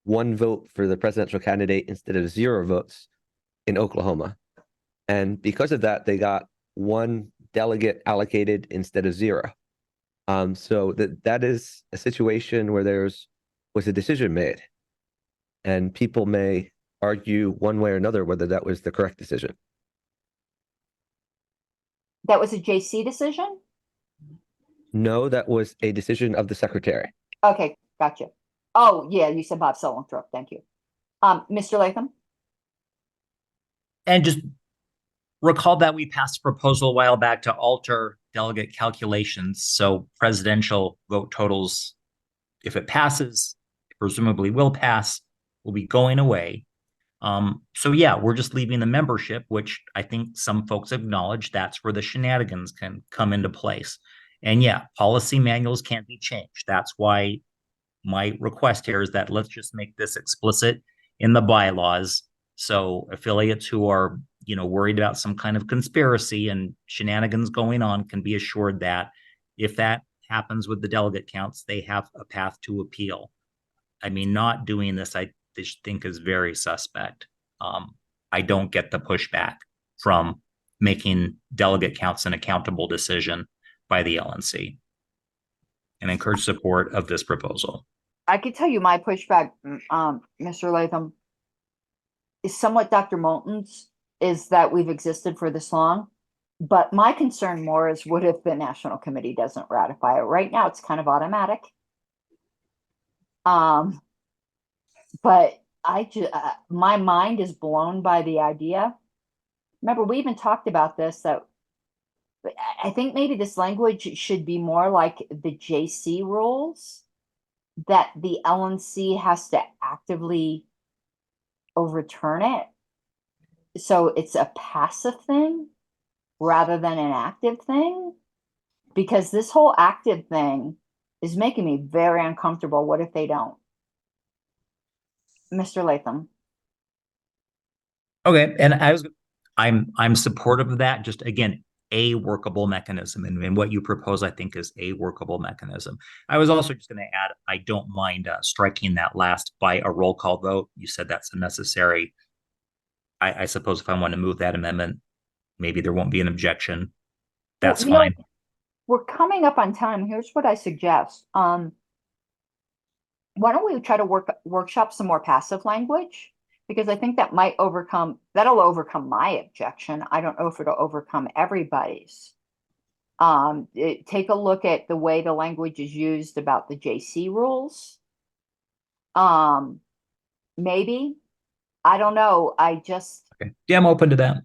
1 vote for the presidential candidate instead of 0 votes in Oklahoma. And because of that, they got 1 delegate allocated instead of 0. So that is a situation where was a decision made. And people may argue one way or another whether that was the correct decision. That was a JC decision? No, that was a decision of the secretary. Okay, gotcha. Oh, yeah, you said Bob Sullentrup. Thank you. Mr. Latham? And just recall that we passed a proposal a while back to alter delegate calculations. So presidential vote totals, if it passes, presumably will pass, will be going away. So yeah, we're just leaving the membership, which I think some folks acknowledge that's where the shenanigans can come into place. And yeah, policy manuals can't be changed. That's why my request here is that let's just make this explicit in the bylaws. So affiliates who are, worried about some kind of conspiracy and shenanigans going on can be assured that if that happens with the delegate counts, they have a path to appeal. I mean, not doing this, I just think is very suspect. I don't get the pushback from making delegate counts an accountable decision by the LNC, and encourage support of this proposal. I could tell you my pushback, Mr. Latham, is somewhat Dr. Moulton's, is that we've existed for this long. But my concern more is what if the National Committee doesn't ratify it? Right now, it's kind of automatic. But my mind is blown by the idea. Remember, we even talked about this, that I think maybe this language should be more like the JC rules, that the LNC has to actively overturn it. So it's a passive thing rather than an active thing, because this whole active thing is making me very uncomfortable. What if they don't? Mr. Latham. Okay, and I'm supportive of that. Just again, a workable mechanism, and what you propose, I think, is a workable mechanism. I was also just going to add, I don't mind striking that last by a roll call vote. You said that's unnecessary. I suppose if I want to move that amendment, maybe there won't be an objection. That's fine. We're coming up on time. Here's what I suggest. Why don't we try to workshop some more passive language? Because I think that'll overcome my objection. I don't know if it'll overcome everybody's. Take a look at the way the language is used about the JC rules. Maybe, I don't know. Okay. Yeah, I'm open to that.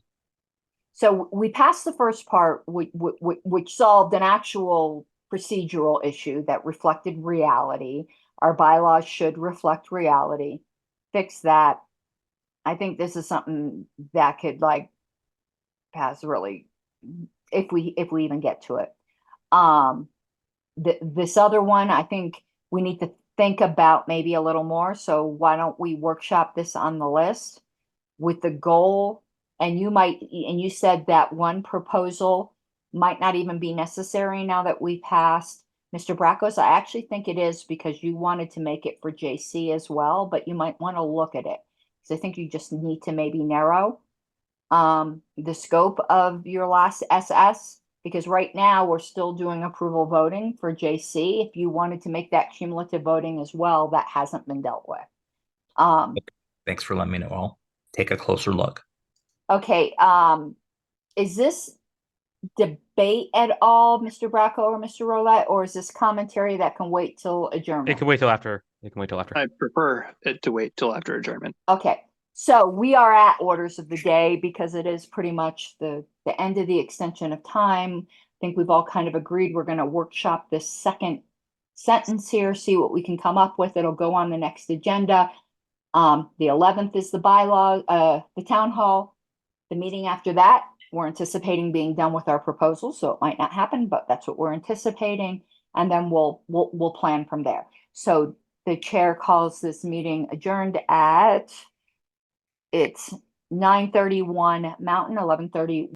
So we passed the first part, which solved an actual procedural issue that reflected reality. Our bylaws should reflect reality. Fix that. I think this is something that could pass really, if we even get to it. This other one, I think we need to think about maybe a little more. So why don't we workshop this on the list with the goal and you said that one proposal might not even be necessary now that we passed Mr. Brackos. I actually think it is, because you wanted to make it for JC as well, but you might want to look at it. Because I think you just need to maybe narrow the scope of your last SS, because right now we're still doing approval voting for JC. If you wanted to make that cumulative voting as well, that hasn't been dealt with. Thanks for letting me know. I'll take a closer look. Okay, is this debate at all, Mr. Bracco or Mr. Rolette, or is this commentary that can wait till adjournment? It can wait till after. It can wait till after. I prefer it to wait till after adjournment. Okay, so we are at orders of the day because it is pretty much the end of the extension of time. I think we've all kind of agreed we're going to workshop this second sentence here, see what we can come up with. It'll go on the next agenda. The 11th is the bylaw, the town hall. The meeting after that, we're anticipating being done with our proposals, so it might not happen, but that's what we're anticipating. And then we'll plan from there. So the chair calls this meeting adjourned at, it's 9:31 Mountain, 11:30